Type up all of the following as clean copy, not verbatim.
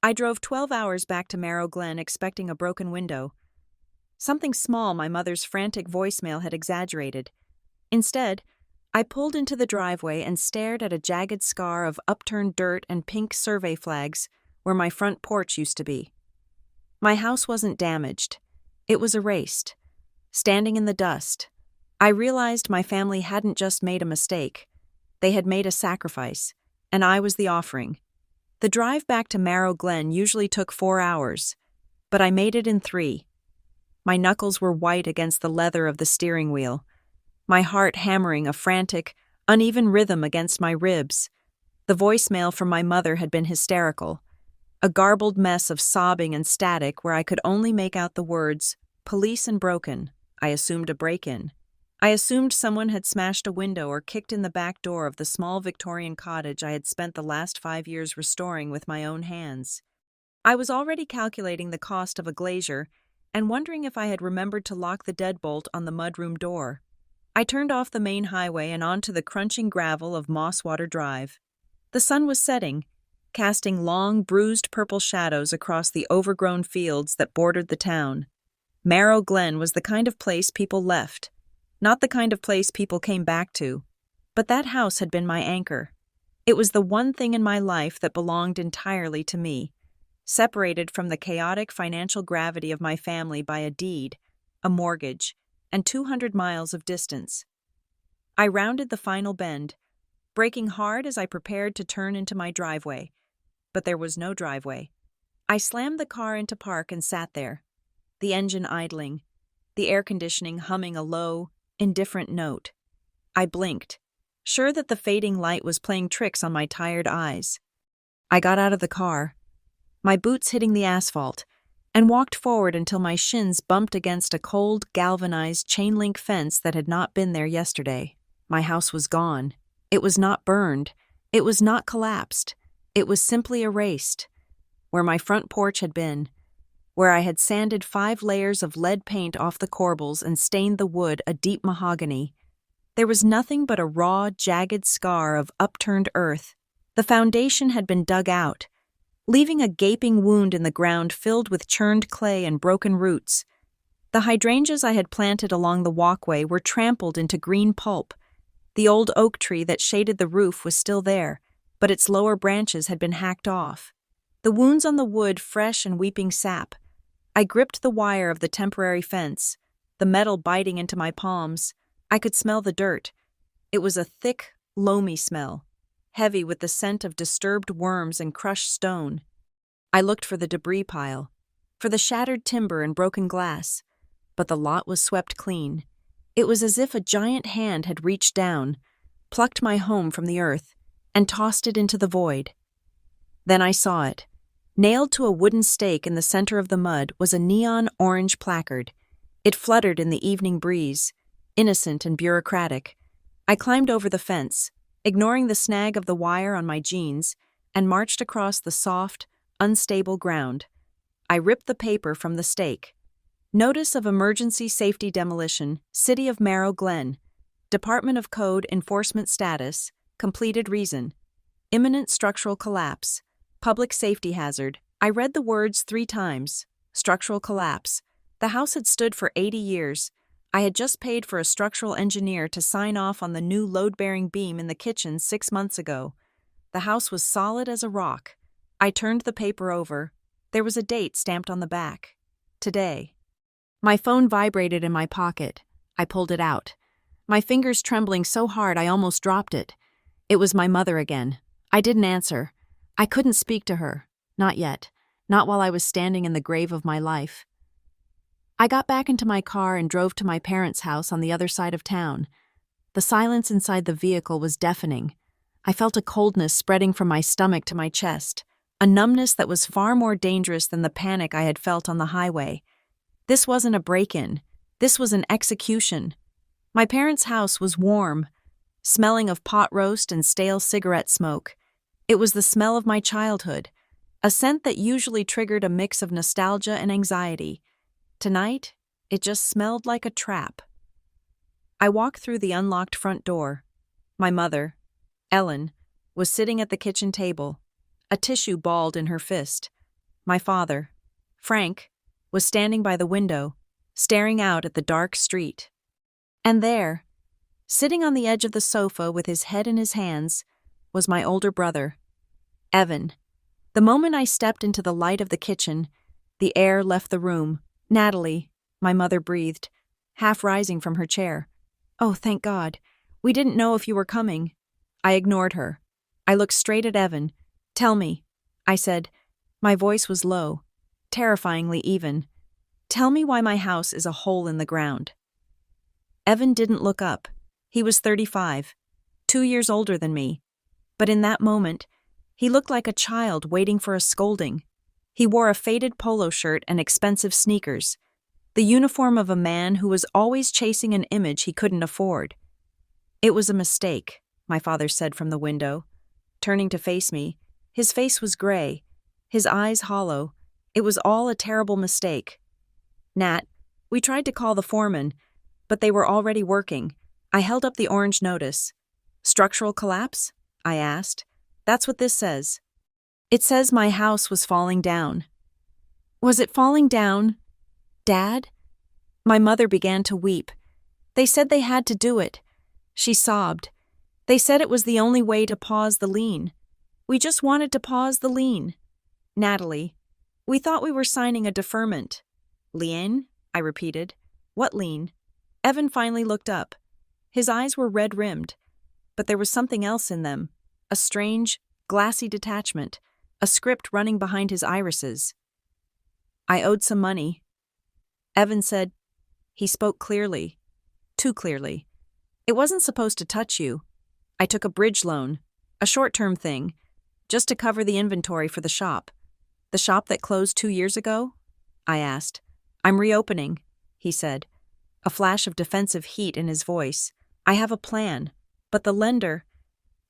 I drove 12 hours back to Marrow Glen expecting a broken window. Something small my mother's frantic voicemail had exaggerated. Instead, I pulled into the driveway and stared at a jagged scar of upturned dirt and pink survey flags where my front porch used to be. My house wasn't damaged. It was erased. Standing in the dust, I realized my family hadn't just made a mistake. They had made a sacrifice, and I was the offering. The drive back to Marrow Glen usually took 4 hours, but I made it in 3. My knuckles were white against the leather of the steering wheel, my heart hammering a frantic, uneven rhythm against my ribs. The voicemail from my mother had been hysterical, a garbled mess of sobbing and static where I could only make out the words, "police and broken." I assumed a break-in. I assumed someone had smashed a window or kicked in the back door of the small Victorian cottage I had spent the last 5 years restoring with my own hands. I was already calculating the cost of a glazier and wondering if I had remembered to lock the deadbolt on the mudroom door. I turned off the main highway and onto the crunching gravel of Mosswater Drive. The sun was setting, casting long, bruised purple shadows across the overgrown fields that bordered the town. Marrow Glen was the kind of place people left, not the kind of place people came back to. But that house had been my anchor. It was the one thing in my life that belonged entirely to me, separated from the chaotic financial gravity of my family by a deed, a mortgage, and 200 miles of distance. I rounded the final bend, braking hard as I prepared to turn into my driveway. But there was no driveway. I slammed the car into park and sat there, the engine idling, the air conditioning humming a low, indifferent note. I blinked, sure that the fading light was playing tricks on my tired eyes. I got out of the car, my boots hitting the asphalt, and walked forward until my shins bumped against a cold, galvanized chain-link fence that had not been there yesterday. My house was gone. It was not burned. It was not collapsed. It was simply erased. Where my front porch had been, where I had sanded 5 layers of lead paint off the corbels and stained the wood a deep mahogany, there was nothing but a raw, jagged scar of upturned earth. The foundation had been dug out, leaving a gaping wound in the ground filled with churned clay and broken roots. The hydrangeas I had planted along the walkway were trampled into green pulp. The old oak tree that shaded the roof was still there, but its lower branches had been hacked off. The wounds on the wood fresh and weeping sap. I gripped the wire of the temporary fence, the metal biting into my palms. I could smell the dirt. It was a thick, loamy smell, heavy with the scent of disturbed worms and crushed stone. I looked for the debris pile, for the shattered timber and broken glass, but the lot was swept clean. It was as if a giant hand had reached down, plucked my home from the earth, and tossed it into the void. Then I saw it. Nailed to a wooden stake in the center of the mud was a neon orange placard. It fluttered in the evening breeze, innocent and bureaucratic. I climbed over the fence, ignoring the snag of the wire on my jeans, and marched across the soft, unstable ground. I ripped the paper from the stake. Notice of Emergency Safety Demolition, City of Marrow Glen. Department of Code Enforcement Status, Completed Reason. Imminent structural collapse. Public safety hazard. I read the words 3 times. Structural collapse. The house had stood for 80 years. I had just paid for a structural engineer to sign off on the new load-bearing beam in the kitchen 6 months ago. The house was solid as a rock. I turned the paper over. There was a date stamped on the back. Today. My phone vibrated in my pocket. I pulled it out, my fingers trembling so hard I almost dropped it. It was my mother again. I didn't answer. I couldn't speak to her. Not yet. Not while I was standing in the grave of my life. I got back into my car and drove to my parents' house on the other side of town. The silence inside the vehicle was deafening. I felt a coldness spreading from my stomach to my chest, a numbness that was far more dangerous than the panic I had felt on the highway. This wasn't a break-in. This was an execution. My parents' house was warm, smelling of pot roast and stale cigarette smoke. It was the smell of my childhood, a scent that usually triggered a mix of nostalgia and anxiety. Tonight, it just smelled like a trap. I walked through the unlocked front door. My mother, Ellen, was sitting at the kitchen table, a tissue balled in her fist, My father, Frank, was standing by the window, staring out at the dark street. And there, sitting on the edge of the sofa with his head in his hands, was my older brother, Evan. The moment I stepped into the light of the kitchen, the air left the room. "Natalie," my mother breathed, half rising from her chair. "Oh, thank God. We didn't know if you were coming." I ignored her. I looked straight at Evan. "Tell me," I said. My voice was low, terrifyingly even. "Tell me why my house is a hole in the ground." Evan didn't look up. He was 35, 2 years older than me. But in that moment, he looked like a child waiting for a scolding. He wore a faded polo shirt and expensive sneakers, the uniform of a man who was always chasing an image he couldn't afford. "It was a mistake," my father said from the window. Turning to face me, his face was gray, his eyes hollow. "It was all a terrible mistake. Nat, we tried to call the foreman, but they were already working." I held up the orange notice. "Structural collapse?" I asked. "That's what this says." "It says my house was falling down." "Was it falling down, Dad?" My mother began to weep. "They said they had to do it." She sobbed. "They said it was the only way to pause the lien. We just wanted to pause the lien. Natalie, we thought we were signing a deferment." "Lien?" I repeated. "What lien?" Evan finally looked up. His eyes were red-rimmed, but there was something else in them, a strange, glassy detachment, a script running behind his irises. "I owed some money." Evan said. He spoke clearly, too clearly. "It wasn't supposed to touch you. I took a bridge loan, a short-term thing, just to cover the inventory for the shop." "The shop that closed 2 years ago?" I asked. "I'm reopening," he said, a flash of defensive heat in his voice. "I have a plan, but the lender,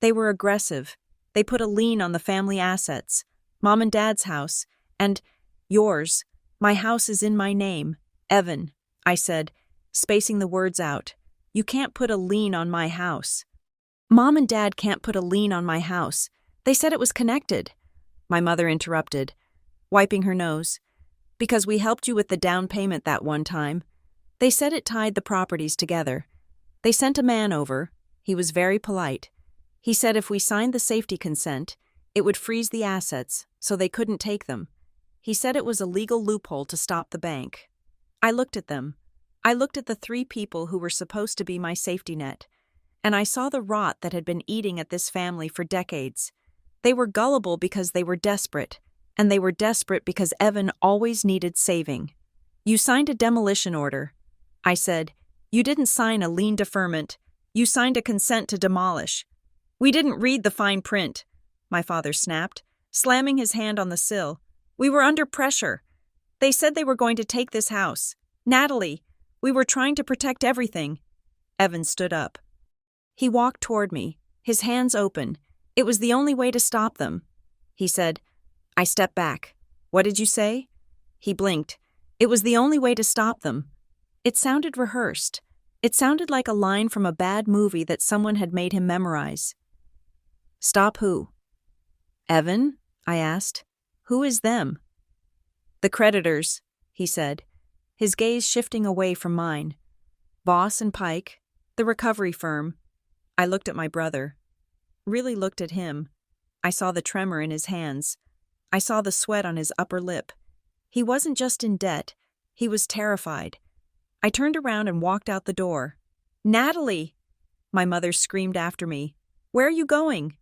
they were aggressive. They put a lien on the family assets, Mom and Dad's house, and yours. My house is in my name." "Evan," I said, spacing the words out, "you can't put a lien on my house." "Mom and Dad can't put a lien on my house. They said it was connected." My mother interrupted, wiping her nose. "Because we helped you with the down payment that one time. They said it tied the properties together. They sent a man over. He was very polite. He said if we signed the safety consent, it would freeze the assets, so they couldn't take them. He said it was a legal loophole to stop the bank." I looked at them. I looked at the 3 people who were supposed to be my safety net, and I saw the rot that had been eating at this family for decades. They were gullible because they were desperate, and they were desperate because Evan always needed saving. "You signed a demolition order," I said. "You didn't sign a lien deferment. You signed a consent to demolish." "We didn't read the fine print," my father snapped, slamming his hand on the sill. "We were under pressure. They said they were going to take this house. Natalie, we were trying to protect everything." Evan stood up. He walked toward me, his hands open. "It was the only way to stop them," he said. I stepped back. "What did you say?" He blinked. "It was the only way to stop them." It sounded rehearsed. It sounded like a line from a bad movie that someone had made him memorize. "Stop who?" "Evan?" I asked. "Who is them?" "The creditors," he said, his gaze shifting away from mine. "Boss and Pike, the recovery firm." I looked at my brother. Really looked at him. I saw the tremor in his hands. I saw the sweat on his upper lip. He wasn't just in debt. He was terrified. I turned around and walked out the door. "Natalie!" My mother screamed after me. "Where are you going?"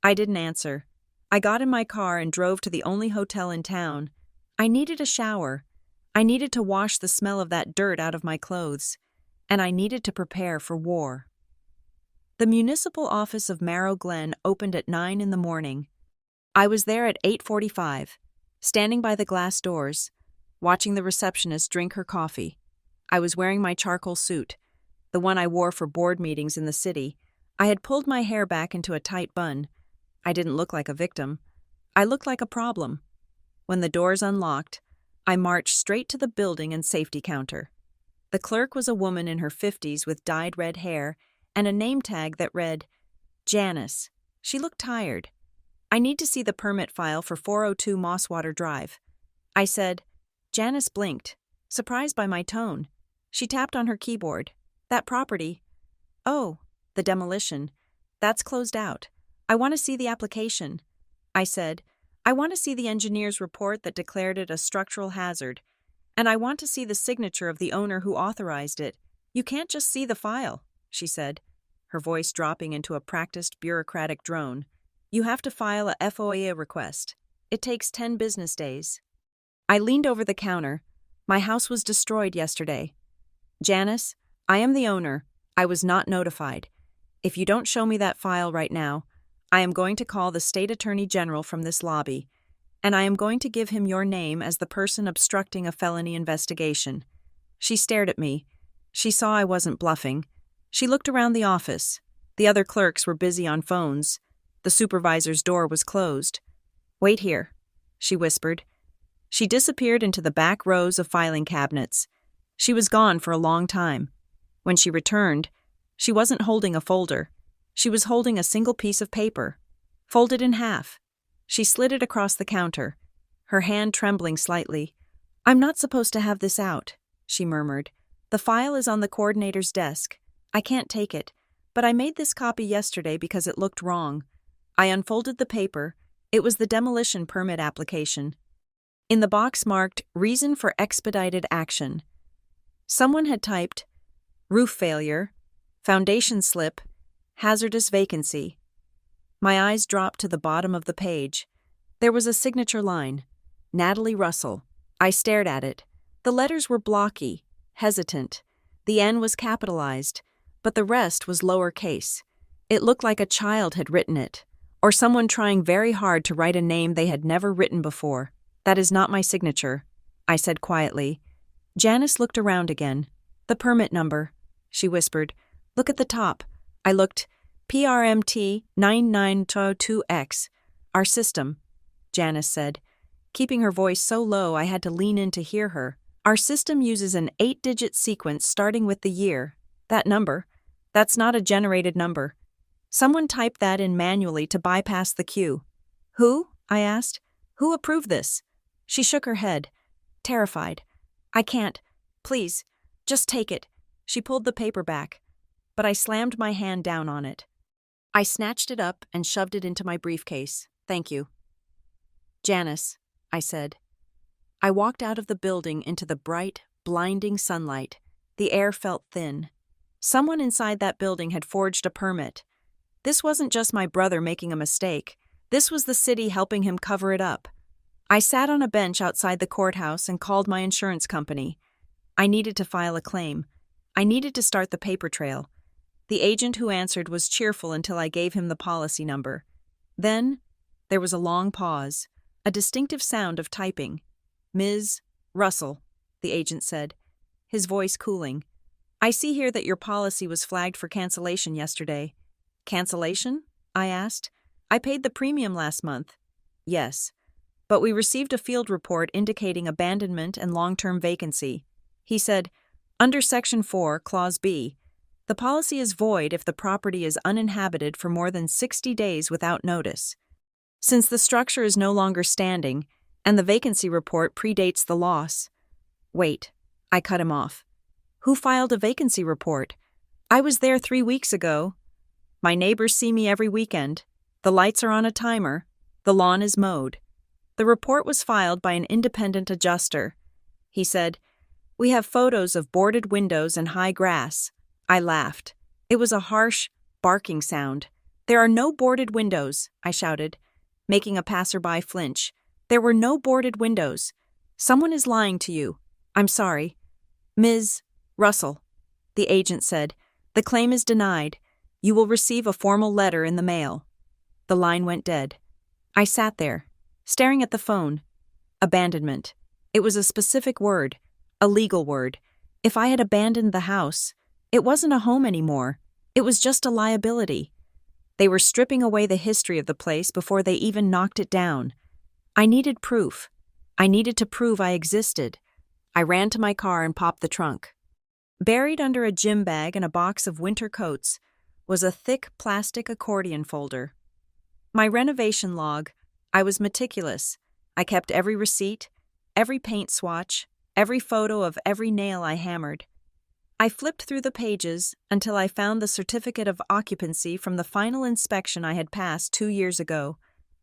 I didn't answer. I got in my car and drove to the only hotel in town. I needed a shower. I needed to wash the smell of that dirt out of my clothes. And I needed to prepare for war. The municipal office of Marrow Glen opened at 9 in the morning. I was there at 8:45, standing by the glass doors, watching the receptionist drink her coffee. I was wearing my charcoal suit, the one I wore for board meetings in the city. I had pulled my hair back into a tight bun. I didn't look like a victim. I looked like a problem. When the doors unlocked, I marched straight to the building and safety counter. The clerk was a woman in her 50s with dyed red hair and a name tag that read, Janice. She looked tired. "I need to see the permit file for 402 Mosswater Drive." I said. Janice blinked, surprised by my tone. She tapped on her keyboard. That property. Oh, the demolition. That's closed out. I want to see the application. I said. I want to see the engineer's report that declared it a structural hazard. And I want to see the signature of the owner who authorized it. You can't just see the file, she said, her voice dropping into a practiced bureaucratic drone. You have to file a FOIA request. It takes 10 business days. I leaned over the counter. My house was destroyed yesterday. Janice, I am the owner. I was not notified. If you don't show me that file right now, I am going to call the State Attorney General from this lobby, and I am going to give him your name as the person obstructing a felony investigation. She stared at me. She saw I wasn't bluffing. She looked around the office. The other clerks were busy on phones. The supervisor's door was closed. Wait here, she whispered. She disappeared into the back rows of filing cabinets. She was gone for a long time. When she returned, she wasn't holding a folder. She was holding a single piece of paper, folded in half. She slid it across the counter, her hand trembling slightly. I'm not supposed to have this out, she murmured. The file is on the coordinator's desk. I can't take it, but I made this copy yesterday because it looked wrong. I unfolded the paper. It was the demolition permit application. In the box marked, Reason for Expedited Action, someone had typed, roof failure, foundation slip, hazardous vacancy. My eyes dropped to the bottom of the page. There was a signature line, Natalie Russell. I stared at it. The letters were blocky, hesitant. The N was capitalized, but the rest was lowercase. It looked like a child had written it, or someone trying very hard to write a name they had never written before. That is not my signature, I said quietly. Janice looked around again. The permit number, she whispered. Look at the top. I looked. PRMT 9922X. Our system, Janice said, keeping her voice so low I had to lean in to hear her. Our system uses an 8-digit sequence starting with the year. That number. That's not a generated number. Someone typed that in manually to bypass the queue. Who? I asked. Who approved this? She shook her head, terrified. I can't. Please, just take it. She pulled the paper back, but I slammed my hand down on it. I snatched it up and shoved it into my briefcase. Thank you. Janice, I said. I walked out of the building into the bright, blinding sunlight. The air felt thin. Someone inside that building had forged a permit. This wasn't just my brother making a mistake. This was the city helping him cover it up. I sat on a bench outside the courthouse and called my insurance company. I needed to file a claim. I needed to start the paper trail. The agent who answered was cheerful until I gave him the policy number. Then, there was a long pause, a distinctive sound of typing. Ms. Russell, the agent said, his voice cooling. I see here that your policy was flagged for cancellation yesterday. Cancellation? I asked. I paid the premium last month. Yes, but we received a field report indicating abandonment and long-term vacancy. He said, under Section 4, Clause B, the policy is void if the property is uninhabited for more than 60 days without notice. Since the structure is no longer standing, and the vacancy report predates the loss. Wait, I cut him off. Who filed a vacancy report? I was there 3 weeks ago. My neighbors see me every weekend. The lights are on a timer. The lawn is mowed. The report was filed by an independent adjuster. He said, we have photos of boarded windows and high grass. I laughed. It was a harsh, barking sound. There are no boarded windows, I shouted, making a passerby flinch. There were no boarded windows. Someone is lying to you. I'm sorry. Ms. Russell, the agent said, the claim is denied. You will receive a formal letter in the mail. The line went dead. I sat there, staring at the phone. Abandonment. It was a specific word, a legal word. If I had abandoned the house, it wasn't a home anymore. It was just a liability. They were stripping away the history of the place before they even knocked it down. I needed proof. I needed to prove I existed. I ran to my car and popped the trunk. Buried under a gym bag and a box of winter coats was a thick plastic accordion folder. My renovation log. I was meticulous. I kept every receipt, every paint swatch, every photo of every nail I hammered. I flipped through the pages until I found the certificate of occupancy from the final inspection I had passed 2 years ago.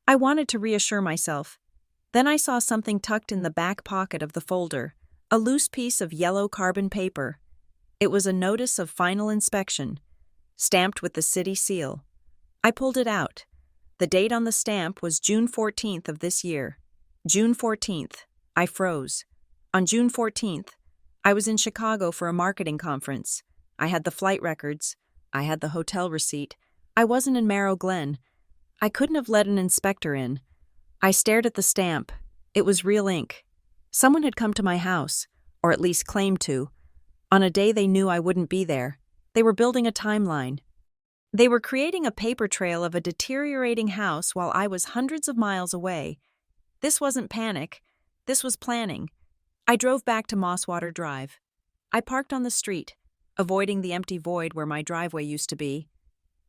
I wanted to reassure myself. Then I saw something tucked in the back pocket of the folder, a loose piece of yellow carbon paper. It was a notice of final inspection, stamped with the city seal. I pulled it out. The date on the stamp was June 14th of this year. June 14th. I froze. On June 14th, I was in Chicago for a marketing conference. I had the flight records. I had the hotel receipt. I wasn't in Merrow Glen. I couldn't have let an inspector in. I stared at the stamp. It was real ink. Someone had come to my house, or at least claimed to, on a day they knew I wouldn't be there. They were building a timeline. They were creating a paper trail of a deteriorating house while I was hundreds of miles away. This wasn't panic. This was planning. I drove back to Mosswater Drive. I parked on the street, avoiding the empty void where my driveway used to be.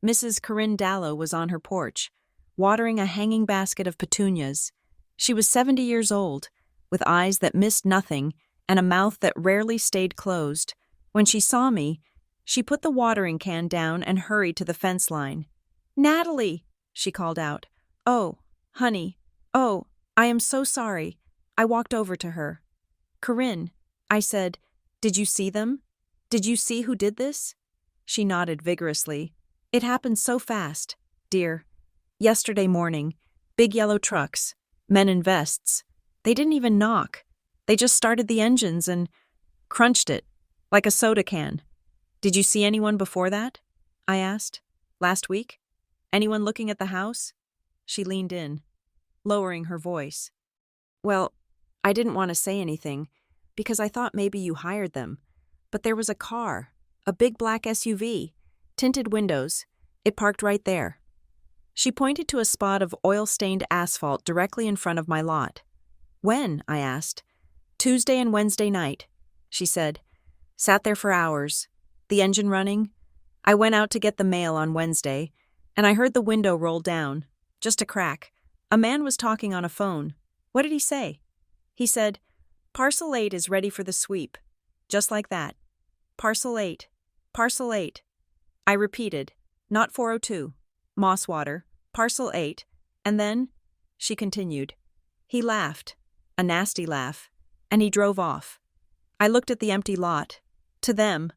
Mrs. Corinne Dallow was on her porch, watering a hanging basket of petunias. She was 70 years old, with eyes that missed nothing and a mouth that rarely stayed closed. When she saw me, she put the watering can down and hurried to the fence line. "Natalie," she called out. "Oh, honey. Oh, I am so sorry." I walked over to her. "Corinne," I said, "did you see them? Did you see who did this?" She nodded vigorously. "It happened so fast, dear. Yesterday morning, big yellow trucks, men in vests. They didn't even knock. They just started the engines and crunched it, like a soda can." "Did you see anyone before that?" I asked. "Last week? Anyone looking at the house?" She leaned in, lowering her voice. "Well, I didn't want to say anything, because I thought maybe you hired them. But there was a car, a big black SUV, tinted windows. It parked right there." She pointed to a spot of oil-stained asphalt directly in front of my lot. "When?" I asked. "Tuesday and Wednesday night," she said. "Sat there for hours. The engine running. I went out to get the mail on Wednesday, and I heard the window roll down. Just a crack. A man was talking on a phone. What did he say? He said, 'Parcel 8 is ready for the sweep.' Just like that. 'Parcel 8. Parcel 8. I repeated, not 402. Mosswater. Parcel 8. And then," she continued, "he laughed, a nasty laugh, and he drove off." I looked at the empty lot. To them,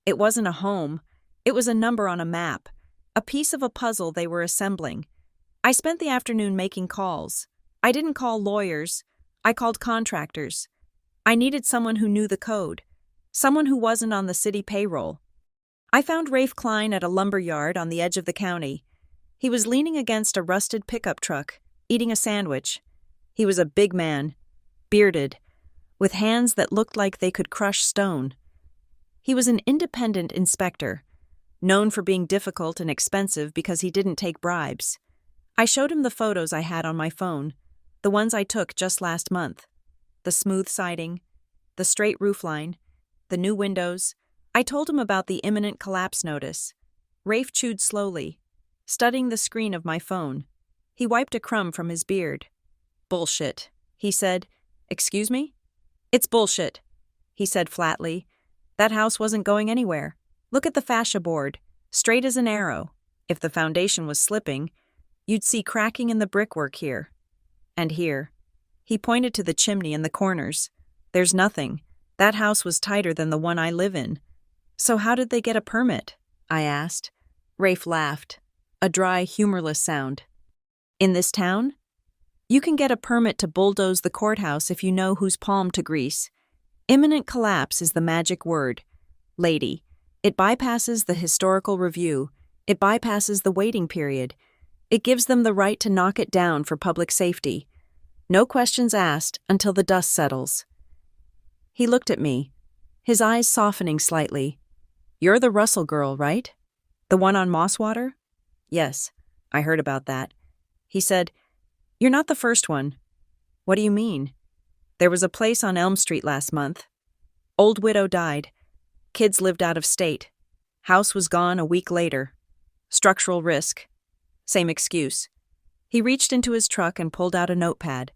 it wasn't a home. It was a number on a map, a piece of a puzzle they were assembling. I spent the afternoon making calls. I didn't call lawyers. I called contractors. I needed someone who knew the code, someone who wasn't on the city payroll. I found Rafe Klein at a lumber yard on the edge of the county. He was leaning against a rusted pickup truck, eating a sandwich. He was a big man, bearded, with hands that looked like they could crush stone. He was an independent inspector, known for being difficult and expensive because he didn't take bribes. I showed him the photos I had on my phone, the ones I took just last month. The smooth siding, the straight roofline, the new windows. I told him about the imminent collapse notice. Rafe chewed slowly, studying the screen of my phone. He wiped a crumb from his beard. "Bullshit," he said. "Excuse me?" "It's bullshit," he said flatly. "That house wasn't going anywhere. Look at the fascia board, straight as an arrow. If the foundation was slipping, you'd see cracking in the brickwork here. And here." He pointed to the chimney and the corners. "There's nothing. That house was tighter than the one I live in." "So how did they get a permit?" I asked. Rafe laughed, a dry, humorless sound. "In this town? You can get a permit to bulldoze the courthouse if you know whose palm to grease. Imminent collapse is the magic word. Lady, it bypasses the historical review. It bypasses the waiting period. It gives them the right to knock it down for public safety. No questions asked until the dust settles." He looked at me, his eyes softening slightly. "You're the Russell girl, right? The one on Mosswater?" "Yes, I heard about that." He said, "You're not the first one." "What do you mean?" "There was a place on Elm Street last month. Old widow died. Kids lived out of state. House was gone a week later. Structural risk. Same excuse." He reached into his truck and pulled out a notepad.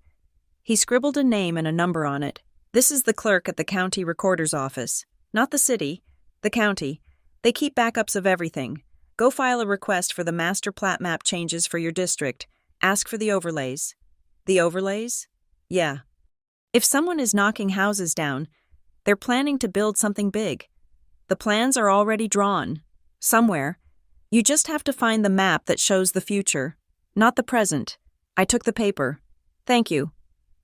He scribbled a name and a number on it. This is the clerk at the county recorder's office. Not the city, the county. They keep backups of everything. Go file a request for the master plat map changes for your district. Ask for the overlays. The overlays? Yeah. If someone is knocking houses down, they're planning to build something big. The plans are already drawn. Somewhere. You just have to find the map that shows the future, not the present. I took the paper. Thank you.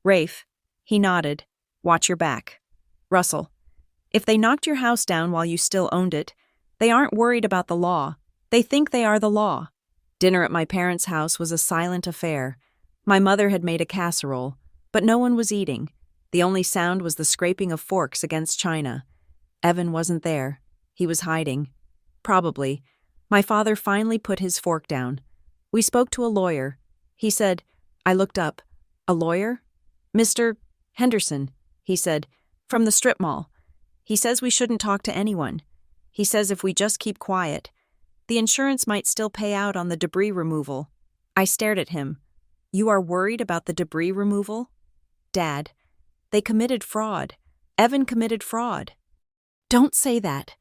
Rafe. He nodded. Watch your back. Russell. If they knocked your house down while you still owned it, they aren't worried about the law. They think they are the law. Dinner at my parents' house was a silent affair. My mother had made a casserole, but no one was eating. The only sound was the scraping of forks against china. Evan wasn't there. He was hiding. Probably. My father finally put his fork down. We spoke to a lawyer. He said, I looked up. A lawyer? Mr. Henderson, he said, from the strip mall. He says we shouldn't talk to anyone. He says if we just keep quiet, the insurance might still pay out on the debris removal. I stared at him. You are worried about the debris removal? Dad, they committed fraud. Evan committed fraud. Don't say that,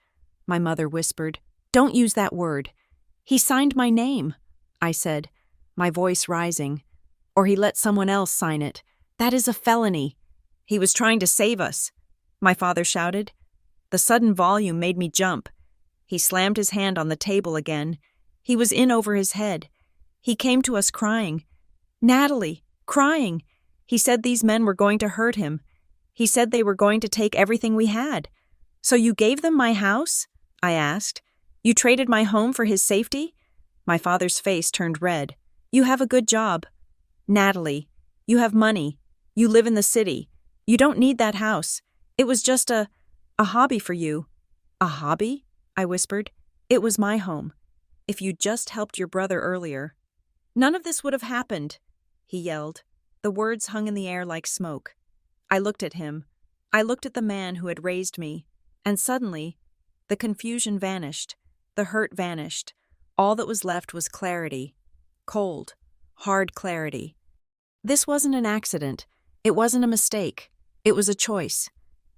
my mother whispered. Don't use that word. He signed my name, I said, my voice rising. Or he let someone else sign it. That is a felony. He was trying to save us, my father shouted. The sudden volume made me jump. He slammed his hand on the table again. He was in over his head. He came to us crying. Natalie, crying. He said these men were going to hurt him. He said they were going to take everything we had. So you gave them my house? I asked. You traded my home for his safety? My father's face turned red. You have a good job. Natalie, you have money. You live in the city. You don't need that house. It was just a hobby for you. A hobby? I whispered. It was my home. If you just helped your brother earlier. None of this would have happened, he yelled. The words hung in the air like smoke. I looked at him. I looked at the man who had raised me. And suddenly, the confusion vanished. The hurt vanished. All that was left was clarity. Cold, hard clarity. This wasn't an accident. It wasn't a mistake. It was a choice.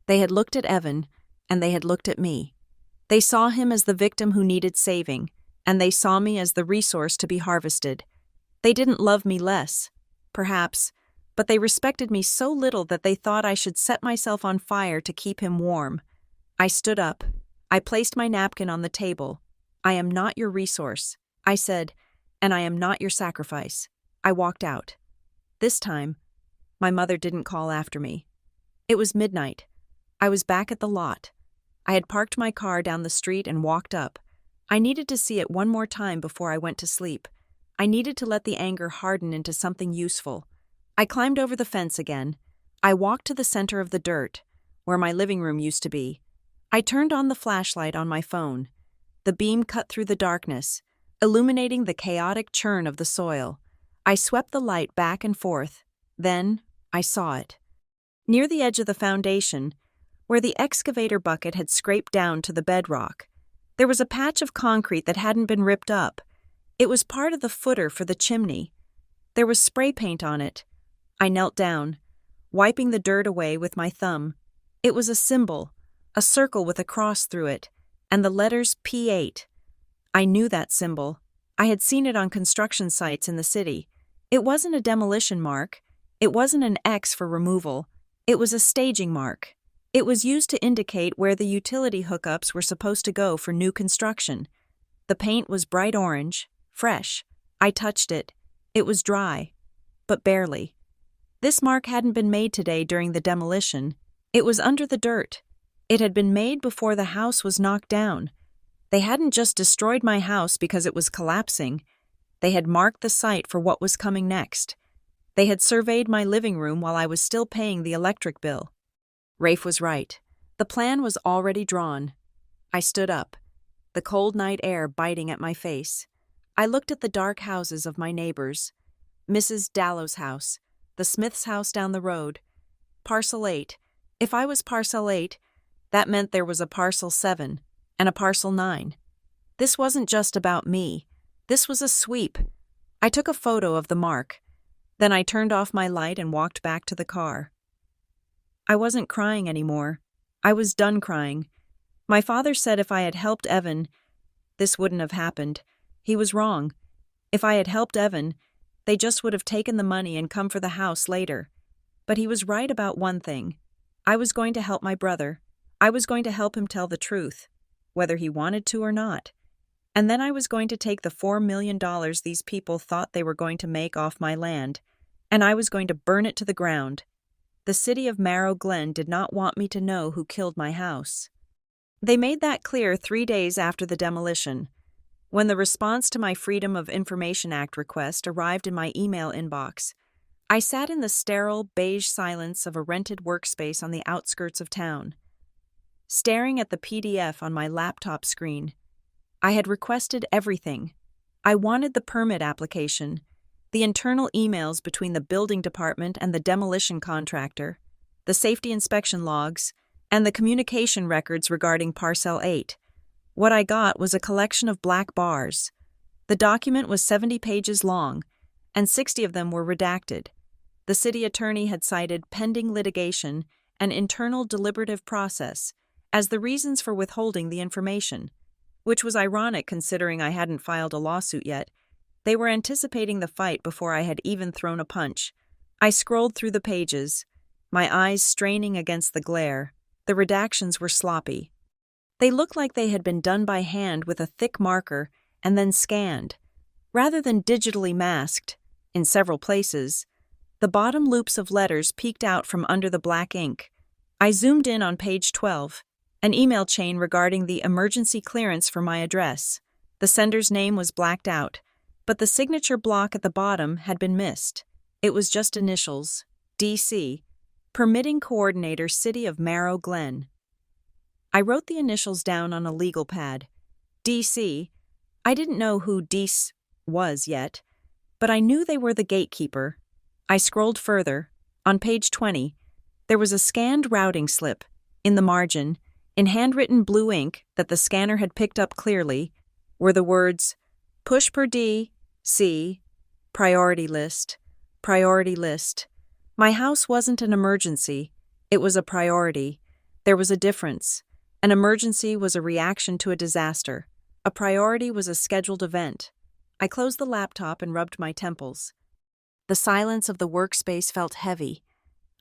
They had looked at Evan, and they had looked at me. They saw him as the victim who needed saving, and they saw me as the resource to be harvested. They didn't love me less, perhaps, but they respected me so little that they thought I should set myself on fire to keep him warm. I stood up. I placed my napkin on the table. I am not your resource, I said, and I am not your sacrifice. I walked out. This time, my mother didn't call after me. It was midnight. I was back at the lot. I had parked my car down the street and walked up. I needed to see it one more time before I went to sleep. I needed to let the anger harden into something useful. I climbed over the fence again. I walked to the center of the dirt, where my living room used to be. I turned on the flashlight on my phone. The beam cut through the darkness, illuminating the chaotic churn of the soil. I swept the light back and forth. Then, I saw it. Near the edge of the foundation, where the excavator bucket had scraped down to the bedrock, there was a patch of concrete that hadn't been ripped up. It was part of the footer for the chimney. There was spray paint on it. I knelt down, wiping the dirt away with my thumb. It was a symbol, a circle with a cross through it, and the letters P8. I knew that symbol. I had seen it on construction sites in the city. It wasn't a demolition mark. It wasn't an X for removal. It was a staging mark. It was used to indicate where the utility hookups were supposed to go for new construction. The paint was bright orange, fresh. I touched it. It was dry, but barely. This mark hadn't been made today during the demolition. It was under the dirt. It had been made before the house was knocked down. They hadn't just destroyed my house because it was collapsing. They had marked the site for what was coming next. They had surveyed my living room while I was still paying the electric bill. Rafe was right. The plan was already drawn. I stood up, the cold night air biting at my face. I looked at the dark houses of my neighbors. Mrs. Dallow's house, the Smith's house down the road. Parcel 8. If I was Parcel 8, that meant there was a Parcel 7 and a Parcel 9. This wasn't just about me. This was a sweep. I took a photo of the mark. Then I turned off my light and walked back to the car. I wasn't crying anymore. I was done crying. My father said if I had helped Evan, this wouldn't have happened. He was wrong. If I had helped Evan, they just would have taken the money and come for the house later. But he was right about one thing. I was going to help my brother. I was going to help him tell the truth, whether he wanted to or not. And then I was going to take the $4 million these people thought they were going to make off my land, and I was going to burn it to the ground. The city of Marrow Glen did not want me to know who killed my house. They made that clear 3 days after the demolition. When the response to my Freedom of Information Act request arrived in my email inbox, I sat in the sterile, beige silence of a rented workspace on the outskirts of town, staring at the PDF on my laptop screen. I had requested everything. I wanted the permit application, the internal emails between the building department and the demolition contractor, the safety inspection logs, and the communication records regarding Parcel 8. What I got was a collection of black bars. The document was 70 pages long, and 60 of them were redacted. The city attorney had cited pending litigation and internal deliberative process as the reasons for withholding the information, which was ironic considering I hadn't filed a lawsuit yet. They were anticipating the fight before I had even thrown a punch. I scrolled through the pages, my eyes straining against the glare. The redactions were sloppy. They looked like they had been done by hand with a thick marker and then scanned, rather than digitally masked. In several places, the bottom loops of letters peeked out from under the black ink. I zoomed in on page 12, an email chain regarding the emergency clearance for my address. The sender's name was blacked out, but the signature block at the bottom had been missed. It was just initials, DC, Permitting Coordinator, City of Marrow Glen. I wrote the initials down on a legal pad. DC. I didn't know who DC was yet, but I knew they were the gatekeeper. I scrolled further. On page 20, there was a scanned routing slip. In the margin, in handwritten blue ink that the scanner had picked up clearly, were the words, Push per D, C, Priority List, Priority List. My house wasn't an emergency. It was a priority. There was a difference. An emergency was a reaction to a disaster. A priority was a scheduled event. I closed the laptop and rubbed my temples. The silence of the workspace felt heavy.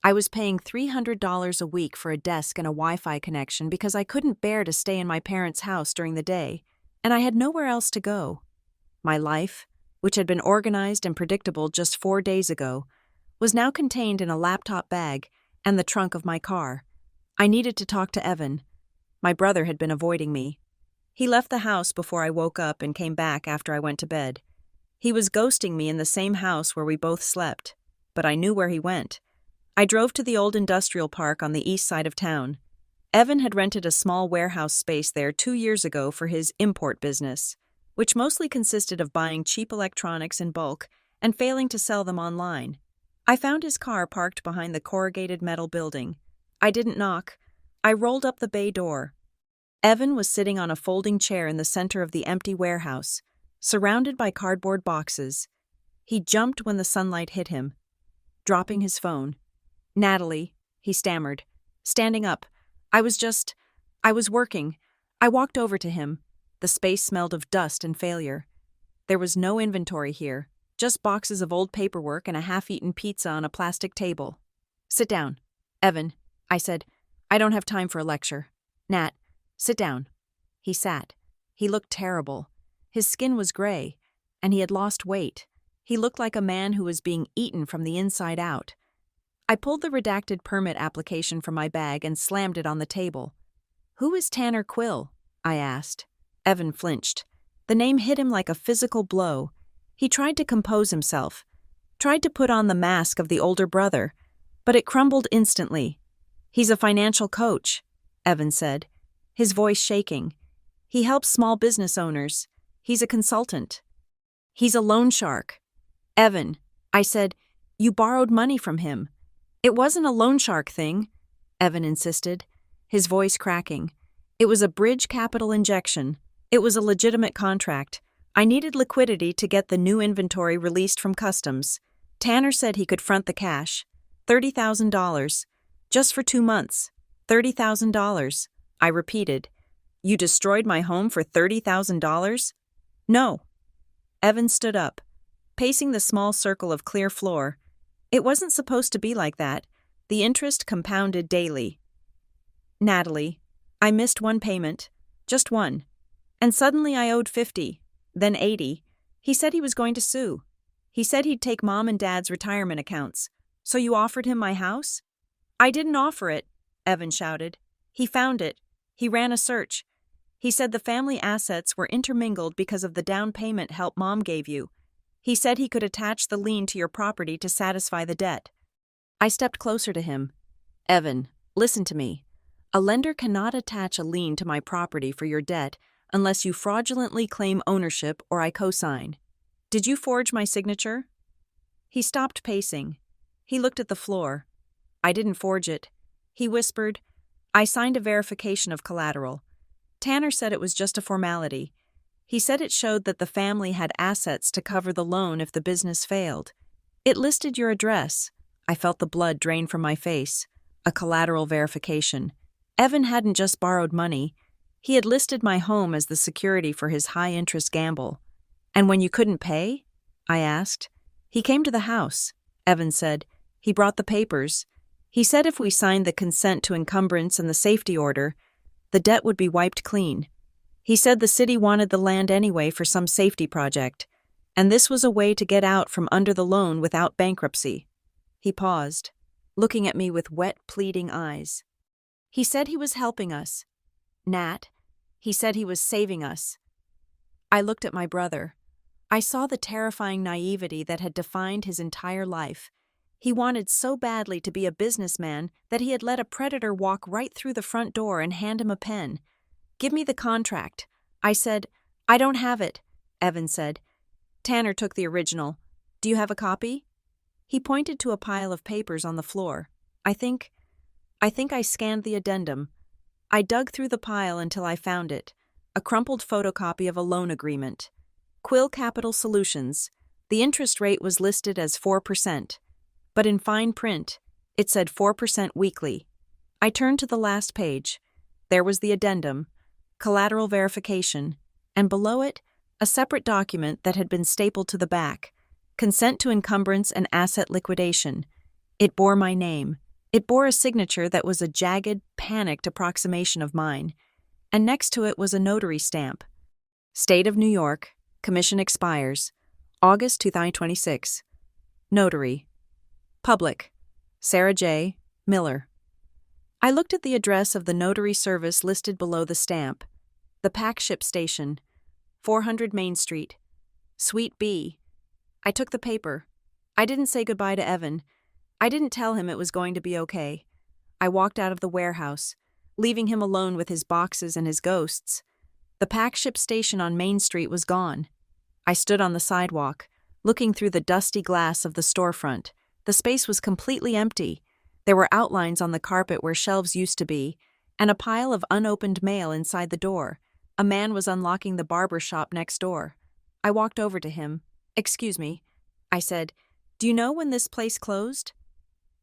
I was paying $300 a week for a desk and a Wi-Fi connection because I couldn't bear to stay in my parents' house during the day, and I had nowhere else to go. My life, which had been organized and predictable just 4 days ago, was now contained in a laptop bag and the trunk of my car. I needed to talk to Evan. My brother had been avoiding me. He left the house before I woke up and came back after I went to bed. He was ghosting me in the same house where we both slept, but I knew where he went. I drove to the old industrial park on the east side of town. Evan had rented a small warehouse space there 2 years ago for his import business, which mostly consisted of buying cheap electronics in bulk and failing to sell them online. I found his car parked behind the corrugated metal building. I didn't knock. I rolled up the bay door. Evan was sitting on a folding chair in the center of the empty warehouse, surrounded by cardboard boxes. He jumped when the sunlight hit him, dropping his phone. "Natalie," he stammered, standing up. I was working. I walked over to him. The space smelled of dust and failure. There was no inventory here, just boxes of old paperwork and a half-eaten pizza on a plastic table. "Sit down, Evan," I said. "I don't have time for a lecture. Nat, sit down." He sat. He looked terrible. His skin was gray, and he had lost weight. He looked like a man who was being eaten from the inside out. I pulled the redacted permit application from my bag and slammed it on the table. "Who is Tanner Quill?" I asked. Evan flinched. The name hit him like a physical blow. He tried to compose himself, tried to put on the mask of the older brother, but it crumbled instantly. "He's a financial coach," Evan said, his voice shaking. "He helps small business owners. He's a consultant. He's a loan shark." "Evan," I said, "you borrowed money from him." "It wasn't a loan shark thing," Evan insisted, his voice cracking. "It was a bridge capital injection. It was a legitimate contract. I needed liquidity to get the new inventory released from customs. Tanner said he could front the cash. $30,000. Just for 2 months. $30,000. I repeated. You destroyed my home for $30,000? No. Evan stood up, pacing the small circle of clear floor. It wasn't supposed to be like that. The interest compounded daily. Natalie, I missed one payment. Just one. And suddenly I owed 50, then 80. He said he was going to sue. He said he'd take Mom and Dad's retirement accounts. So you offered him my house? I didn't offer it, Evan shouted. He found it. He ran a search. He said the family assets were intermingled because of the down payment help Mom gave you. He said he could attach the lien to your property to satisfy the debt. I stepped closer to him. Evan, listen to me. A lender cannot attach a lien to my property for your debt unless you fraudulently claim ownership or I co-sign. Did you forge my signature? He stopped pacing. He looked at the floor. I didn't forge it. He whispered, I signed a verification of collateral. Tanner said it was just a formality. He said it showed that the family had assets to cover the loan if the business failed. It listed your address. I felt the blood drain from my face. A collateral verification. Evan hadn't just borrowed money. He had listed my home as the security for his high-interest gamble. And when you couldn't pay? I asked. He came to the house, Evan said. He brought the papers. He said if we signed the consent to encumbrance and the safety order, the debt would be wiped clean. He said the city wanted the land anyway for some safety project, and this was a way to get out from under the loan without bankruptcy. He paused, looking at me with wet, pleading eyes. He said he was helping us. Nat, he said he was saving us. I looked at my brother. I saw the terrifying naivety that had defined his entire life. He wanted so badly to be a businessman that he had let a predator walk right through the front door and hand him a pen. Give me the contract. I said, I don't have it, Evan said. Tanner took the original. Do you have a copy? He pointed to a pile of papers on the floor. I think I scanned the addendum. I dug through the pile until I found it. A crumpled photocopy of a loan agreement. Quill Capital Solutions. The interest rate was listed as 4%. But in fine print, it said 4% weekly. I turned to the last page. There was the addendum, collateral verification, and below it, a separate document that had been stapled to the back, consent to encumbrance and asset liquidation. It bore my name. It bore a signature that was a jagged, panicked approximation of mine. And next to it was a notary stamp. State of New York, commission expires, August 2026. Notary. Public. Sarah J. Miller. I looked at the address of the notary service listed below the stamp. The Pack Ship Station, 400 Main Street, Suite B. I took the paper. I didn't say goodbye to Evan. I didn't tell him it was going to be okay. I walked out of the warehouse, leaving him alone with his boxes and his ghosts. The Pack Ship Station on Main Street was gone. I stood on the sidewalk, looking through the dusty glass of the storefront. The space was completely empty. There were outlines on the carpet where shelves used to be, and a pile of unopened mail inside the door. A man was unlocking the barber shop next door. I walked over to him. Excuse me, I said. Do you know when this place closed?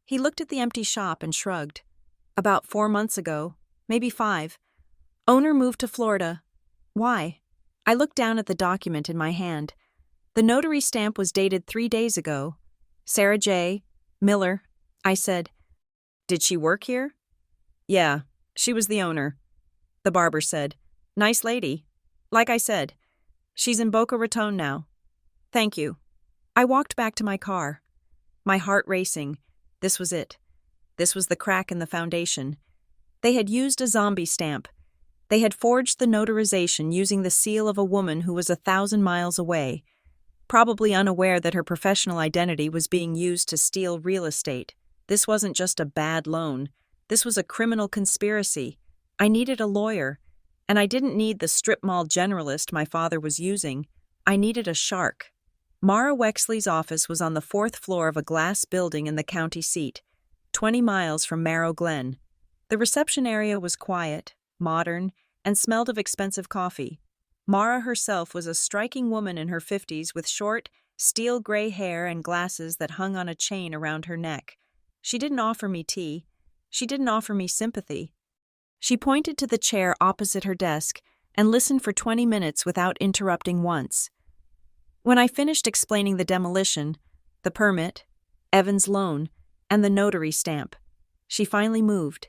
He looked at the empty shop and shrugged. About 4 months ago, maybe 5. Owner moved to Florida. Why? I looked down at the document in my hand. The notary stamp was dated 3 days ago. Sarah J. Miller, I said. Did she work here? Yeah, she was the owner. The barber said. Nice lady. Like I said, she's in Boca Raton now. Thank you. I walked back to my car. My heart racing. This was it. This was the crack in the foundation. They had used a zombie stamp. They had forged the notarization using the seal of a woman who was 1,000 miles away, probably unaware that her professional identity was being used to steal real estate. This wasn't just a bad loan. This was a criminal conspiracy. I needed a lawyer, and I didn't need the strip mall generalist my father was using. I needed a shark. Mara Wexley's office was on the 4th floor of a glass building in the county seat, 20 miles from Marrow Glen. The reception area was quiet, modern, and smelled of expensive coffee. Mara herself was a striking woman in her 50s with short, steel gray hair and glasses that hung on a chain around her neck. She didn't offer me tea. She didn't offer me sympathy. She pointed to the chair opposite her desk and listened for 20 minutes without interrupting once. When I finished explaining the demolition, the permit, Evan's loan, and the notary stamp, she finally moved.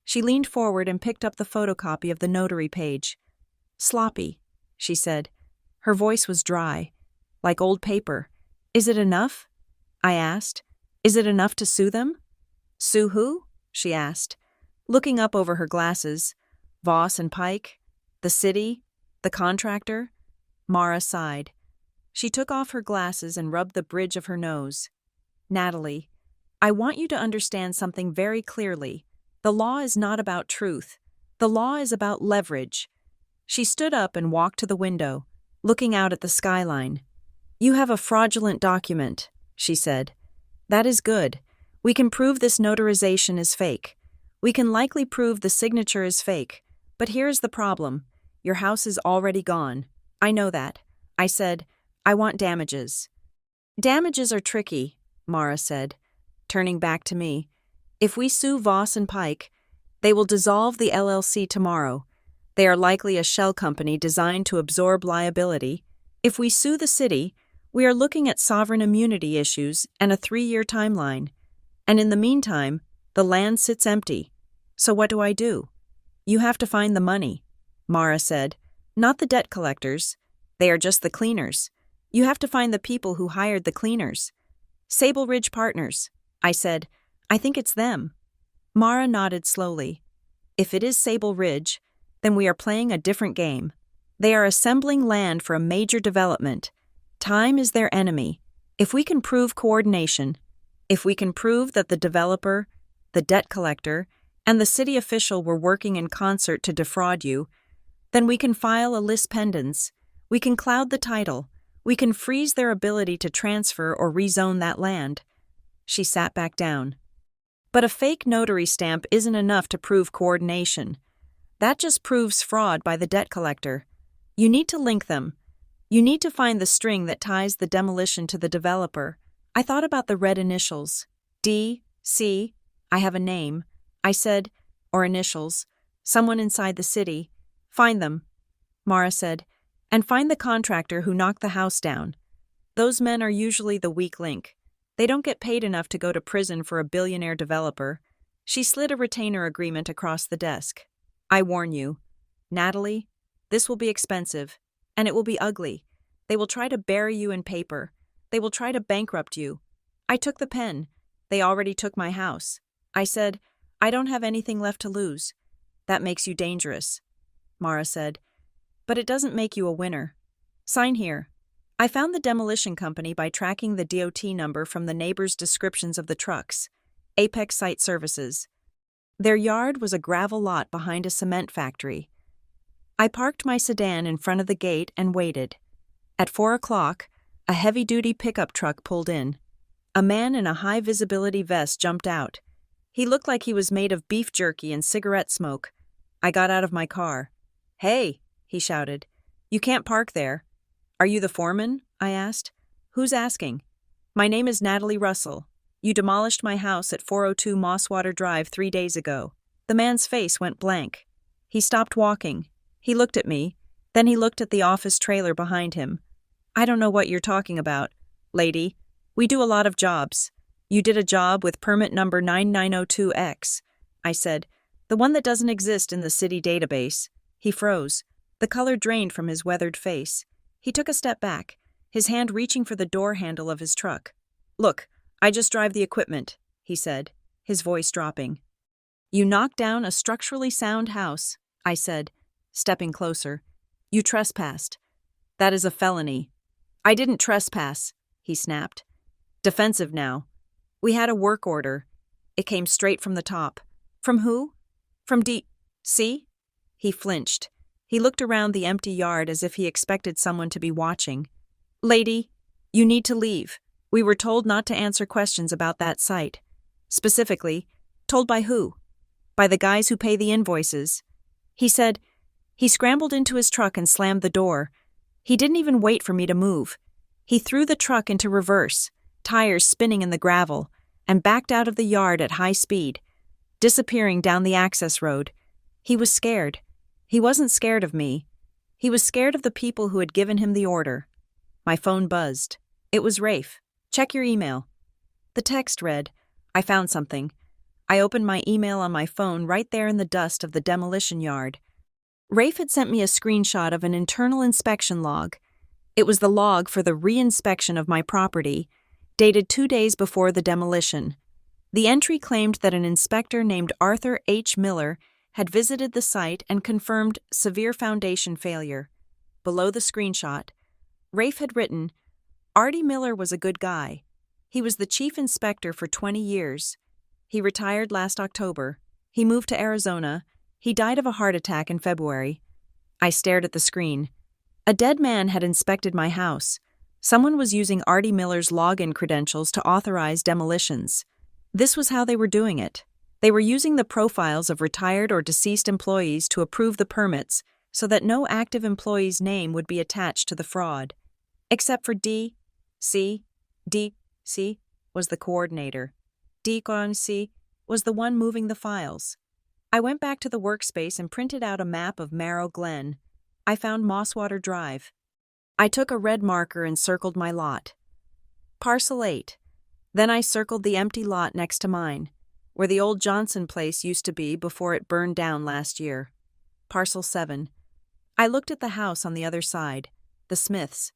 She leaned forward and picked up the photocopy of the notary page. "Sloppy," she said. Her voice was dry, like old paper. "Is it enough?" I asked. "Is it enough to sue them?" "Sue who?" she asked, looking up over her glasses. "Voss and Pike? The city? The contractor?" Mara sighed. She took off her glasses and rubbed the bridge of her nose. "Natalie, I want you to understand something very clearly. The law is not about truth. The law is about leverage." She stood up and walked to the window, looking out at the skyline. "You have a fraudulent document," she said. "That is good. We can prove this notarization is fake. We can likely prove the signature is fake. But here's the problem. Your house is already gone. I know that." I said, "I want damages." "Damages are tricky," Mara said, turning back to me. "If we sue Voss and Pike, they will dissolve the LLC tomorrow. They are likely a shell company designed to absorb liability. If we sue the city, we are looking at sovereign immunity issues and a 3-year timeline. And in the meantime, the land sits empty. So what do I do?" "You have to find the money," Mara said. "Not the debt collectors. They are just the cleaners. You have to find the people who hired the cleaners." "Sable Ridge Partners," I said. "I think it's them." Mara nodded slowly. "If it is Sable Ridge, then we are playing a different game. They are assembling land for a major development. Time is their enemy. If we can prove coordination, if we can prove that the developer, the debt collector, and the city official were working in concert to defraud you, then we can file a lis pendens. We can cloud the title. We can freeze their ability to transfer or rezone that land." She sat back down. "But a fake notary stamp isn't enough to prove coordination. That just proves fraud by the debt collector. You need to link them. You need to find the string that ties the demolition to the developer." I thought about the red initials. D, C, I have a name. I said, or initials, someone inside the city. "Find them," Mara said, "and find the contractor who knocked the house down. Those men are usually the weak link. They don't get paid enough to go to prison for a billionaire developer." She slid a retainer agreement across the desk. "I warn you, Natalie, this will be expensive, and it will be ugly. They will try to bury you in paper. They will try to bankrupt you." I took the pen. "They already took my house." I said, "I don't have anything left to lose." "That makes you dangerous," Mara said. "But it doesn't make you a winner. Sign here." I found the demolition company by tracking the DOT number from the neighbors' descriptions of the trucks. Apex Site Services. Their yard was a gravel lot behind a cement factory. I parked my sedan in front of the gate and waited. At 4 o'clock, a heavy-duty pickup truck pulled in. A man in a high-visibility vest jumped out. He looked like he was made of beef jerky and cigarette smoke. I got out of my car. "Hey," he shouted. "You can't park there." "Are you the foreman?" I asked. "Who's asking?" "My name is Natalie Russell. You demolished my house at 402 Mosswater Drive 3 days ago." The man's face went blank. He stopped walking. He looked at me. Then he looked at the office trailer behind him. "I don't know what you're talking about, lady. We do a lot of jobs. You did a job with permit number 9902X, I said, "the one that doesn't exist in the city database." He froze. The color drained from his weathered face. He took a step back, his hand reaching for the door handle of his truck. "Look, I just drive the equipment," he said, his voice dropping. "You knocked down a structurally sound house," I said, stepping closer. "You trespassed. That is a felony." "I didn't trespass," he snapped. "Defensive now. We had a work order. It came straight from the top." "From who?" "From D.C.?" He flinched. He looked around the empty yard as if he expected someone to be watching. "Lady, you need to leave. We were told not to answer questions about that site." "Specifically, told by who?" "By the guys who pay the invoices." He said. He scrambled into his truck and slammed the door. He didn't even wait for me to move. He threw the truck into reverse, tires spinning in the gravel, and backed out of the yard at high speed, disappearing down the access road. He was scared. He wasn't scared of me. He was scared of the people who had given him the order. My phone buzzed. It was Rafe. "Check your email." The text read, "I found something." I opened my email on my phone right there in the dust of the demolition yard. Rafe had sent me a screenshot of an internal inspection log. It was the log for the re-inspection of my property, dated 2 days before the demolition. The entry claimed that an inspector named Arthur H. Miller had visited the site and confirmed severe foundation failure. Below the screenshot, Rafe had written, "Artie Miller was a good guy. He was the chief inspector for 20 years. He retired last October. He moved to Arizona. He died of a heart attack in February." I stared at the screen. A dead man had inspected my house. Someone was using Artie Miller's login credentials to authorize demolitions. This was how they were doing it. They were using the profiles of retired or deceased employees to approve the permits so that no active employee's name would be attached to the fraud. Except for D.C. D.C. was the coordinator. D.C. was the one moving the files. I went back to the workspace and printed out a map of Marrow Glen. I found Mosswater Drive. I took a red marker and circled my lot. Parcel 8. Then I circled the empty lot next to mine, where the old Johnson place used to be before it burned down last year. Parcel 7. I looked at the house on the other side, the Smiths.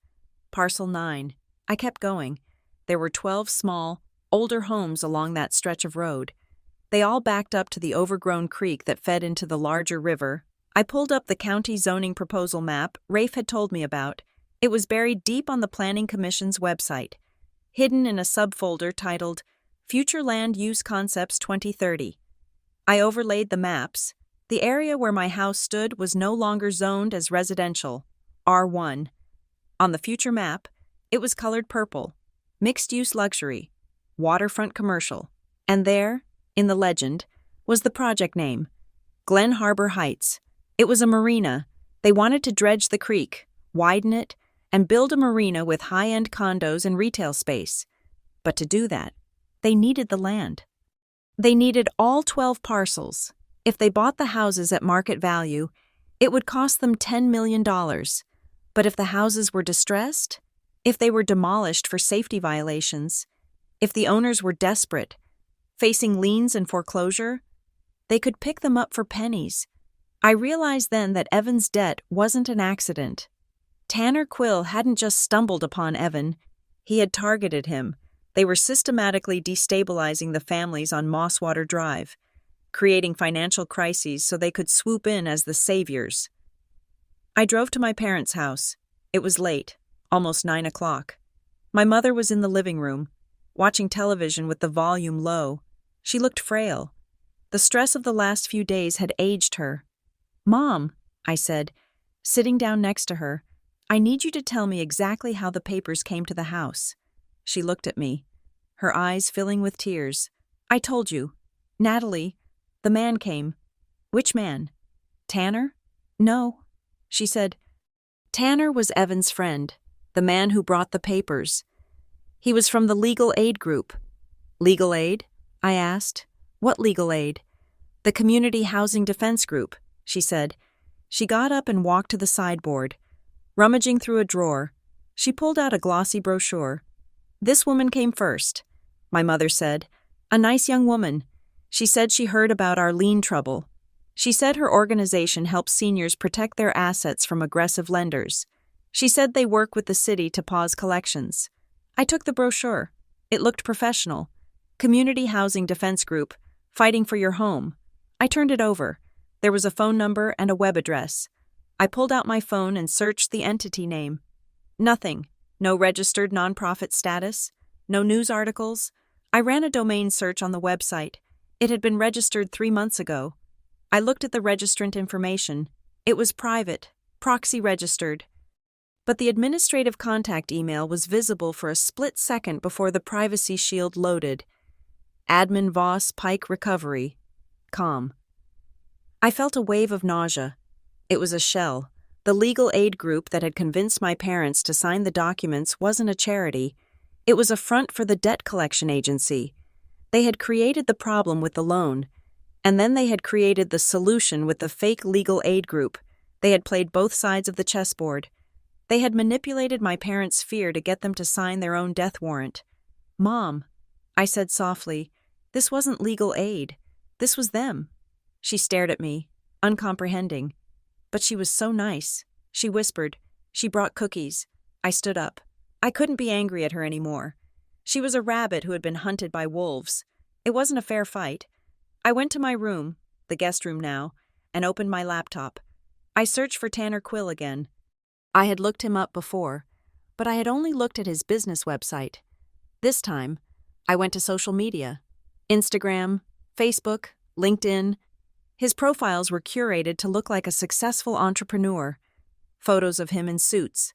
Parcel 9. I kept going. There were 12 small, older homes along that stretch of road. They all backed up to the overgrown creek that fed into the larger river. I pulled up the county zoning proposal map Rafe had told me about. It was buried deep on the Planning Commission's website, hidden in a subfolder titled Future Land Use Concepts 2030. I overlaid the maps. The area where my house stood was no longer zoned as residential, R1. On the future map, it was colored purple, mixed-use luxury, waterfront commercial, and there, in the legend, was the project name, Glen Harbor Heights. It was a marina. They wanted to dredge the creek, widen it, and build a marina with high-end condos and retail space. But to do that, they needed the land. They needed all 12 parcels. If they bought the houses at market value, it would cost them $10 million. But if the houses were distressed, if they were demolished for safety violations, if the owners were desperate, facing liens and foreclosure, they could pick them up for pennies. I realized then that Evan's debt wasn't an accident. Tanner Quill hadn't just stumbled upon Evan. He had targeted him. They were systematically destabilizing the families on Mosswater Drive, creating financial crises so they could swoop in as the saviors. I drove to my parents' house. It was late, almost 9 o'clock. My mother was in the living room, watching television with the volume low. She looked frail. The stress of the last few days had aged her. "Mom," I said, sitting down next to her, "I need you to tell me exactly how the papers came to the house." She looked at me, her eyes filling with tears. "I told you. Natalie, the man came." "Which man? Tanner?" "No," she said. "Tanner was Evan's friend, the man who brought the papers. He was from the legal aid group." "Legal aid?" I asked. "What legal aid?" "The Community Housing Defense Group," she said. She got up and walked to the sideboard. Rummaging through a drawer, she pulled out a glossy brochure. "This woman came first," my mother said. "A nice young woman. She said she heard about our lien trouble. She said her organization helps seniors protect their assets from aggressive lenders. She said they work with the city to pause collections." I took the brochure. It looked professional. Community Housing Defense Group, fighting for your home. I turned it over. There was a phone number and a web address. I pulled out my phone and searched the entity name. Nothing. No registered nonprofit status. No news articles. I ran a domain search on the website. It had been registered 3 months ago. I looked at the registrant information. It was private, proxy registered. But the administrative contact email was visible for a split second before the privacy shield loaded. Admin Voss Pike Recovery. Com. I felt a wave of nausea. It was a shell, The legal aid group that had convinced my parents to sign the documents wasn't a charity. It was a front for the debt collection agency. They had created the problem with the loan, and then they had created the solution with the fake legal aid group. They had played both sides of the chessboard. They had manipulated my parents' fear to get them to sign their own death warrant. "Mom," I said softly, "this wasn't legal aid. This was them." She stared at me, uncomprehending. But she was so nice. She whispered. She brought cookies. I stood up. I couldn't be angry at her anymore. She was a rabbit who had been hunted by wolves. It wasn't a fair fight. I went to my room, the guest room now, and opened my laptop. I searched for Tanner Quill again. I had looked him up before, but I had only looked at his business website. This time, I went to social media. Instagram, Facebook, LinkedIn. His profiles were curated to look like a successful entrepreneur. Photos of him in suits.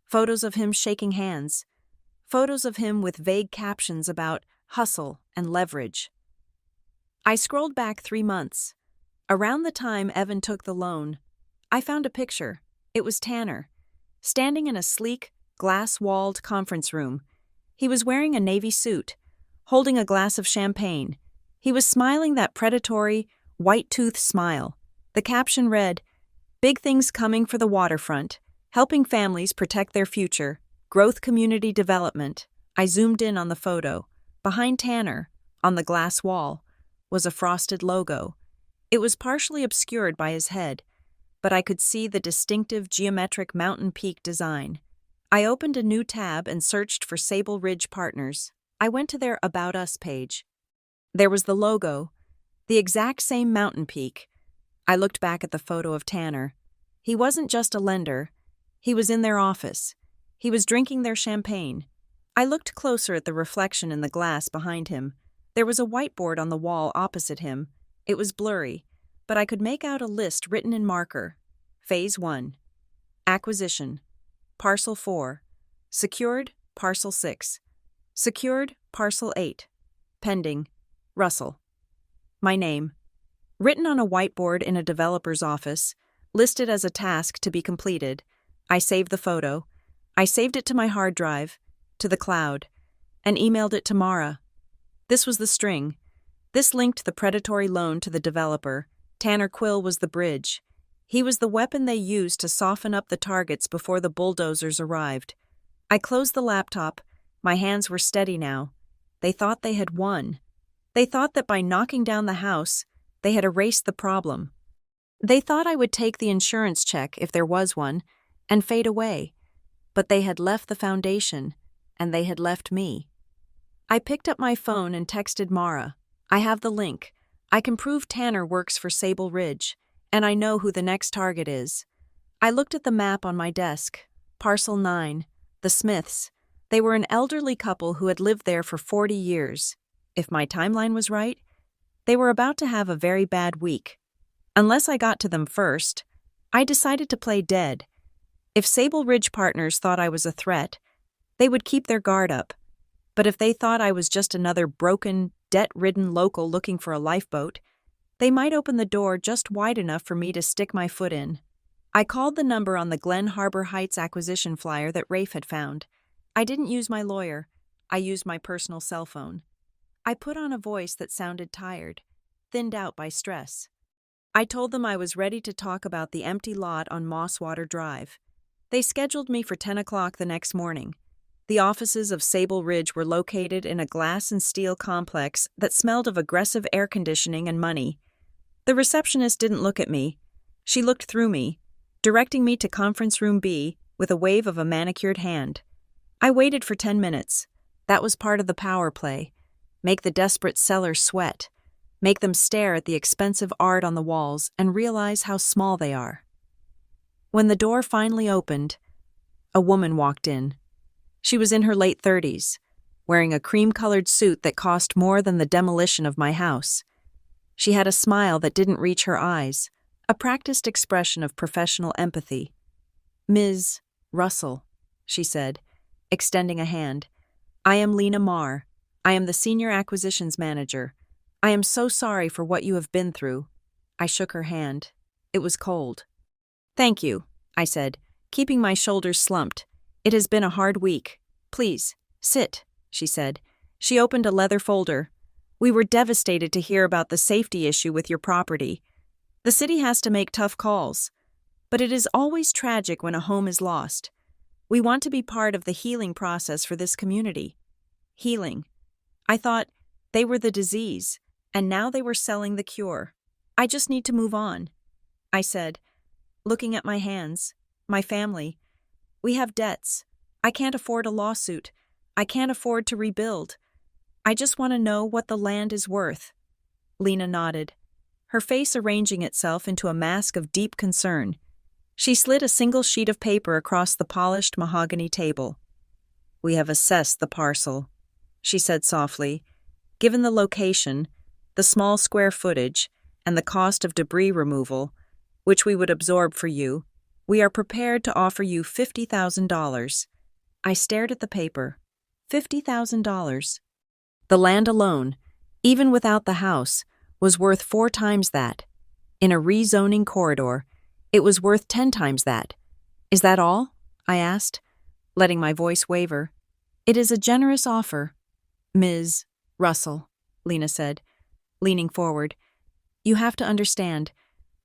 Photos of him shaking hands. Photos of him with vague captions about hustle and leverage. I scrolled back 3 months. Around the time Evan took the loan, I found a picture. It was Tanner, standing in a sleek, glass-walled conference room. He was wearing a navy suit, holding a glass of champagne. He was smiling that predatory, white-toothed smile. The caption read, "Big things coming for the waterfront, helping families protect their future, growth community development." I zoomed in on the photo. Behind Tanner, on the glass wall, was a frosted logo. It was partially obscured by his head, but I could see the distinctive geometric mountain peak design. I opened a new tab and searched for Sable Ridge Partners. I went to their About Us page. There was the logo, the exact same mountain peak. I looked back at the photo of Tanner. He wasn't just a lender. He was in their office. He was drinking their champagne. I looked closer at the reflection in the glass behind him. There was a whiteboard on the wall opposite him. It was blurry, but I could make out a list written in marker. Phase 1. Acquisition. Parcel 4. Secured, Parcel 6. Secured, Parcel 8. Pending, Russell. My name. Written on a whiteboard in a developer's office, listed as a task to be completed. I saved the photo. I saved it to my hard drive, to the cloud, and emailed it to Mara. This was the string. This linked the predatory loan to the developer. Tanner Quill was the bridge. He was the weapon they used to soften up the targets before the bulldozers arrived. I closed the laptop. My hands were steady now. They thought they had won. They thought that by knocking down the house, they had erased the problem. They thought I would take the insurance check, if there was one, and fade away. But they had left the foundation, and they had left me. I picked up my phone and texted Mara. "I have the link. I can prove Tanner works for Sable Ridge, and I know who the next target is." I looked at the map on my desk. Parcel 9, the Smiths. They were an elderly couple who had lived there for 40 years. If my timeline was right, they were about to have a very bad week. Unless I got to them first, I decided to play dead. If Sable Ridge Partners thought I was a threat, they would keep their guard up. But if they thought I was just another broken, debt-ridden local looking for a lifeboat, they might open the door just wide enough for me to stick my foot in. I called the number on the Glen Harbor Heights acquisition flyer that Rafe had found. I didn't use my lawyer. I used my personal cell phone. I put on a voice that sounded tired, thinned out by stress. I told them I was ready to talk about the empty lot on Mosswater Drive. They scheduled me for 10 o'clock the next morning. The offices of Sable Ridge were located in a glass and steel complex that smelled of aggressive air conditioning and money. The receptionist didn't look at me. She looked through me, directing me to conference room B with a wave of a manicured hand. I waited for 10 minutes. That was part of the power play. Make the desperate seller sweat. Make them stare at the expensive art on the walls and realize how small they are. When the door finally opened, a woman walked in. She was in her late 30s, wearing a cream-colored suit that cost more than the demolition of my house. She had a smile that didn't reach her eyes, a practiced expression of professional empathy. "Ms. Russell," she said, extending a hand. "I am Lena Marr. I am the Senior Acquisitions Manager. I am so sorry for what you have been through." I shook her hand. It was cold. "Thank you. I said, keeping my shoulders slumped. It has been a hard week. Please, sit, she said. She opened a leather folder. We were devastated to hear about the safety issue with your property. The city has to make tough calls, but it is always tragic when a home is lost. We want to be part of the healing process for this community. Healing. I thought they were the disease, and now they were selling the cure. I just need to move on, I said, looking at my hands, my family. We have debts. I can't afford a lawsuit. I can't afford to rebuild. I just want to know what the land is worth. Lena nodded, her face arranging itself into a mask of deep concern. She slid a single sheet of paper across the polished mahogany table. We have assessed the parcel, she said softly. Given the location, the small square footage, and the cost of debris removal, which we would absorb for you, we are prepared to offer you $50,000. I stared at the paper. $50,000. The land alone, even without the house, was worth 4 times that. In a rezoning corridor, it was worth 10 times that. Is that all? I asked, letting my voice waver. It is a generous offer. Ms. Russell, Lena said, leaning forward. You have to understand,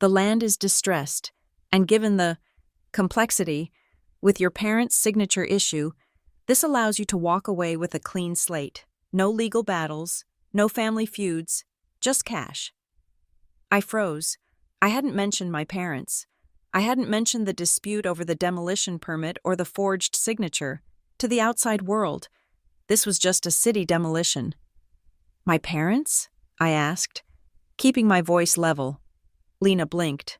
the land is distressed, and given the complexity with your parents' signature issue, this allows you to walk away with a clean slate. No legal battles, no family feuds, just cash. I froze. I hadn't mentioned my parents. I hadn't mentioned the dispute over the demolition permit or the forged signature. To the outside world, this was just a city demolition. My parents? I asked, keeping my voice level. Lena blinked.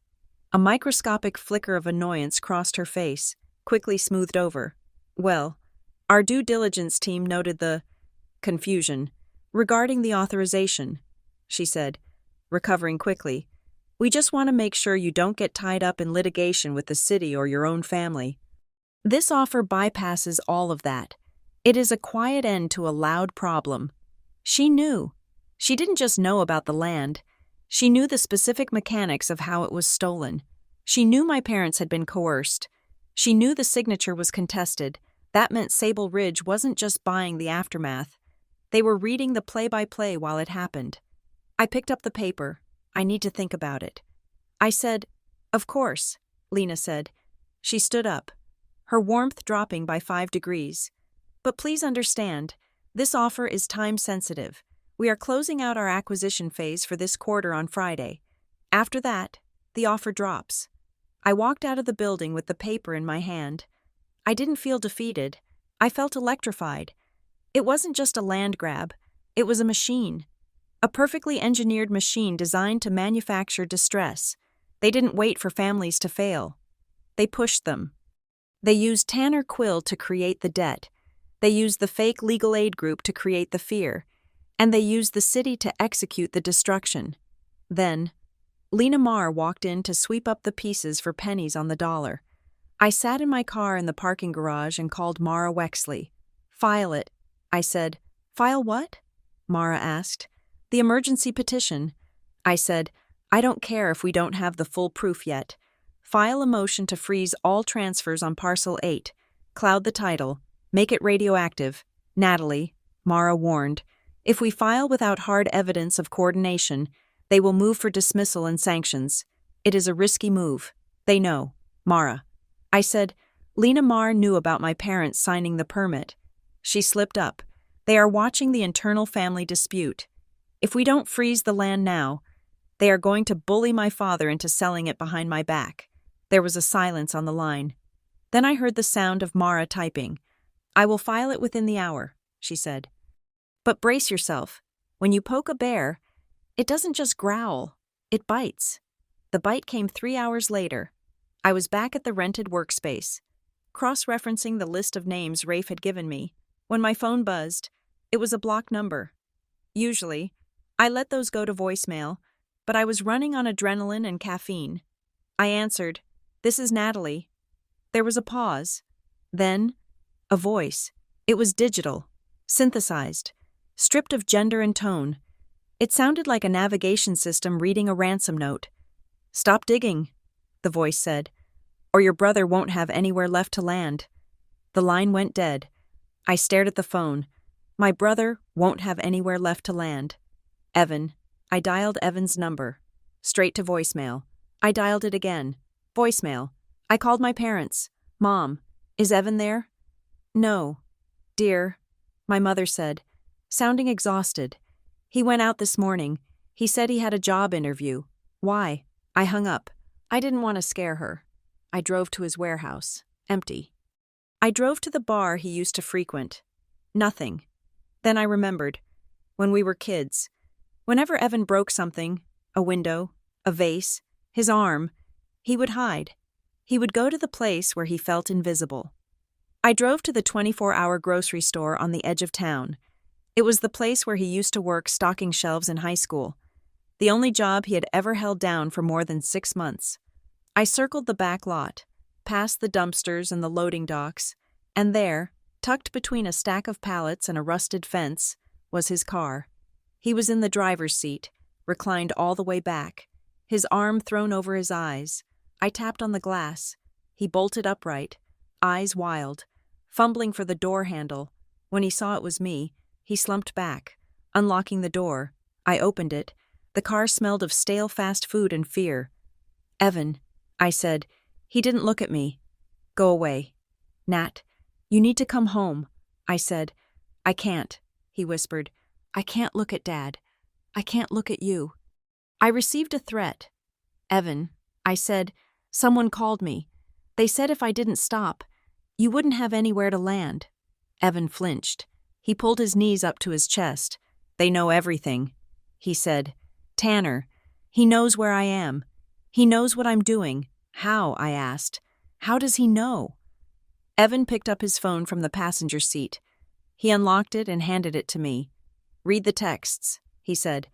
A microscopic flicker of annoyance crossed her face, quickly smoothed over. Well, our due diligence team noted the confusion regarding the authorization, she said, recovering quickly. We just want to make sure you don't get tied up in litigation with the city or your own family. This offer bypasses all of that. It is a quiet end to a loud problem. She knew. She didn't just know about the land. She knew the specific mechanics of how it was stolen. She knew my parents had been coerced. She knew the signature was contested. That meant Sable Ridge wasn't just buying the aftermath. They were reading the play-by-play while it happened. I picked up the paper. I need to think about it. I said, Of course, Lena said. She stood up, her warmth dropping by 5 degrees. But please understand, this offer is time-sensitive. We are closing out our acquisition phase for this quarter on Friday. After that, the offer drops. I walked out of the building with the paper in my hand. I didn't feel defeated. I felt electrified. It wasn't just a land grab. It was a machine. A perfectly engineered machine designed to manufacture distress. They didn't wait for families to fail. They pushed them. They used Tanner Quill to create the debt. They used the fake legal aid group to create the fear. And they used the city to execute the destruction. Then, Lena Marr walked in to sweep up the pieces for pennies on the dollar. I sat in my car in the parking garage and called Mara Wexley. File it, I said. File what? Mara asked. The emergency petition. I said, I don't care if we don't have the full proof yet. File a motion to freeze all transfers on Parcel 8. Cloud the title. Make it radioactive. Natalie, Mara warned. If we file without hard evidence of coordination, they will move for dismissal and sanctions. It is a risky move. They know. Mara. I said, Lena Marr knew about my parents signing the permit. She slipped up. They are watching the internal family dispute. If we don't freeze the land now, they are going to bully my father into selling it behind my back. There was a silence on the line. Then I heard the sound of Mara typing. I will file it within the hour, she said. But brace yourself. When you poke a bear, it doesn't just growl, it bites. The bite came 3 hours later. I was back at the rented workspace, cross-referencing the list of names Rafe had given me. When my phone buzzed, it was a blocked number. Usually, I let those go to voicemail, but I was running on adrenaline and caffeine. I answered, This is Natalie. There was a pause. Then, a voice. It was digital, synthesized, stripped of gender and tone. It sounded like a navigation system reading a ransom note. Stop digging, the voice said. or your brother won't have anywhere left to land." The line went dead. I stared at the phone. My brother won't have anywhere left to land. Evan. I dialed Evan's number. Straight to voicemail. I dialed it again. Voicemail. I called my parents. "Mom, is Evan there?" "No, dear," my mother said, sounding exhausted. "He went out this morning. He said he had a job interview." "Why?" I hung up. I didn't want to scare her. I drove to his warehouse. Empty. I drove to the bar he used to frequent. Nothing. Then I remembered. When we were kids, whenever Evan broke something, a window, a vase, his arm, he would hide. He would go to the place where he felt invisible. I drove to the 24-hour grocery store on the edge of town. It was the place where he used to work stocking shelves in high school, the only job he had ever held down for more than 6 months. I circled the back lot, past the dumpsters and the loading docks, and there, tucked between a stack of pallets and a rusted fence, was his car. He was in the driver's seat, reclined all the way back, his arm thrown over his eyes. I tapped on the glass. He bolted upright, eyes wild, fumbling for the door handle. When he saw it was me, he slumped back, unlocking the door. I opened it. The car smelled of stale fast food and fear. "Evan," I said. He didn't look at me. "Go away." "Nat, you need to come home," I said. "I can't," he whispered. "I can't look at Dad. I can't look at you." I received a threat. "Evan," I said, "someone called me. They said if I didn't stop, you wouldn't have anywhere to land." Evan flinched. He pulled his knees up to his chest. "They know everything," he said. "Tanner. He knows where I am. He knows what I'm doing." "How?" I asked. "How does he know?" Evan picked up his phone from the passenger seat. He unlocked it and handed it to me. "Read the texts," he said.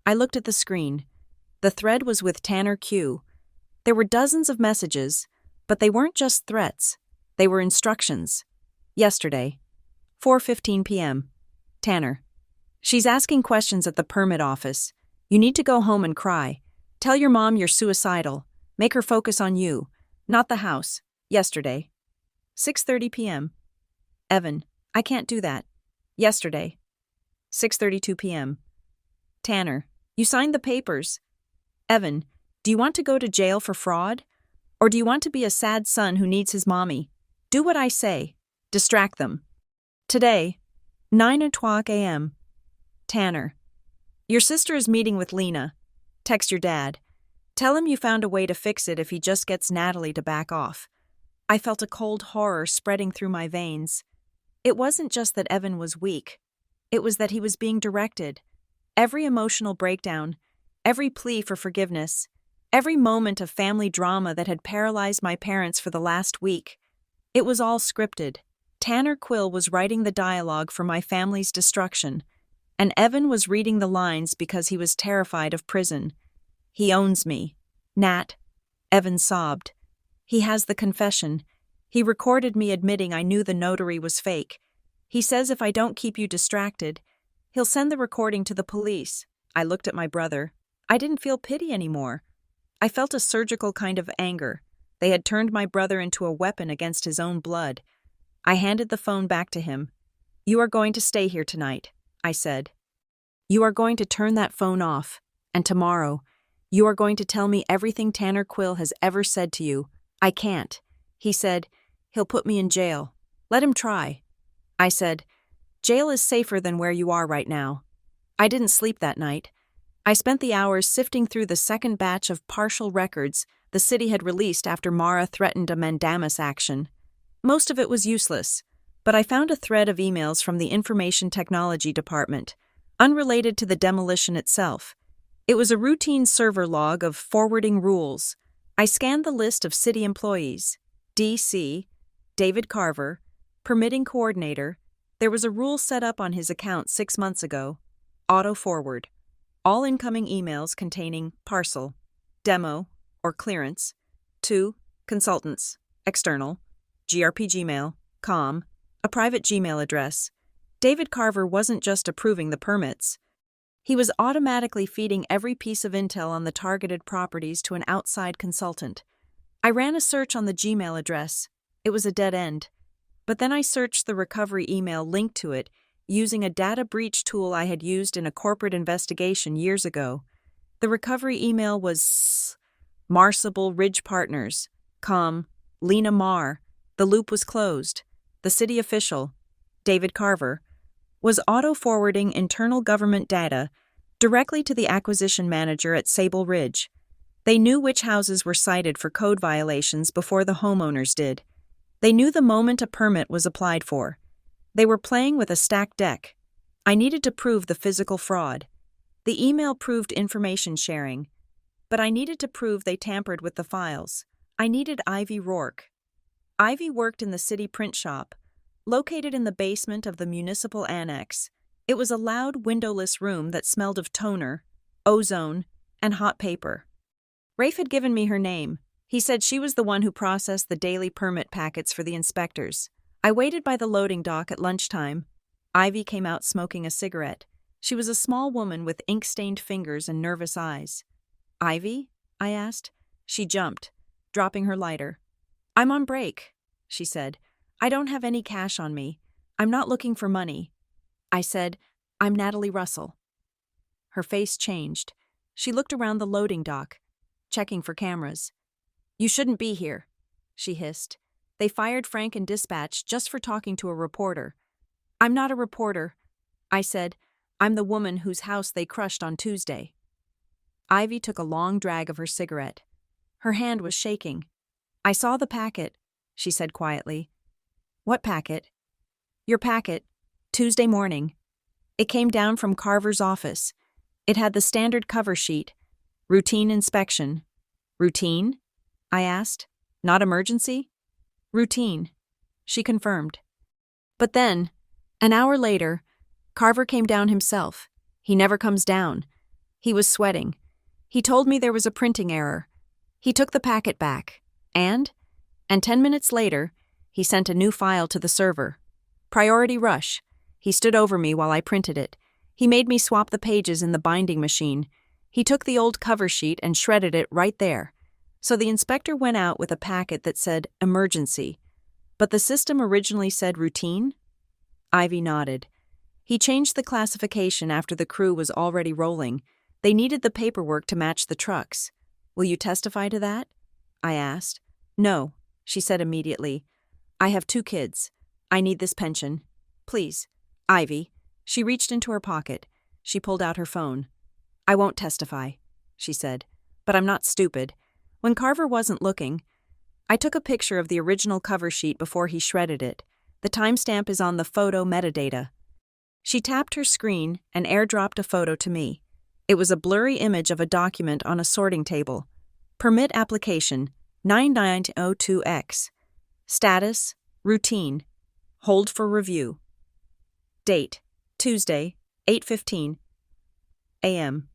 I looked at the screen. The thread was with Tanner Q. There were dozens of messages, but they weren't just threats. They were instructions. Yesterday, 4:15 p.m. Tanner. "She's asking questions at the permit office. You need to go home and cry. Tell your mom you're suicidal. Make her focus on you, not the house. Yesterday. 6:30 p.m. Evan. I can't do that. Yesterday. 6:32 p.m. Tanner. You signed the papers. Evan. Do you want to go to jail for fraud? Or do you want to be a sad son who needs his mommy? Do what I say. Distract them. Today, 9:00 a.m. Tanner. Your sister is meeting with Lena. Text your dad. Tell him you found a way to fix it if he just gets Natalie to back off. I felt a cold horror spreading through my veins. It wasn't just that Evan was weak. It was that he was being directed. Every emotional breakdown, every plea for forgiveness, every moment of family drama that had paralyzed my parents for the last week. It was all scripted. Tanner Quill was writing the dialogue for my family's destruction, and Evan was reading the lines because he was terrified of prison. He owns me. Nat. Evan sobbed. He has the confession. He recorded me admitting I knew the notary was fake. He says if I don't keep you distracted, he'll send the recording to the police. I looked at my brother. I didn't feel pity anymore. I felt a surgical kind of anger. They had turned my brother into a weapon against his own blood. I handed the phone back to him. You are going to stay here tonight, I said. You are going to turn that phone off, and tomorrow, you are going to tell me everything Tanner Quill has ever said to you. I can't. He said, he'll put me in jail. Let him try. I said, jail is safer than where you are right now. I didn't sleep that night. I spent the hours sifting through the second batch of partial records the city had released after Mara threatened a mandamus action. Most of it was useless, but I found a thread of emails from the Information Technology Department, unrelated to the demolition itself. It was a routine server log of forwarding rules. I scanned the list of city employees. DC, David Carver, permitting coordinator. There was a rule set up on his account 6 months ago. Auto forward. All incoming emails containing parcel, demo, or clearance, to consultants, external, GRP Gmail, com, a private Gmail address. David Carver wasn't just approving the permits. He was automatically feeding every piece of intel on the targeted properties to an outside consultant. I ran a search on the Gmail address. It was a dead end. But then I searched the recovery email linked to it using a data breach tool I had used in a corporate investigation years ago. The recovery email was Marcible Ridge Partners, Lena Marr. The loop was closed. The city official, David Carver, was auto-forwarding internal government data directly to the acquisition manager at Sable Ridge. They knew which houses were cited for code violations before the homeowners did. They knew the moment a permit was applied for. They were playing with a stacked deck. I needed to prove the physical fraud. The email proved information sharing, but I needed to prove they tampered with the files. I needed Ivy Rourke. Ivy worked in the city print shop, located in the basement of the municipal annex. It was a loud, windowless room that smelled of toner, ozone, and hot paper. Rafe had given me her name. He said she was the one who processed the daily permit packets for the inspectors. I waited by the loading dock at lunchtime. Ivy came out smoking a cigarette. She was a small woman with ink-stained fingers and nervous eyes. "Ivy?" I asked. She jumped, dropping her lighter. "I'm on break," she said. "I don't have any cash on me. I'm not looking for money." I said, "I'm Natalie Russell." Her face changed. She looked around the loading dock, checking for cameras. "You shouldn't be here," she hissed. "They fired Frank and dispatch just for talking to a reporter." "I'm not a reporter," I said. "I'm the woman whose house they crushed on Tuesday." Ivy took a long drag of her cigarette. Her hand was shaking. "I saw the packet," she said quietly. "What packet?" "Your packet. Tuesday morning. It came down from Carver's office. It had the standard cover sheet. Routine inspection." "Routine?" I asked. "Not emergency?" "Routine," she confirmed. But then, an hour later, Carver came down himself. He never comes down. He was sweating. He told me there was a printing error. He took the packet back. And 10 minutes later, he sent a new file to the server. Priority rush. He stood over me while I printed it. He made me swap the pages in the binding machine. He took the old cover sheet and shredded it right there. So the inspector went out with a packet that said emergency. But the system originally said routine? Ivy nodded. He changed the classification after the crew was already rolling. They needed the paperwork to match the trucks. "Will you testify to that?" I asked. "No," she said immediately. "I have 2 kids. I need this pension. Please, Ivy." She reached into her pocket. She pulled out her phone. "I won't testify," she said. "But I'm not stupid. When Carver wasn't looking, I took a picture of the original cover sheet before he shredded it. The timestamp is on the photo metadata." She tapped her screen and airdropped a photo to me. It was a blurry image of a document on a sorting table. Permit application 9902X. Status, routine. Hold for review. Date, Tuesday, 8:15 a.m.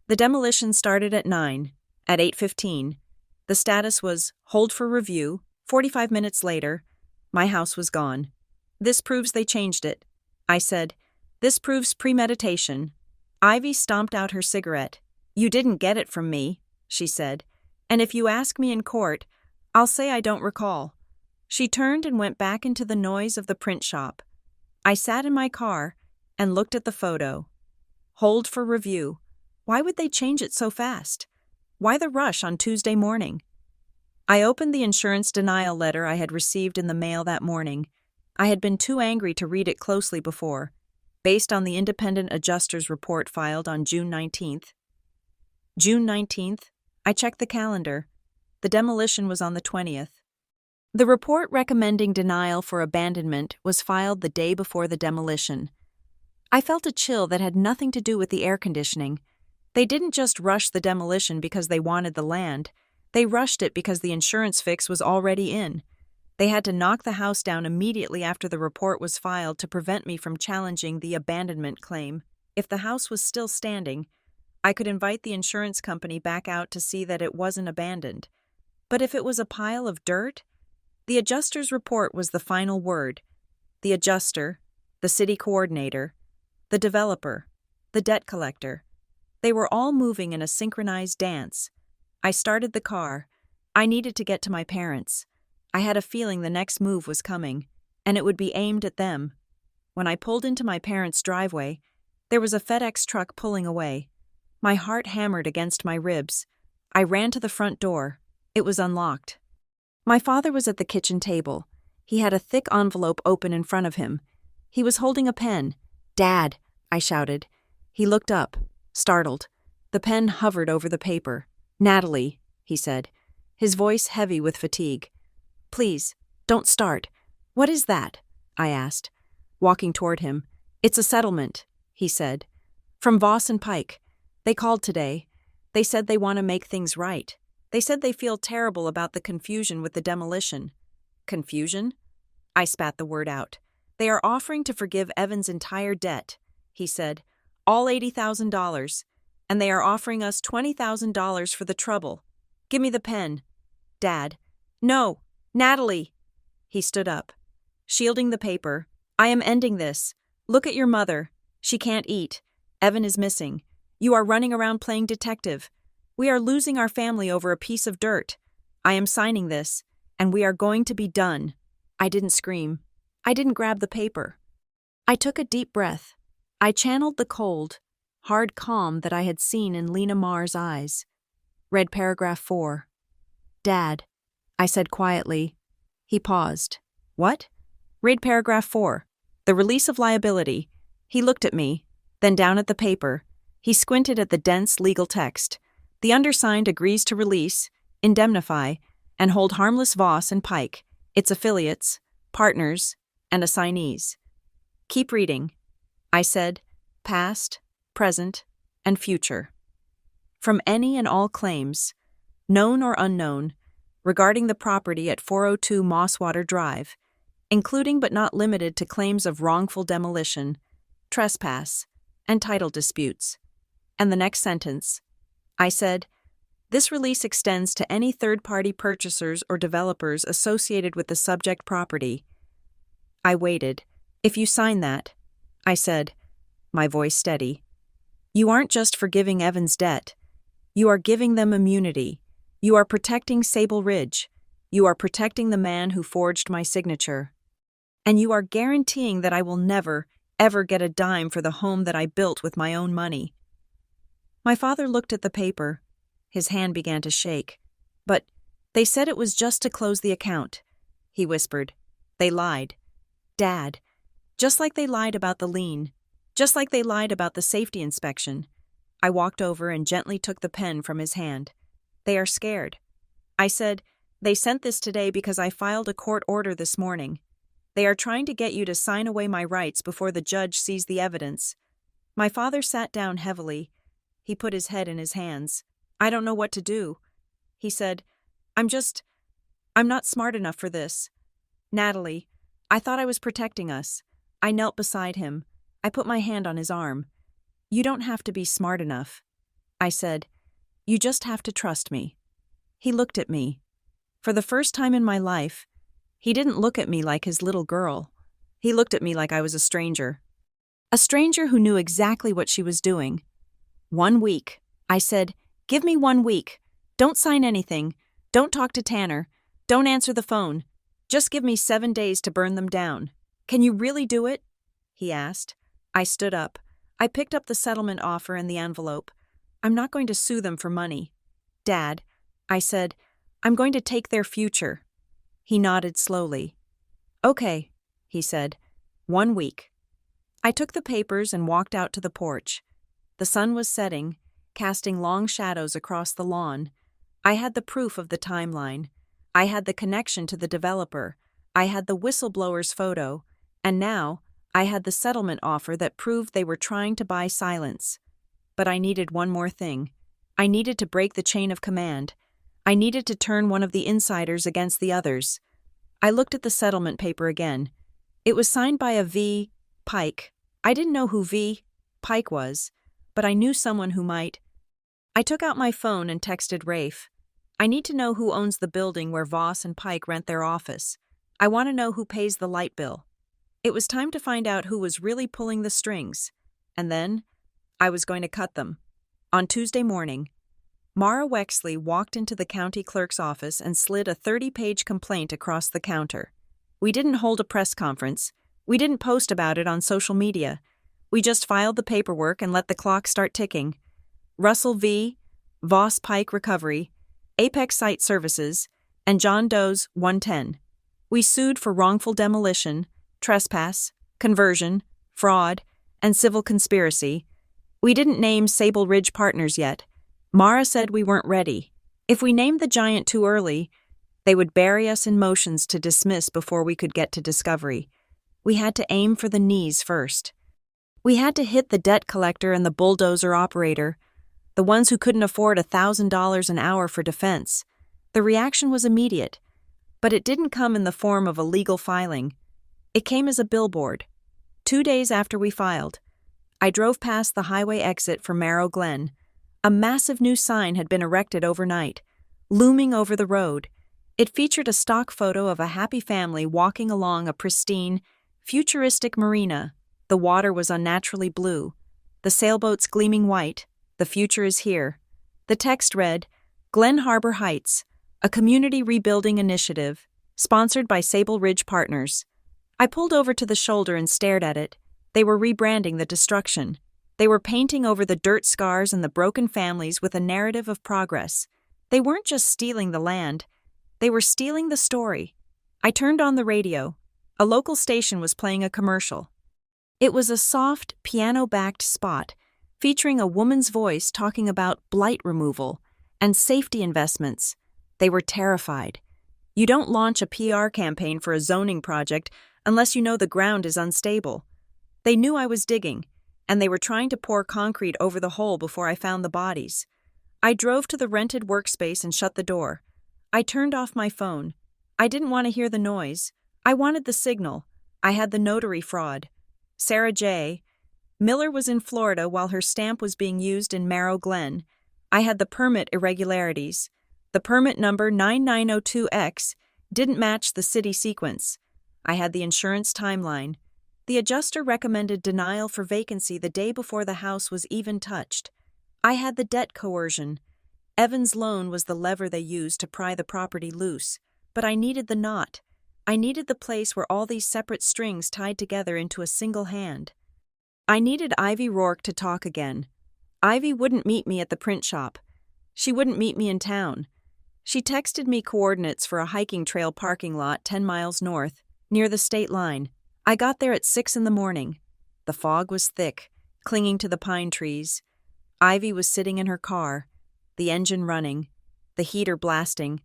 The demolition started at 9. At 8:15, the status was hold for review. 45 minutes later, my house was gone. "This proves they changed it," I said. "This proves premeditation." Ivy stomped out her cigarette. "You didn't get it from me," she said. "And if you ask me in court, I'll say I don't recall." She turned and went back into the noise of the print shop. I sat in my car and looked at the photo. Hold for review. Why would they change it so fast? Why the rush on Tuesday morning? I opened the insurance denial letter I had received in the mail that morning. I had been too angry to read it closely before, based on the independent adjuster's report filed on June 19th. June 19th, I checked the calendar. The demolition was on the 20th. The report recommending denial for abandonment was filed the day before the demolition. I felt a chill that had nothing to do with the air conditioning. They didn't just rush the demolition because they wanted the land. They rushed it because the insurance fix was already in. They had to knock the house down immediately after the report was filed to prevent me from challenging the abandonment claim. If the house was still standing, I could invite the insurance company back out to see that it wasn't abandoned. But if it was a pile of dirt, the adjuster's report was the final word. The adjuster, the city coordinator, the developer, the debt collector. They were all moving in a synchronized dance. I started the car. I needed to get to my parents. I had a feeling the next move was coming, and it would be aimed at them. When I pulled into my parents' driveway, there was a FedEx truck pulling away. My heart hammered against my ribs. I ran to the front door. It was unlocked. My father was at the kitchen table. He had a thick envelope open in front of him. He was holding a pen. "Dad," I shouted. He looked up, startled. The pen hovered over the paper. "Natalie," he said, his voice heavy with fatigue. "Please, don't start. What is that?" I asked, walking toward him. "It's a settlement," he said. "From Voss and Pike. They called today. They said they want to make things right. They said they feel terrible about the confusion with the demolition." "Confusion?" I spat the word out. "They are offering to forgive Evan's entire debt," he said, "all $80,000, and they are offering us $20,000 for the trouble. Give me the pen." "Dad." "No, Natalie." He stood up, shielding the paper. "I am ending this. Look at your mother. She can't eat. Evan is missing. You are running around playing detective. We are losing our family over a piece of dirt. I am signing this, and we are going to be done." I didn't scream. I didn't grab the paper. I took a deep breath. I channeled the cold, hard calm that I had seen in Lena Marr's eyes. Read paragraph 4. "Dad," I said quietly. He paused. "What?" "Read paragraph 4. The release of liability." He looked at me, then down at the paper. He squinted at the dense legal text. "The undersigned agrees to release, indemnify, and hold harmless Voss and Pike, its affiliates, partners, and assignees." "Keep reading," I said, "past, present, and future. From any and all claims, known or unknown, regarding the property at 402 Mosswater Drive, including but not limited to claims of wrongful demolition, trespass, and title disputes." And the next sentence, I said, "This release extends to any third-party purchasers or developers associated with the subject property." I waited. "If you sign that," I said, my voice steady, "you aren't just forgiving Evan's debt. You are giving them immunity. You are protecting Sable Ridge. You are protecting the man who forged my signature. And you are guaranteeing that I will never, ever get a dime for the home that I built with my own money." My father looked at the paper. His hand began to shake. "But they said it was just to close the account," he whispered. "They lied. Dad, just like they lied about the lien, just like they lied about the safety inspection." I walked over and gently took the pen from his hand. "They are scared." I said, "They sent this today because I filed a court order this morning. They are trying to get you to sign away my rights before the judge sees the evidence." My father sat down heavily. He put his head in his hands. "I don't know what to do." He said, I'm not smart enough for this. Natalie, I thought I was protecting us." I knelt beside him. I put my hand on his arm. "You don't have to be smart enough," I said. "You just have to trust me." He looked at me. For the first time in my life, he didn't look at me like his little girl. He looked at me like I was a stranger. A stranger who knew exactly what she was doing. 1 week. I said, "Give me 1 week. Don't sign anything. Don't talk to Tanner. Don't answer the phone. Just give me 7 days to burn them down. Can you really do it?" he asked. I stood up. I picked up the settlement offer and the envelope. "I'm not going to sue them for money. Dad," I said, "I'm going to take their future." He nodded slowly. "Okay," he said. 1 week. I took the papers and walked out to the porch. The sun was setting, casting long shadows across the lawn. I had the proof of the timeline. I had the connection to the developer. I had the whistleblower's photo. And now, I had the settlement offer that proved they were trying to buy silence. But I needed one more thing. I needed to break the chain of command. I needed to turn one of the insiders against the others. I looked at the settlement paper again. It was signed by a V. Pike. I didn't know who V. Pike was, but I knew someone who might. I took out my phone and texted Rafe. "I need to know who owns the building where Voss and Pike rent their office. I want to know who pays the light bill." It was time to find out who was really pulling the strings. And then, I was going to cut them. On Tuesday morning. Mara Wexley walked into the county clerk's office and slid a 30-page complaint across the counter. We didn't hold a press conference. We didn't post about it on social media. We just filed the paperwork and let the clock start ticking. Russell v. Voss Pike Recovery, Apex Site Services, and John Doe's 110. We sued for wrongful demolition, trespass, conversion, fraud, and civil conspiracy. We didn't name Sable Ridge Partners yet. Mara said we weren't ready. If we named the giant too early, they would bury us in motions to dismiss before we could get to discovery. We had to aim for the knees first. We had to hit the debt collector and the bulldozer operator, the ones who couldn't afford $1,000 an hour for defense. The reaction was immediate, but it didn't come in the form of a legal filing. It came as a billboard. 2 days after we filed, I drove past the highway exit for Marrow Glen. A massive new sign had been erected overnight, looming over the road. It featured a stock photo of a happy family walking along a pristine, futuristic marina. The water was unnaturally blue, the sailboats gleaming white. The future is here. The text read, Glen Harbor Heights, a community rebuilding initiative, sponsored by Sable Ridge Partners. I pulled over to the shoulder and stared at it. They were rebranding the destruction. They were painting over the dirt scars and the broken families with a narrative of progress. They weren't just stealing the land. They were stealing the story. I turned on the radio. A local station was playing a commercial. It was a soft, piano-backed spot featuring a woman's voice talking about blight removal and safety investments. They were terrified. You don't launch a PR campaign for a zoning project unless you know the ground is unstable. They knew I was digging, and they were trying to pour concrete over the hole before I found the bodies. I drove to the rented workspace and shut the door. I turned off my phone. I didn't want to hear the noise. I wanted the signal. I had the notary fraud. Sarah J. Miller was in Florida while her stamp was being used in Marrow Glen. I had the permit irregularities. The permit number 9902X didn't match the city sequence. I had the insurance timeline. The adjuster recommended denial for vacancy the day before the house was even touched. I had the debt coercion. Evans' loan was the lever they used to pry the property loose, but I needed the knot. I needed the place where all these separate strings tied together into a single hand. I needed Ivy Rourke to talk again. Ivy wouldn't meet me at the print shop. She wouldn't meet me in town. She texted me coordinates for a hiking trail parking lot 10 miles north, near the state line. I got there at 6 a.m. The fog was thick, clinging to the pine trees. Ivy was sitting in her car, the engine running, the heater blasting.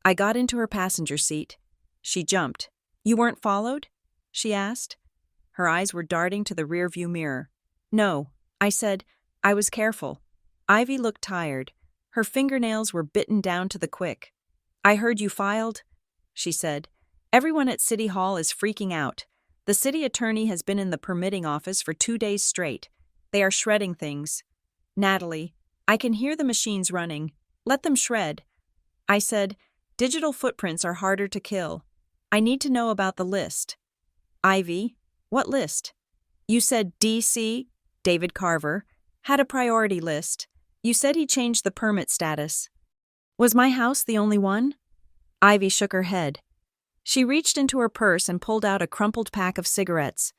I got into her passenger seat. She jumped. "You weren't followed?" she asked. Her eyes were darting to the rearview mirror. "No," I said. "I was careful." Ivy looked tired. Her fingernails were bitten down to the quick. "I heard you filed," she said. "Everyone at City Hall is freaking out. The city attorney has been in the permitting office for 2 days straight. They are shredding things." "Natalie, I can hear the machines running. Let them shred." I said, "Digital footprints are harder to kill. I need to know about the list." "Ivy, what list?" "You said DC, David Carver, had a priority list. You said he changed the permit status. Was my house the only one?" Ivy shook her head. She reached into her purse and pulled out a crumpled pack of cigarettes,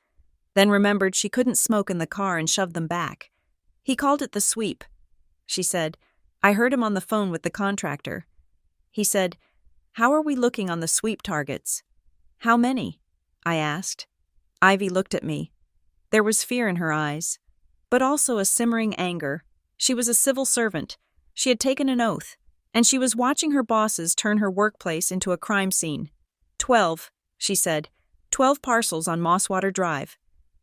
then remembered she couldn't smoke in the car and shoved them back. "He called it the sweep," she said. "I heard him on the phone with the contractor. He said, 'How are we looking on the sweep targets?'" "How many?" I asked. Ivy looked at me. There was fear in her eyes, but also a simmering anger. She was a civil servant. She had taken an oath, and she was watching her bosses turn her workplace into a crime scene. 12, she said. 12 parcels on Mosswater Drive.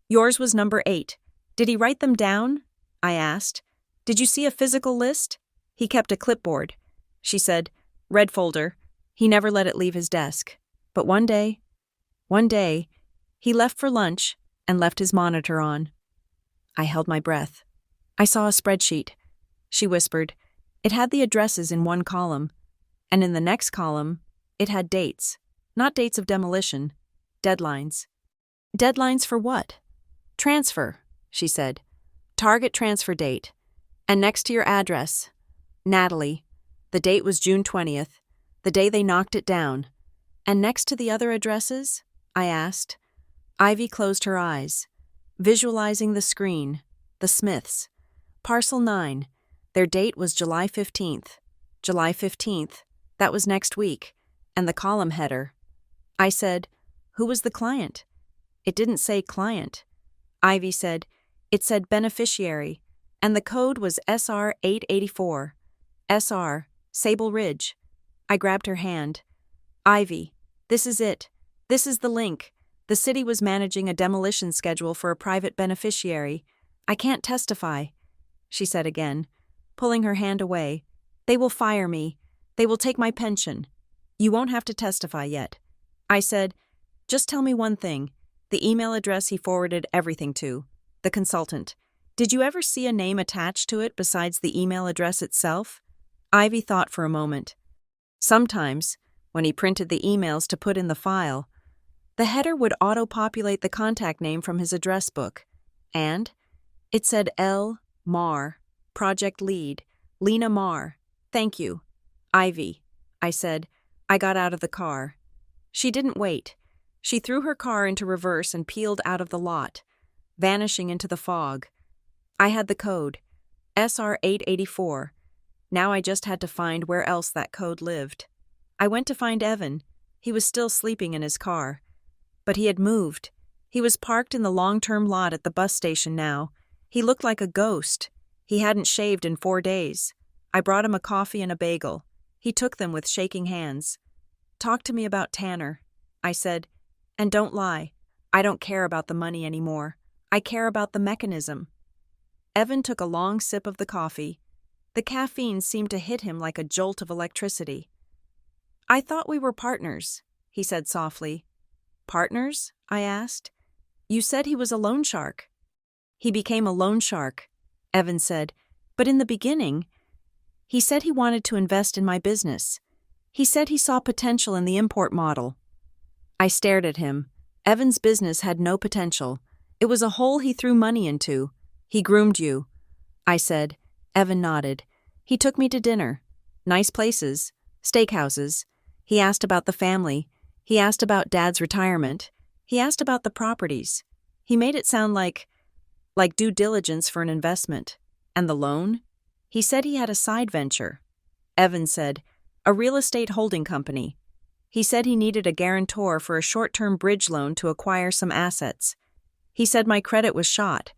Yours was number 8. Did he write them down? I asked. Did you see a physical list? He kept a clipboard. She said, "Red folder." He never let it leave his desk. But one day, he left for lunch and left his monitor on. I held my breath. I saw a spreadsheet. She whispered. It had the addresses in one column, and in the next column, it had dates. Not dates of demolition, deadlines. Deadlines for what? Transfer, she said. Target transfer date. And next to your address, Natalie. The date was June 20th, the day they knocked it down. And next to the other addresses? I asked. Ivy closed her eyes, visualizing the screen, the Smiths. Parcel 9. Their date was July 15th. July 15th. That was next week. And the column header. I said, "Who was the client?" It didn't say client. Ivy said, "It said beneficiary, and the code was SR 884. SR, Sable Ridge." I grabbed her hand. "Ivy, this is it. This is the link. The city was managing a demolition schedule for a private beneficiary. I can't testify," she said again, pulling her hand away. "They will fire me. They will take my pension. You won't have to testify yet." I said, "Just tell me one thing. The email address he forwarded everything to, the consultant. Did you ever see a name attached to it besides the email address itself?" Ivy thought for a moment. Sometimes, when he printed the emails to put in the file, the header would auto-populate the contact name from his address book. And it said L. Marr, Project Lead, Lena Marr. "Thank you, Ivy," I said. I got out of the car. She didn't wait. She threw her car into reverse and peeled out of the lot, vanishing into the fog. I had the code, SR 884. Now I just had to find where else that code lived. I went to find Evan. He was still sleeping in his car. But he had moved. He was parked in the long-term lot at the bus station now. He looked like a ghost. He hadn't shaved in 4 days. I brought him a coffee and a bagel. He took them with shaking hands. "Talk to me about Tanner," I said. "And don't lie. I don't care about the money anymore. I care about the mechanism." Evan took a long sip of the coffee. The caffeine seemed to hit him like a jolt of electricity. "I thought we were partners," he said softly. "Partners?" I asked. "You said he was a loan shark." "He became a loan shark," Evan said. "But in the beginning, he said he wanted to invest in my business. He said he saw potential in the import model." I stared at him. Evan's business had no potential. It was a hole he threw money into. "He groomed you," I said. Evan nodded. "He took me to dinner. Nice places. Steakhouses. He asked about the family. He asked about Dad's retirement. He asked about the properties. He made it sound like due diligence for an investment. And the loan? He said he had a side venture." Evan said, "A real estate holding company. He said he needed a guarantor for a short-term bridge loan to acquire some assets. He said my credit was shot,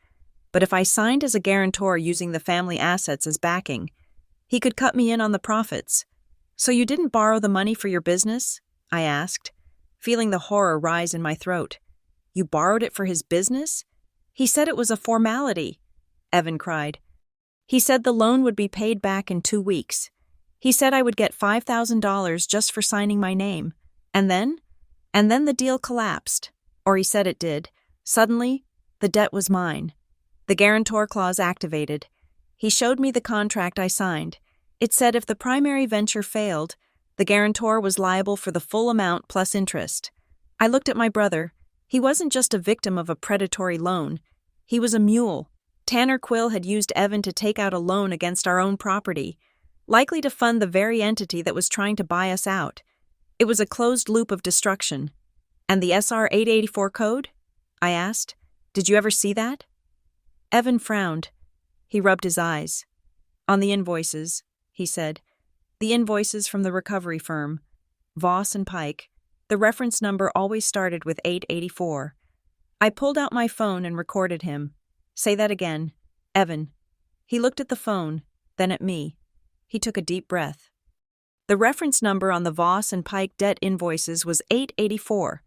but if I signed as a guarantor using the family assets as backing, he could cut me in on the profits." "So you didn't borrow the money for your business?" I asked, feeling the horror rise in my throat. "You borrowed it for his business?" "He said it was a formality," Evan cried. "He said the loan would be paid back in 2 weeks. He said I would get $5,000 just for signing my name. And then the deal collapsed. Or he said it did. Suddenly, the debt was mine. The guarantor clause activated. He showed me the contract I signed. It said if the primary venture failed, the guarantor was liable for the full amount plus interest. I looked at my brother. He wasn't just a victim of a predatory loan. He was a mule. Tanner Quill had used Evan to take out a loan against our own property, likely to fund the very entity that was trying to buy us out. It was a closed loop of destruction. "And the SR 884 code?" I asked. "Did you ever see that?" Evan frowned. He rubbed his eyes. "On the invoices," he said. "The invoices from the recovery firm. Voss and Pike. The reference number always started with 884. I pulled out my phone and recorded him. "Say that again. Evan." He looked at the phone, then at me. He took a deep breath. "The reference number on the Voss and Pike debt invoices was 884.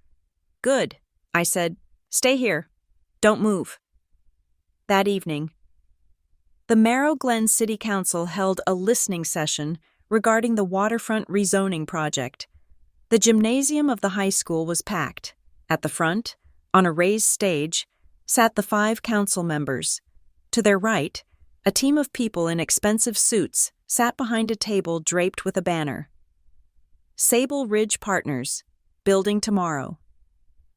"Good," I said. "Stay here. Don't move." That evening, the Marrow Glen City Council held a listening session regarding the waterfront rezoning project. The gymnasium of the high school was packed. At the front, on a raised stage, sat the 5 council members. To their right, a team of people in expensive suits sat behind a table draped with a banner. Sable Ridge Partners, Building Tomorrow.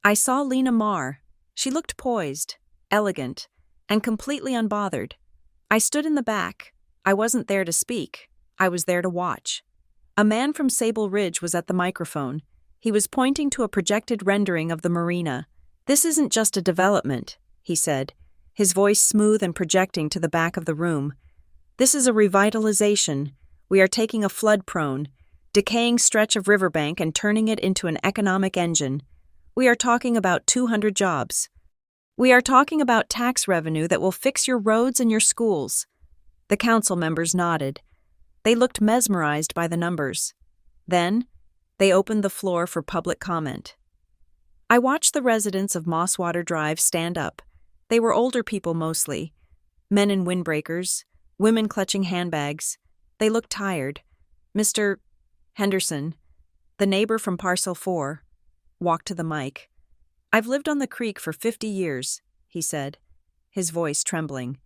I saw Lena Marr. She looked poised, elegant, and completely unbothered. I stood in the back. I wasn't there to speak. I was there to watch. A man from Sable Ridge was at the microphone. He was pointing to a projected rendering of the marina. "This isn't just a development," he said, his voice smooth and projecting to the back of the room. "This is a revitalization. We are taking a flood-prone, decaying stretch of riverbank and turning it into an economic engine. We are talking about 200 jobs. We are talking about tax revenue that will fix your roads and your schools." The council members nodded. They looked mesmerized by the numbers. Then, they opened the floor for public comment. I watched the residents of Mosswater Drive stand up. They were older people mostly, men in windbreakers, women clutching handbags. They looked tired. Mr. Henderson, the neighbor from Parcel 4, walked to the mic. "I've lived on the creek for 50 years, he said, his voice trembling.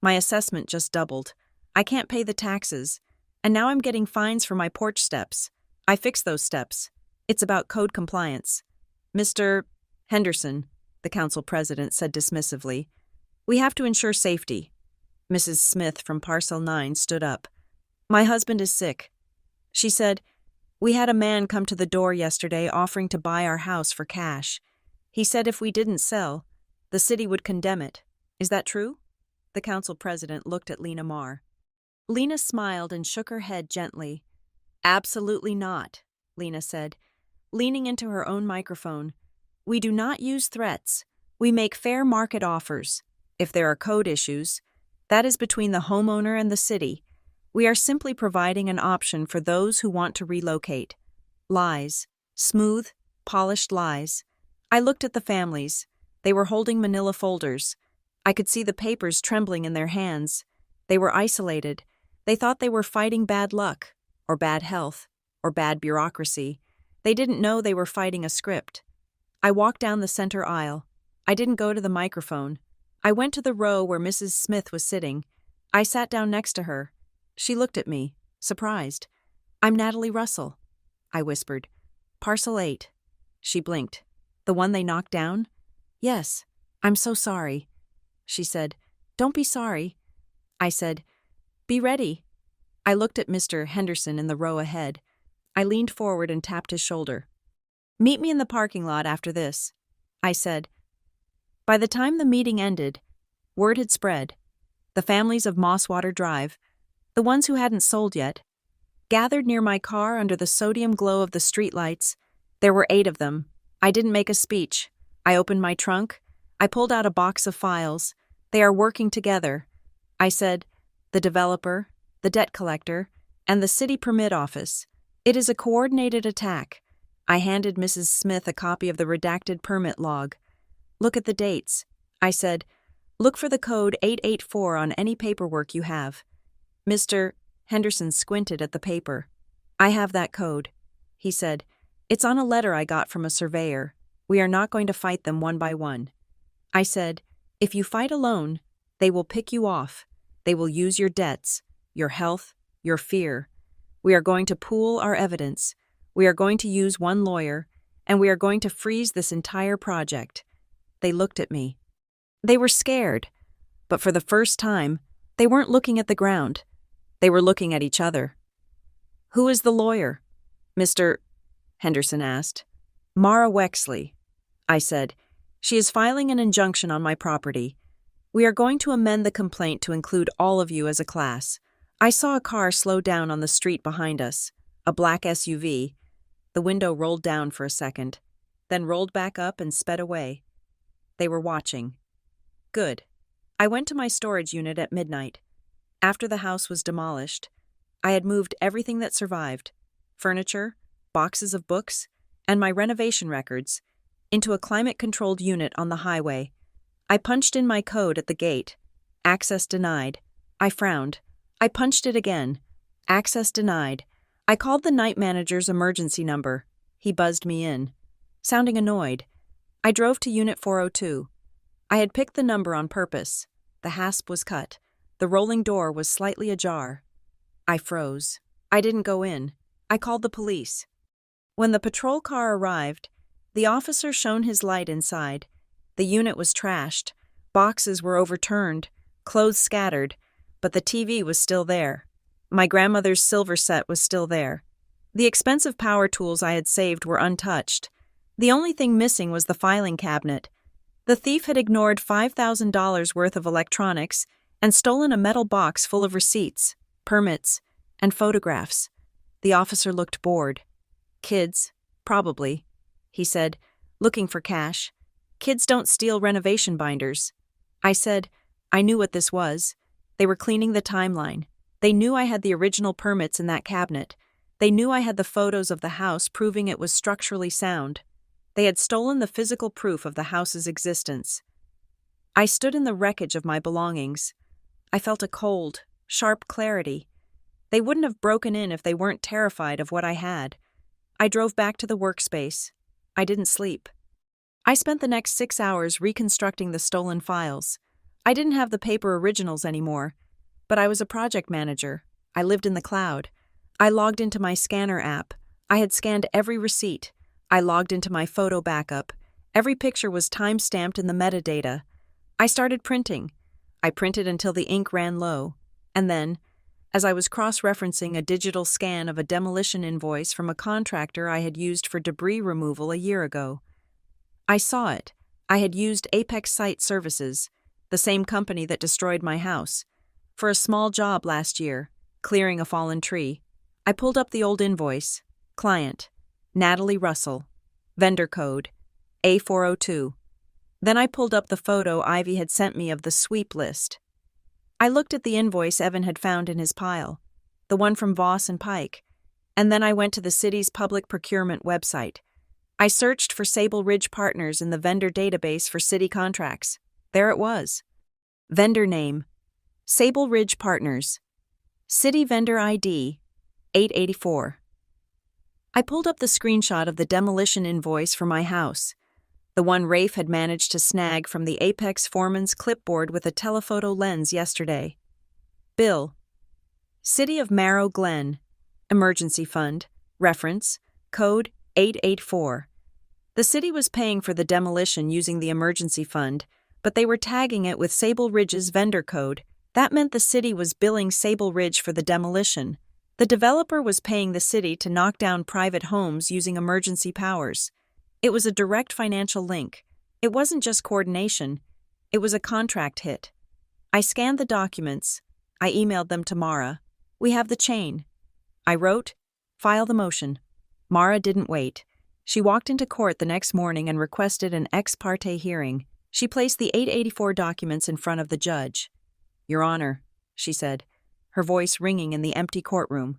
"My assessment just doubled. I can't pay the taxes, and now I'm getting fines for my porch steps. I fixed those steps. It's about code compliance." "Mr. Henderson," the council president said dismissively, "we have to ensure safety." Mrs. Smith from Parcel 9 stood up. "My husband is sick." She said, "We had a man come to the door yesterday offering to buy our house for cash. He said if we didn't sell, the city would condemn it. Is that true?" The council president looked at Lena Marr. Lena smiled and shook her head gently. "Absolutely not," Lena said, leaning into her own microphone. "We do not use threats. We make fair market offers. If there are code issues, that is between the homeowner and the city. We are simply providing an option for those who want to relocate." Lies. Smooth, polished lies. I looked at the families. They were holding manila folders. I could see the papers trembling in their hands. They were isolated. They thought they were fighting bad luck, or bad health, or bad bureaucracy. They didn't know they were fighting a script. I walked down the center aisle. I didn't go to the microphone. I went to the row where Mrs. Smith was sitting. I sat down next to her. She looked at me, surprised. "I'm Natalie Russell," I whispered. "Parcel 8. She blinked. "The one they knocked down?" "Yes. I'm so sorry." She said, "Don't be sorry." I said, "Be ready." I looked at Mr. Henderson in the row ahead. I leaned forward and tapped his shoulder. "Meet me in the parking lot after this," I said. By the time the meeting ended, word had spread. The families of Mosswater Drive, the ones who hadn't sold yet, gathered near my car under the sodium glow of the streetlights. There were 8 of them. I didn't make a speech. I opened my trunk. I pulled out a box of files. They are working together. I said, "The developer, the debt collector, and the city permit office. It is a coordinated attack." I handed Mrs. Smith a copy of the redacted permit log. "Look at the dates." I said, "Look for the code 884 on any paperwork you have." Mr. Henderson squinted at the paper. "I have that code," he said. "It's on a letter I got from a surveyor. We are not going to fight them one by one." I said, "If you fight alone, they will pick you off. They will use your debts, your health, your fear. We are going to pool our evidence. We are going to use one lawyer, and we are going to freeze this entire project." They looked at me. They were scared, but for the first time, they weren't looking at the ground. They were looking at each other. "Who is the lawyer?" Mr. Henderson asked. "Mara Wexley," I said. "She is filing an injunction on my property. We are going to amend the complaint to include all of you as a class." I saw a car slow down on the street behind us, a black SUV. The window rolled down for a second, then rolled back up and sped away. They were watching. Good. I went to my storage unit at midnight. After the house was demolished, I had moved everything that survived, furniture, boxes of books, and my renovation records, into a climate-controlled unit on the highway. I punched in my code at the gate. Access denied. I frowned. I punched it again. Access denied. I called the night manager's emergency number. He buzzed me in. Sounding annoyed, I drove to Unit 402. I had picked the number on purpose. The hasp was cut. The rolling door was slightly ajar. I froze. I didn't go in. I called the police. When the patrol car arrived, the officer shone his light inside. The unit was trashed. Boxes were overturned, clothes scattered, but the TV was still there. My grandmother's silver set was still there. The expensive power tools I had saved were untouched. The only thing missing was the filing cabinet. The thief had ignored $5,000 worth of electronics and stolen a metal box full of receipts, permits, and photographs. The officer looked bored. "Kids, probably," he said, "looking for cash. Kids don't steal renovation binders." I said, I knew what this was. They were cleaning the timeline. They knew I had the original permits in that cabinet. They knew I had the photos of the house proving it was structurally sound. They had stolen the physical proof of the house's existence. I stood in the wreckage of my belongings. I felt a cold, sharp clarity. They wouldn't have broken in if they weren't terrified of what I had. I drove back to the workspace. I didn't sleep. I spent the next 6 hours reconstructing the stolen files. I didn't have the paper originals anymore, but I was a project manager. I lived in the cloud. I logged into my scanner app. I had scanned every receipt. I logged into my photo backup. Every picture was time-stamped in the metadata. I started printing. I printed until the ink ran low. And then, as I was cross-referencing a digital scan of a demolition invoice from a contractor I had used for debris removal a year ago, I saw it. I had used Apex Site Services, the same company that destroyed my house, for a small job last year, clearing a fallen tree. I pulled up the old invoice. Client, Natalie Russell. Vendor code, A402. Then I pulled up the photo Ivy had sent me of the sweep list. I looked at the invoice Evan had found in his pile, the one from Voss and Pike, and then I went to the city's public procurement website. I searched for Sable Ridge Partners in the vendor database for city contracts. There it was. Vendor name, Sable Ridge Partners. City vendor ID, 884. I pulled up the screenshot of the demolition invoice for my house, the one Rafe had managed to snag from the Apex foreman's clipboard with a telephoto lens yesterday. Bill. City of Marrow Glen. Emergency Fund. Reference. Code 884. The city was paying for the demolition using the emergency fund, but they were tagging it with Sable Ridge's vendor code. That meant the city was billing Sable Ridge for the demolition. The developer was paying the city to knock down private homes using emergency powers. It was a direct financial link. It wasn't just coordination. It was a contract hit. I scanned the documents. I emailed them to Mara. We have the chain. I wrote, file the motion. Mara didn't wait. She walked into court the next morning and requested an ex parte hearing. She placed the 884 documents in front of the judge. Your Honor, she said, her voice ringing in the empty courtroom.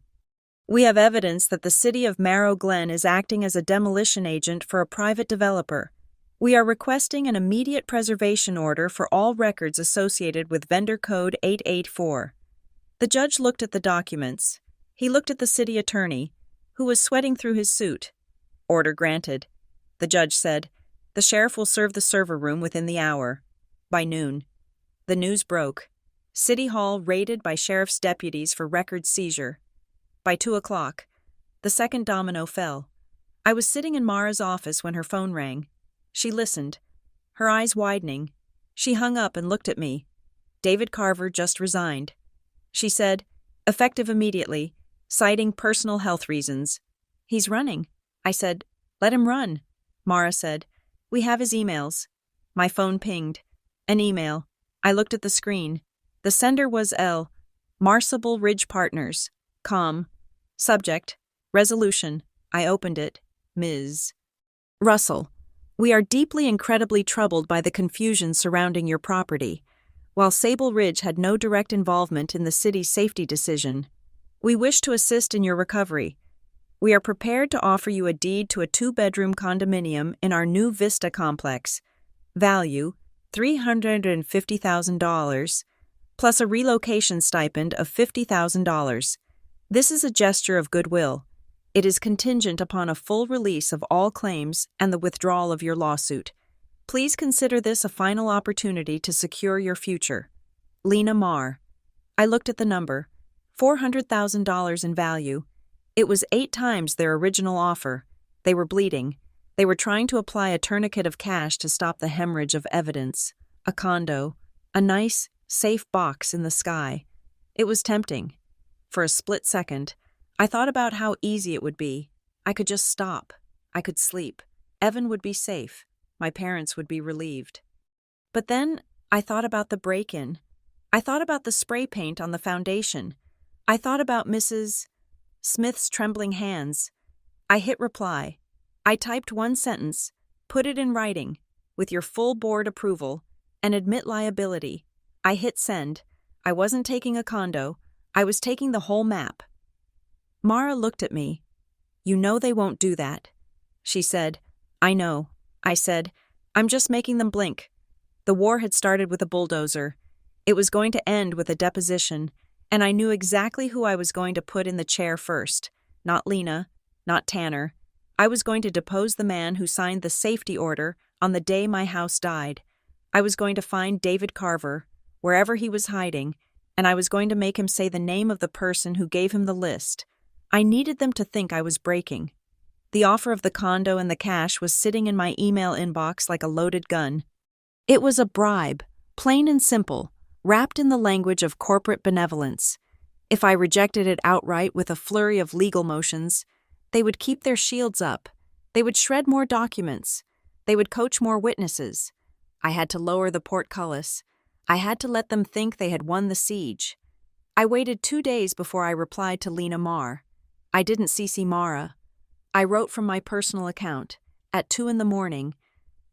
We have evidence that the city of Marrow Glen is acting as a demolition agent for a private developer. We are requesting an immediate preservation order for all records associated with vendor code 884. The judge looked at the documents. He looked at the city attorney, who was sweating through his suit. Order granted. The judge said, the sheriff will serve the server room within the hour. By noon. The news broke. City Hall raided by sheriff's deputies for record seizure. By 2 o'clock, the second domino fell. I was sitting in Mara's office when her phone rang. She listened, her eyes widening. She hung up and looked at me. David Carver just resigned. She said, effective immediately, citing personal health reasons. He's running. I said, let him run. Mara said, we have his emails. My phone pinged. An email. I looked at the screen. The sender was L. Sable Ridge Partners. Com. Subject. Resolution. I opened it. Ms. Russell. We are deeply incredibly troubled by the confusion surrounding your property. While Sable Ridge had no direct involvement in the city's safety decision, we wish to assist in your recovery. We are prepared to offer you a deed to a 2-bedroom condominium in our new Vista complex. Value, $350,000, plus a relocation stipend of $50,000. This is a gesture of goodwill. It is contingent upon a full release of all claims and the withdrawal of your lawsuit. Please consider this a final opportunity to secure your future. Lena Marr. I looked at the number. $400,000 in value. It was 8 times their original offer. They were bleeding. They were trying to apply a tourniquet of cash to stop the hemorrhage of evidence. A condo. A nice, safe box in the sky. It was tempting. For a split second, I thought about how easy it would be. I could just stop. I could sleep. Evan would be safe. My parents would be relieved. But then I thought about the break-in. I thought about the spray paint on the foundation. I thought about Mrs. Smith's trembling hands. I hit reply. I typed one sentence, put it in writing, with your full board approval, and admit liability. I hit send. I wasn't taking a condo. I was taking the whole map. Mara looked at me. You know they won't do that. She said, I know. I said, I'm just making them blink. The war had started with a bulldozer. It was going to end with a deposition, and I knew exactly who I was going to put in the chair first. Not Lena, not Tanner. I was going to depose the man who signed the safety order on the day my house died. I was going to find David Carver, wherever he was hiding, and I was going to make him say the name of the person who gave him the list. I needed them to think I was breaking. The offer of the condo and the cash was sitting in my email inbox like a loaded gun. It was a bribe, plain and simple, wrapped in the language of corporate benevolence. If I rejected it outright with a flurry of legal motions, they would keep their shields up. They would shred more documents. They would coach more witnesses. I had to lower the portcullis. I had to let them think they had won the siege. I waited 2 days before I replied to Lena Marr. I didn't CC Mara. I wrote from my personal account, at 2 a.m,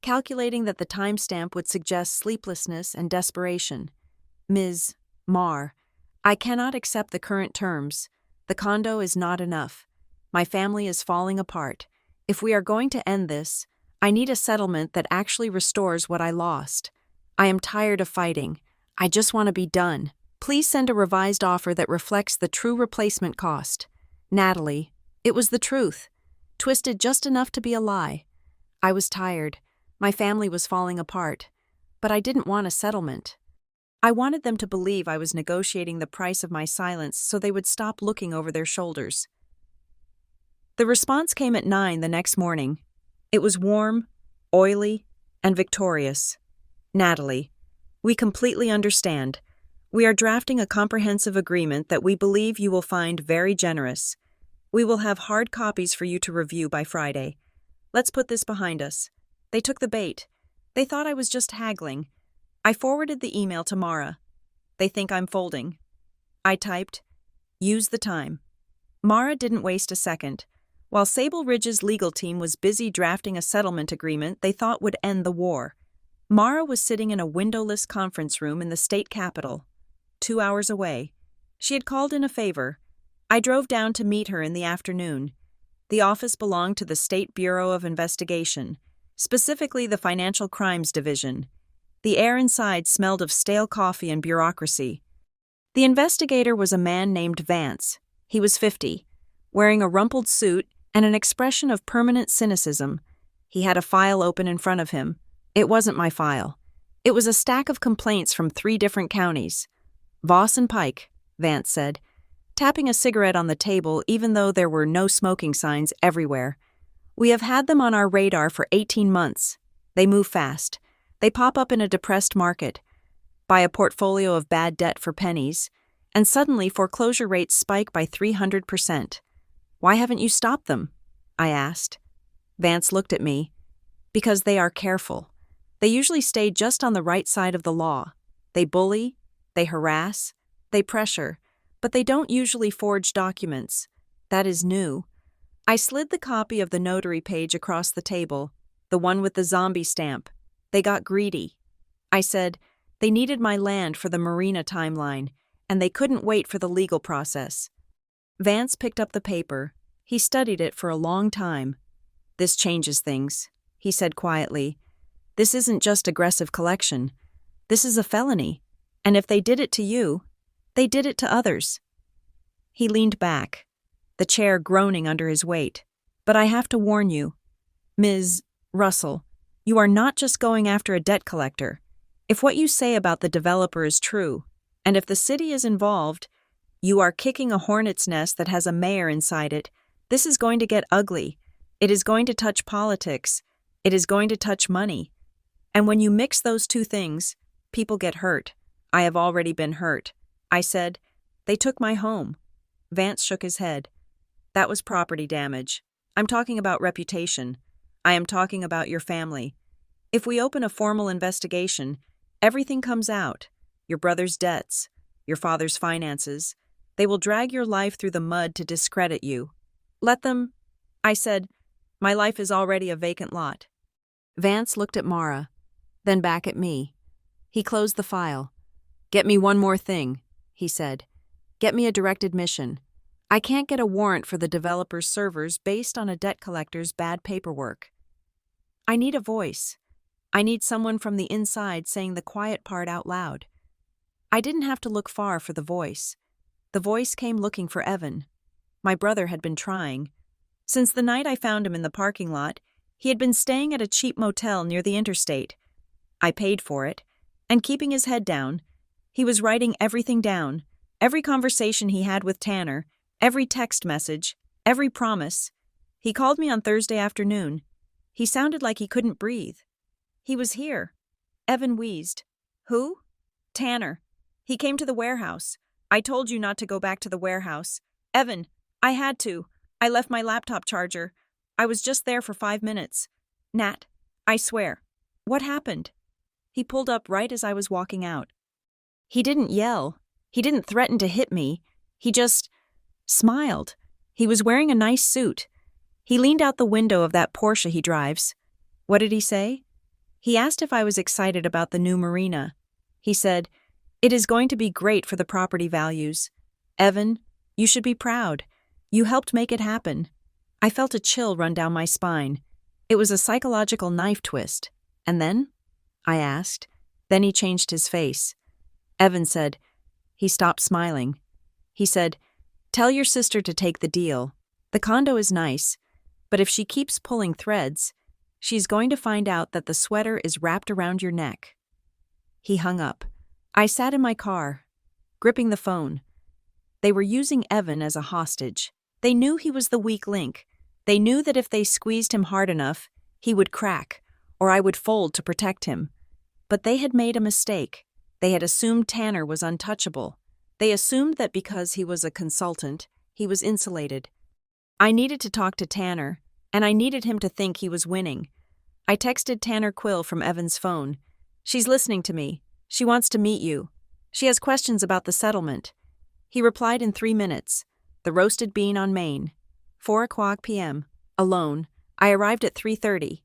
calculating that the timestamp would suggest sleeplessness and desperation. Ms. Marr, I cannot accept the current terms. The condo is not enough. My family is falling apart. If we are going to end this, I need a settlement that actually restores what I lost. I am tired of fighting. I just want to be done. Please send a revised offer that reflects the true replacement cost. Natalie. It was the truth. Twisted just enough to be a lie. I was tired. My family was falling apart. But I didn't want a settlement. I wanted them to believe I was negotiating the price of my silence so they would stop looking over their shoulders. The response came at 9 the next morning. It was warm, oily, and victorious. Natalie, we completely understand. We are drafting a comprehensive agreement that we believe you will find very generous. We will have hard copies for you to review by Friday. Let's put this behind us. They took the bait. They thought I was just haggling. I forwarded the email to Mara. They think I'm folding. I typed, use the time. Mara didn't waste a second. While Sable Ridge's legal team was busy drafting a settlement agreement they thought would end the war, Mara was sitting in a windowless conference room in the state capitol, 2 hours away. She had called in a favor. I drove down to meet her in the afternoon. The office belonged to the State Bureau of Investigation, specifically the Financial Crimes Division. The air inside smelled of stale coffee and bureaucracy. The investigator was a man named Vance. He was 50, wearing a rumpled suit and an expression of permanent cynicism. He had a file open in front of him. It wasn't my file. It was a stack of complaints from 3 different counties. Voss and Pike, Vance said, tapping a cigarette on the table even though there were no smoking signs everywhere. We have had them on our radar for 18 months. They move fast. They pop up in a depressed market, buy a portfolio of bad debt for pennies, and suddenly foreclosure rates spike by 300%. Why haven't you stopped them? I asked. Vance looked at me. Because they are careful. They usually stay just on the right side of the law. They bully, they harass, they pressure, but they don't usually forge documents. That is new. I slid the copy of the notary page across the table, the one with the zombie stamp. They got greedy. I said, they needed my land for the Marina timeline, and they couldn't wait for the legal process. Vance picked up the paper. He studied it for a long time. This changes things, he said quietly. This isn't just aggressive collection. This is a felony, and if they did it to you, they did it to others. He leaned back, the chair groaning under his weight. But I have to warn you, Ms. Russell, you are not just going after a debt collector. If what you say about the developer is true, and if the city is involved, you are kicking a hornet's nest that has a mayor inside it. This is going to get ugly. It is going to touch politics. It is going to touch money. And when you mix those two things, people get hurt. I have already been hurt. I said, they took my home. Vance shook his head. That was property damage. I'm talking about reputation. I am talking about your family. If we open a formal investigation, everything comes out. Your brother's debts, your father's finances. They will drag your life through the mud to discredit you. Let them, I said. My life is already a vacant lot. Vance looked at Mara, then back at me. He closed the file. Get me one more thing, he said. Get me a direct admission. I can't get a warrant for the developer's servers based on a debt collector's bad paperwork. I need a voice. I need someone from the inside saying the quiet part out loud. I didn't have to look far for the voice. The voice came looking for Evan. My brother had been trying. Since the night I found him in the parking lot, he had been staying at a cheap motel near the interstate. I paid for it, and keeping his head down, he was writing everything down, every conversation he had with Tanner, every text message, every promise. He called me on Thursday afternoon. He sounded like he couldn't breathe. He was here. Evan wheezed. Who? Tanner. He came to the warehouse. I told you not to go back to the warehouse. Evan, I had to. I left my laptop charger. I was just there for 5 minutes. Nat, I swear. What happened? He pulled up right as I was walking out. He didn't yell. He didn't threaten to hit me. He just smiled. He was wearing a nice suit. He leaned out the window of that Porsche he drives. What did he say? He asked if I was excited about the new marina. He said, "It is going to be great for the property values. Evan, you should be proud. You helped make it happen." I felt a chill run down my spine. It was a psychological knife twist. And then? I asked. Then he changed his face. Evan said, he stopped smiling. He said, "Tell your sister to take the deal. The condo is nice, but if she keeps pulling threads, she's going to find out that the sweater is wrapped around your neck." He hung up. I sat in my car, gripping the phone. They were using Evan as a hostage. They knew he was the weak link. They knew that if they squeezed him hard enough, he would crack, or I would fold to protect him. But they had made a mistake. They had assumed Tanner was untouchable. They assumed that because he was a consultant, he was insulated. I needed to talk to Tanner, and I needed him to think he was winning. I texted Tanner Quill from Evan's phone. "She's listening to me. She wants to meet you. She has questions about the settlement." He replied in 3 minutes. The roasted bean on Main. 4:00 p.m. Alone. I arrived at 3:30.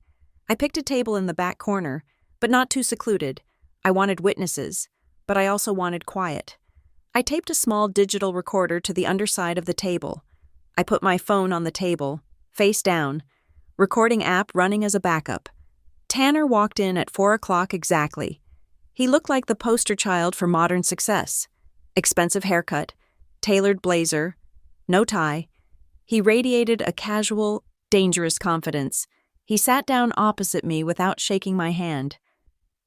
I picked a table in the back corner, but not too secluded. I wanted witnesses, but I also wanted quiet. I taped a small digital recorder to the underside of the table. I put my phone on the table, face down, recording app running as a backup. Tanner walked in at 4:00 exactly. He looked like the poster child for modern success. Expensive haircut, tailored blazer, no tie. He radiated a casual, dangerous confidence. He sat down opposite me without shaking my hand.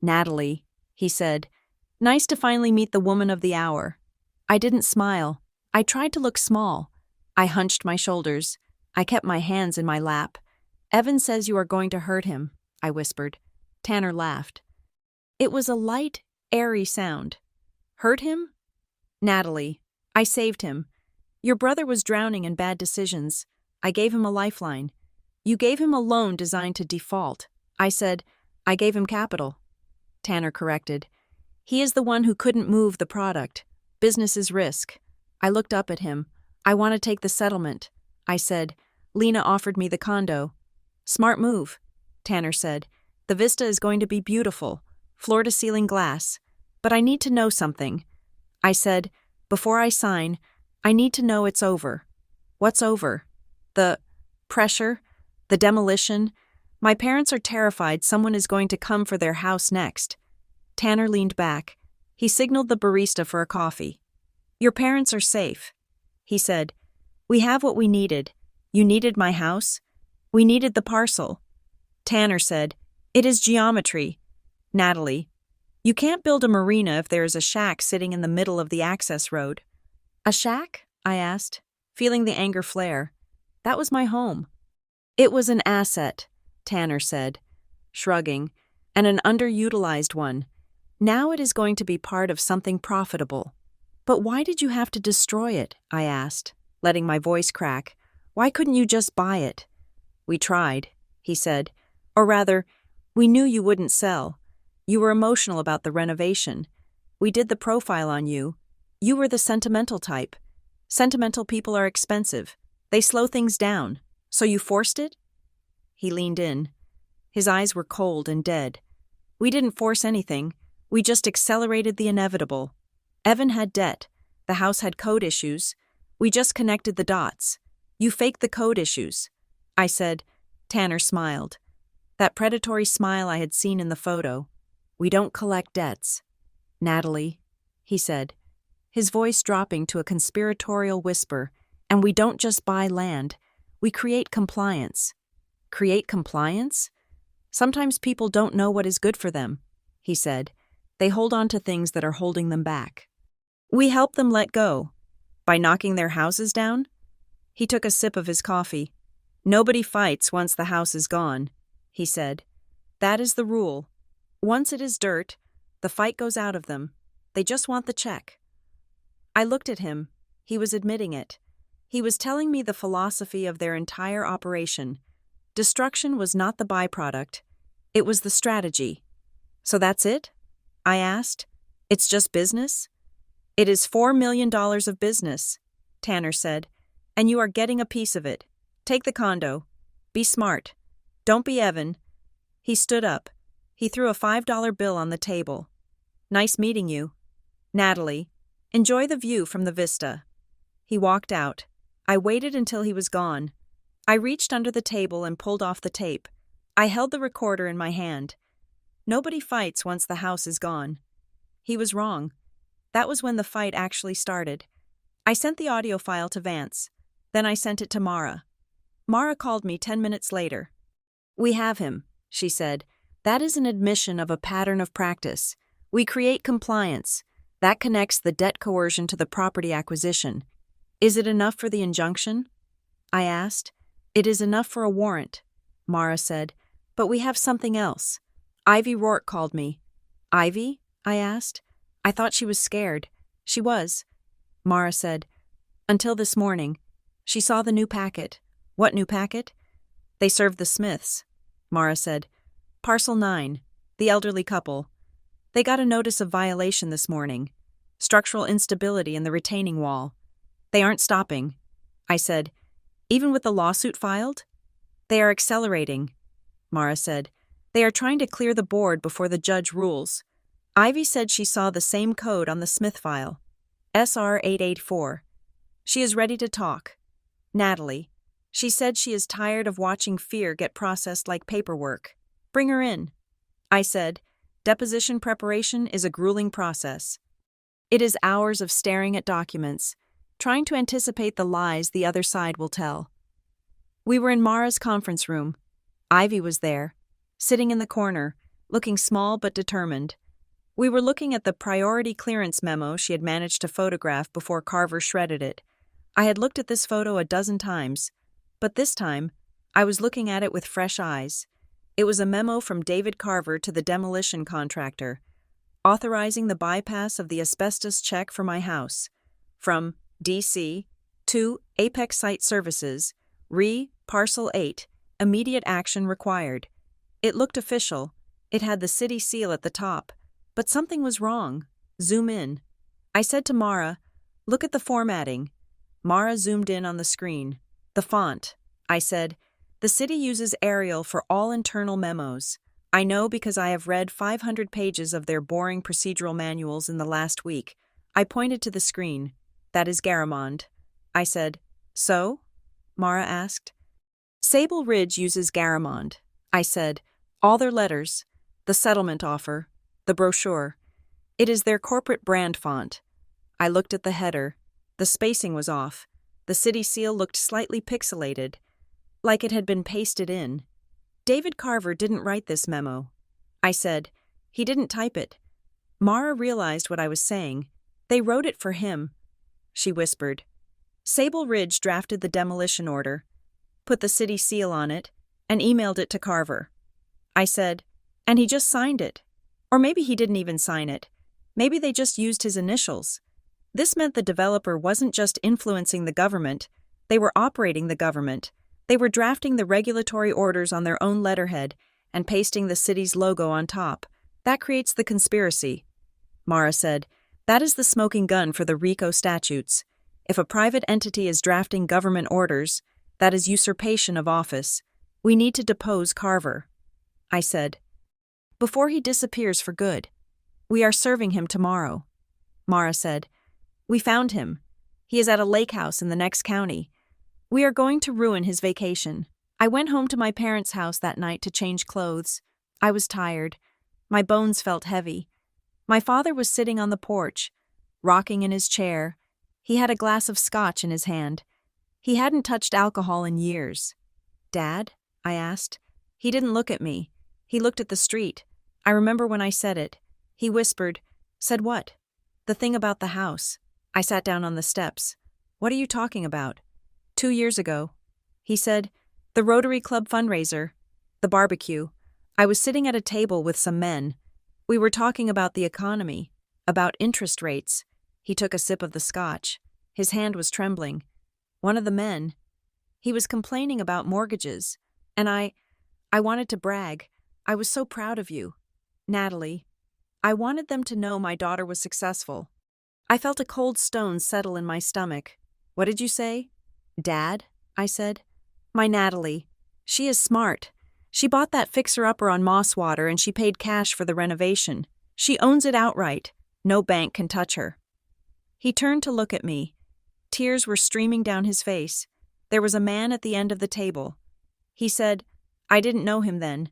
"Natalie," he said, "nice to finally meet the woman of the hour." I didn't smile. I tried to look small. I hunched my shoulders. I kept my hands in my lap. "Evan says you are going to hurt him," I whispered. Tanner laughed. It was a light, airy sound. "Hurt him?" "Natalie, I saved him. Your brother was drowning in bad decisions. I gave him a lifeline. You gave him a loan designed to default." I said, "I gave him capital." Tanner corrected. "He is the one who couldn't move the product. Business is risk." I looked up at him. "I want to take the settlement." I said, "Lena offered me the condo." "Smart move," Tanner said. "The vista is going to be beautiful, floor-to-ceiling glass. But I need to know something." I said, "Before I sign, I need to know it's over." "What's over?" "The pressure, the demolition. My parents are terrified someone is going to come for their house next." Tanner leaned back. He signaled the barista for a coffee. "Your parents are safe," he said. "We have what we needed. You needed my house. We needed the parcel." Tanner said, "It is geometry. Natalie, you can't build a marina if there is a shack sitting in the middle of the access road." "A shack?" I asked, feeling the anger flare. "That was my home." "It was an asset," Tanner said, shrugging, "and an underutilized one. Now it is going to be part of something profitable." "But why did you have to destroy it?" I asked. letting my voice crack. "Why couldn't you just buy it?" "We tried," he said. "Or rather, we knew you wouldn't sell. You were emotional about the renovation. We did the profile on you. You were the sentimental type. Sentimental people are expensive. They slow things down. So you forced it?" He leaned in. His eyes were cold and dead. "We didn't force anything. We just accelerated the inevitable. Evan had debt. The house had code issues. We just connected the dots. You faked the code issues," I said. Tanner smiled. That predatory smile I had seen in the photo. "We don't collect debts." "Natalie," he said, his voice dropping to a conspiratorial whisper, "and we don't just buy land. We create compliance." "Create compliance?" "Sometimes people don't know what is good for them," he said. "They hold on to things that are holding them back. We help them let go. By knocking their houses down?" He took a sip of his coffee. "Nobody fights once the house is gone," he said. "That is the rule. Once it is dirt, the fight goes out of them. They just want the check." I looked at him. He was admitting it. He was telling me the philosophy of their entire operation. Destruction was not the byproduct. It was the strategy. "So that's it?" I asked. "It's just business?" "It is $4 million of business," Tanner said, "and you are getting a piece of it. Take the condo. Be smart. Don't be Evan." He stood up. He threw a $5 bill on the table. "Nice meeting you. Natalie, enjoy the view from the vista." He walked out. I waited until he was gone. I reached under the table and pulled off the tape. I held the recorder in my hand. Nobody fights once the house is gone. He was wrong. That was when the fight actually started. I sent the audio file to Vance. Then I sent it to Mara. Mara called me 10 minutes later. "We have him," she said. "That is an admission of a pattern of practice. We create compliance. That connects the debt coercion to the property acquisition. Is it enough for the injunction?" I asked. "It is enough for a warrant," Mara said. "But we have something else. Ivy Rourke called me." "Ivy?" I asked. I thought she was scared. She was. Mara said. "Until this morning. She saw the new packet." "What new packet?" "They served the Smiths," Mara said. "Parcel 9, the elderly couple. They got a notice of violation this morning. Structural instability in the retaining wall. They aren't stopping." I said. "Even with the lawsuit filed?" "They are accelerating," Mara said. "They are trying to clear the board before the judge rules." Ivy said she saw the same code on the Smith file. SR 884. She is ready to talk. Natalie. She said she is tired of watching fear get processed like paperwork. "Bring her in." I said, "Deposition preparation is a grueling process. It is hours of staring at documents, trying to anticipate the lies the other side will tell." We were in Mara's conference room. Ivy was there, sitting in the corner, looking small but determined. We were looking at the priority clearance memo she had managed to photograph before Carver shredded it. I had looked at this photo a dozen times, but this time, I was looking at it with fresh eyes. It was a memo from David Carver to the demolition contractor, authorizing the bypass of the asbestos check for my house. From D.C. to Apex Site Services, Parcel 8, immediate action required. It looked official. It had the city seal at the top. But something was wrong. Zoom in. I said to Mara, "Look at the formatting." Mara zoomed in on the screen. "The font." I said, "The city uses Arial for all internal memos. I know because I have read 500 pages of their boring procedural manuals in the last week." I pointed to the screen. "That is Garamond." I said, "So?" Mara asked. "Sable Ridge uses Garamond." I said, "All their letters, the settlement offer, the brochure. It is their corporate brand font." I looked at the header. The spacing was off. The city seal looked slightly pixelated, like it had been pasted in. "David Carver didn't write this memo." I said, "He didn't type it." Mara realized what I was saying. "They wrote it for him," she whispered. "Sable Ridge drafted the demolition order, put the city seal on it, and emailed it to Carver." I said, "And he just signed it. Or maybe he didn't even sign it. Maybe they just used his initials." This meant the developer wasn't just influencing the government, they were operating the government. They were drafting the regulatory orders on their own letterhead and pasting the city's logo on top. That creates the conspiracy. Mara said, that is the smoking gun for the RICO statutes. If a private entity is drafting government orders, that is usurpation of office. We need to depose Carver. I said, before he disappears for good. We are serving him tomorrow. Mara said, we found him. He is at a lake house in the next county. We are going to ruin his vacation. I went home to my parents' house that night to change clothes. I was tired. My bones felt heavy. My father was sitting on the porch, rocking in his chair. He had a glass of scotch in his hand. He hadn't touched alcohol in years. Dad? I asked. He didn't look at me. He looked at the street. I remember when I said it. He whispered, said what? The thing about the house. I sat down on the steps. What are you talking about? 2 years ago. He said, the Rotary Club fundraiser. The barbecue. I was sitting at a table with some men. We were talking about the economy, about interest rates. He took a sip of the scotch. His hand was trembling. One of the men. He was complaining about mortgages. And I wanted to brag. I was so proud of you. Natalie. I wanted them to know my daughter was successful. I felt a cold stone settle in my stomach. What did you say? Dad, I said. My Natalie. She is smart. She bought that fixer-upper on Mosswater and she paid cash for the renovation. She owns it outright. No bank can touch her. He turned to look at me. Tears were streaming down his face. There was a man at the end of the table. He said, I didn't know him then,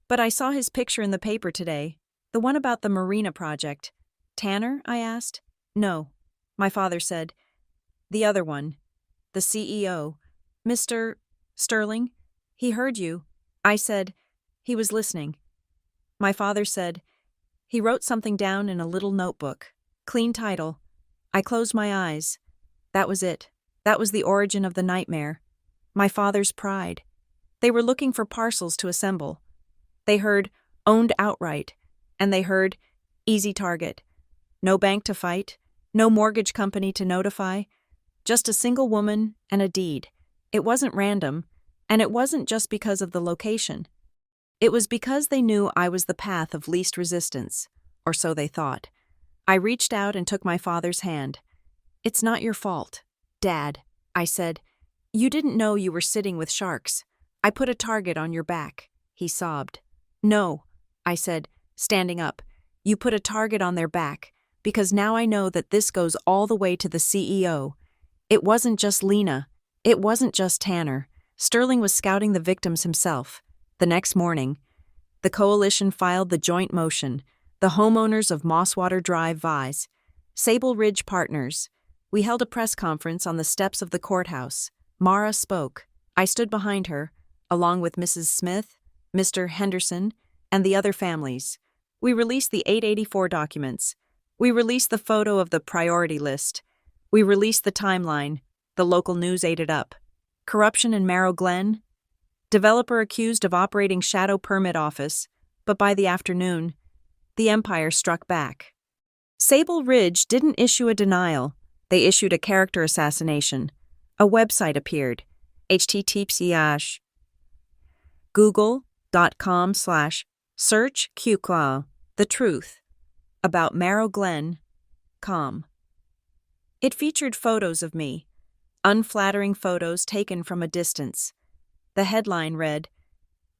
but I saw his picture in the paper today, the one about the marina project. Tanner? I asked. No. My father said. The other one. The CEO. Mr. Sterling? He heard you. I said. He was listening. My father said. He wrote something down in a little notebook. Clean title. I closed my eyes. That was it. That was the origin of the nightmare. My father's pride. They were looking for parcels to assemble. They heard, owned outright, and they heard, easy target. No bank to fight, no mortgage company to notify, just a single woman and a deed. It wasn't random, and it wasn't just because of the location. It was because they knew I was the path of least resistance, or so they thought. I reached out and took my father's hand. It's not your fault. Dad, I said, you didn't know you were sitting with sharks. I put a target on your back. He sobbed. No, I said, standing up. You put a target on their back, because now I know that this goes all the way to the CEO. It wasn't just Lena. It wasn't just Tanner. Sterling was scouting the victims himself. The next morning, the coalition filed the joint motion, the homeowners of Mosswater Drive Vise, Sable Ridge Partners. We held a press conference on the steps of the courthouse. Mara spoke. I stood behind her, along with Mrs. Smith, Mr. Henderson, and the other families. We released the 884 documents. We released the photo of the priority list. We released the timeline. The local news ate it up. Corruption in Marrow Glen. Developer accused of operating shadow permit office, but by the afternoon, the Empire struck back. Sable Ridge didn't issue a denial. They issued a character assassination. A website appeared. https google.com/search the truth about Marrow Glen, com. It featured photos of me, unflattering photos taken from a distance. The headline read,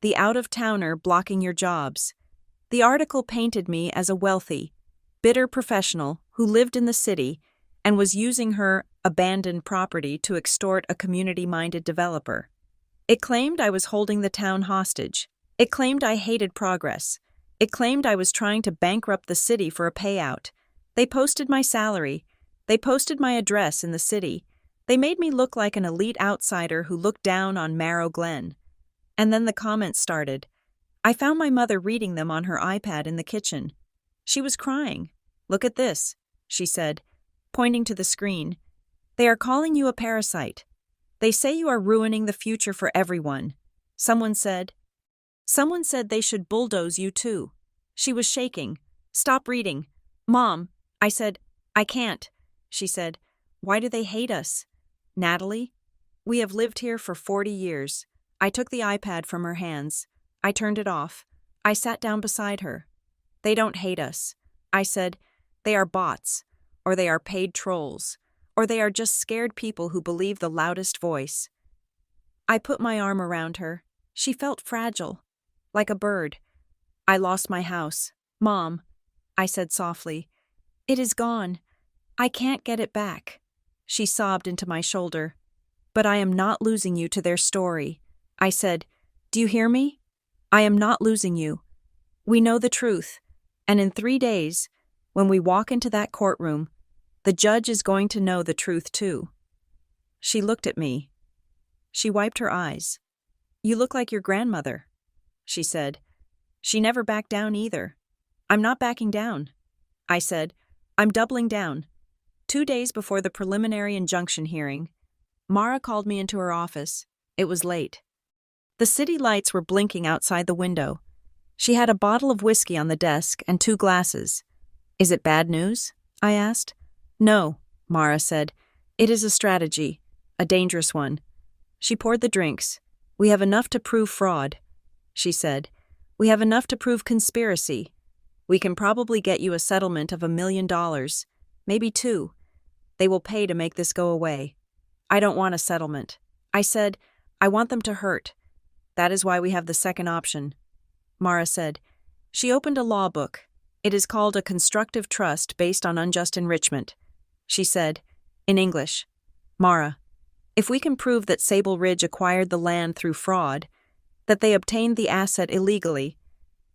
"The out-of-towner blocking your jobs." The article painted me as a wealthy, bitter professional who lived in the city and was using her abandoned property to extort a community-minded developer. It claimed I was holding the town hostage. It claimed I hated progress. It claimed I was trying to bankrupt the city for a payout. They posted my salary. They posted my address in the city. They made me look like an elite outsider who looked down on Marrow Glen. And then the comments started. I found my mother reading them on her iPad in the kitchen. She was crying. "Look at this," she said, pointing to the screen. "They are calling you a parasite. They say you are ruining the future for everyone." Someone said they should bulldoze you too. She was shaking. "Stop reading." "Mom," I said, "I can't." She said, "Why do they hate us?" "Natalie, we have lived here for 40 years. I took the iPad from her hands. I turned it off. I sat down beside her. "They don't hate us." I said, "They are bots, or they are paid trolls, or they are just scared people who believe the loudest voice." I put my arm around her. She felt fragile, like a bird. "I lost my house. Mom," I said softly. "It is gone. I can't get it back." She sobbed into my shoulder. "But I am not losing you to their story." I said, "Do you hear me? I am not losing you. We know the truth, and in 3 days, when we walk into that courtroom, the judge is going to know the truth too." She looked at me. She wiped her eyes. "You look like your grandmother," she said. "She never backed down either." "I'm not backing down," I said. "I'm doubling down." 2 days before the preliminary injunction hearing, Mara called me into her office. It was late. The city lights were blinking outside the window. She had a bottle of whiskey on the desk and 2 glasses. "Is it bad news?" I asked. "No," Mara said. "It is a strategy, a dangerous one." She poured the drinks. "We have enough to prove fraud," she said. "We have enough to prove conspiracy. We can probably get you a settlement of $1 million, maybe 2. They will pay to make this go away." "I don't want a settlement." I said, "I want them to hurt. That is why we have the second option." Mara said. She opened a law book. "It is called a constructive trust based on unjust enrichment." She said, in English, "Mara, if we can prove that Sable Ridge acquired the land through fraud, that they obtained the asset illegally,